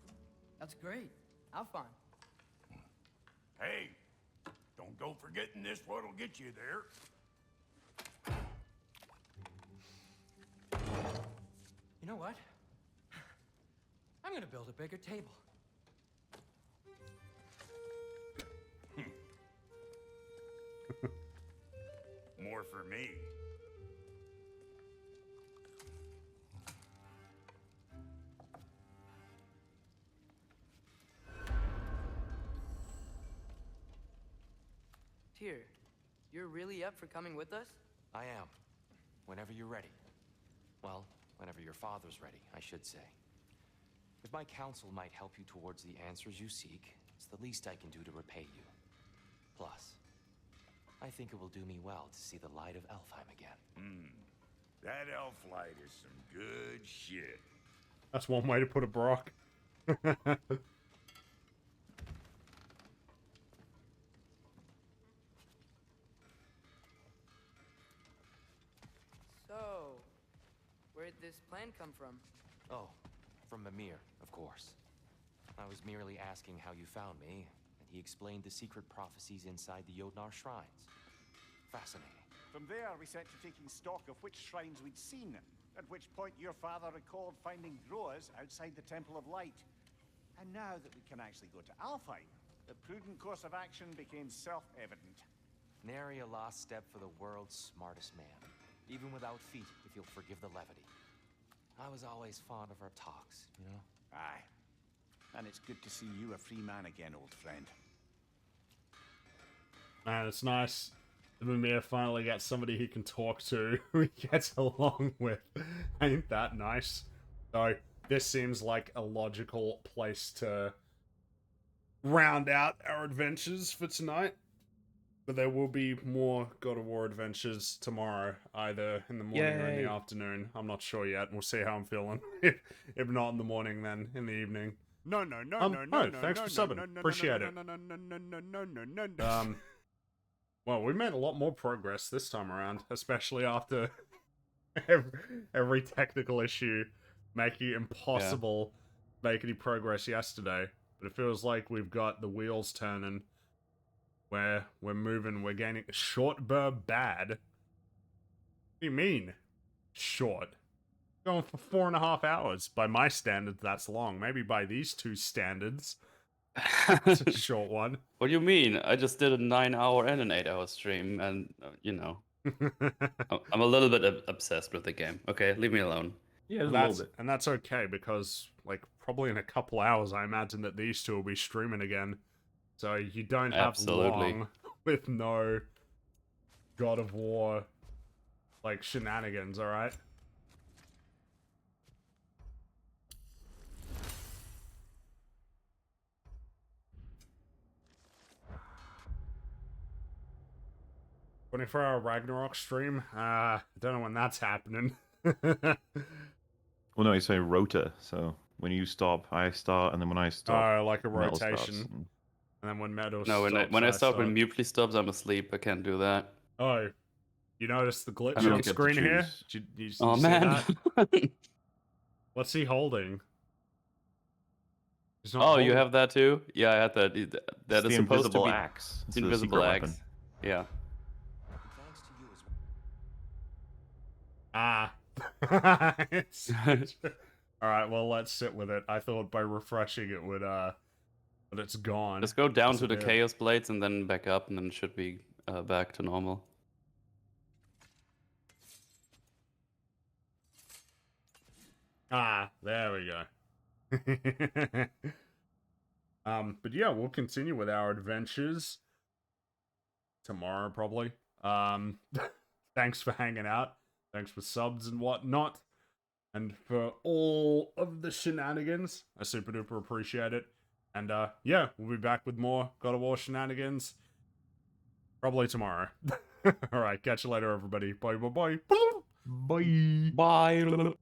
That's great. Have fun. Hey, don't go forgetting this what'll get you there. You know what? I'm gonna build a bigger table. More for me. Tyr, you're really up for coming with us? I am. Whenever you're ready. Well, whenever your father's ready, I should say. If my counsel might help you towards the answers you seek, it's the least I can do to repay you. Plus, I think it will do me well to see the light of Elfheim again. That elf light is some good shit. That's one way to put it, Brock. So, where'd this plan come from? Oh, from Mimir, of course. I was merely asking how you found me, and he explained the secret prophecies inside the Jotnar shrines. Fascinating. From there, we set to taking stock of which shrines we'd seen, at which point your father recalled finding growers outside the Temple of Light. And now that we can actually go to Alfheim, the prudent course of action became self-evident. Nary a lost step for the world's smartest man. Even without feet, if you'll forgive the levity. I was always fond of our talks, you know? Aye. And it's good to see you a free man again, old friend. Man, it's nice. Mimir finally gets somebody he can talk to, who he gets along with. Ain't that nice? So, this seems like a logical place to round out our adventures for tonight. But there will be more God of War adventures tomorrow, either in the morning or in the afternoon. I'm not sure yet. We'll see how I'm feeling. If not in the morning, then in the evening. No, Thanks for subbing. Appreciate it. Well, we made a lot more progress this time around, especially after every technical issue making it impossible to make any progress yesterday. But it feels like we've got the wheels turning. Where we're moving, we're gaining. Short burr bad? What do you mean? Short? Going for 4.5 hours. By my standards, that's long. Maybe by these two standards, it's a short one. What do you mean? I just did a 9-hour and an 8-hour stream, and you know, I'm a little bit obsessed with the game. Okay, leave me alone. Yeah, a That's, little bit. and that's okay because, like, probably in a couple hours, I imagine that these two will be streaming again. So you don't have Absolutely. long with no God of War, like, shenanigans, alright? For our Ragnarok stream? I don't know when that's happening. Well, no, it's a rota, so when you stop, I start, and then when I stop, Oh, like a Metal starts, rotation. and- And then when Meadow No, stops, when I stop, when Mutely stops, I'm asleep. I can't do that. Oh, you noticed the I glitch don't on get to screen here? choose. Did you Oh see man. that? What's he holding? He's not Oh, you holding- have that too? Yeah, I had that. It's That is the supposed to invisible be axe. It's the the invisible secret axe. weapon. Yeah. Thanks to you as Ah. Alright, well, let's sit with it. I thought by refreshing it would, but it's gone. Just go down to the Disappeared. Chaos Blades and then back up, and then it should be back to normal. Ah, there we go. But yeah, we'll continue with our adventures tomorrow, probably. Thanks for hanging out. Thanks for subs and whatnot. And for all of the shenanigans. I super duper appreciate it. And yeah, we'll be back with more God of War shenanigans. Probably tomorrow. Alright, catch you later, everybody. Bye, bye, bye. Bye. Bye.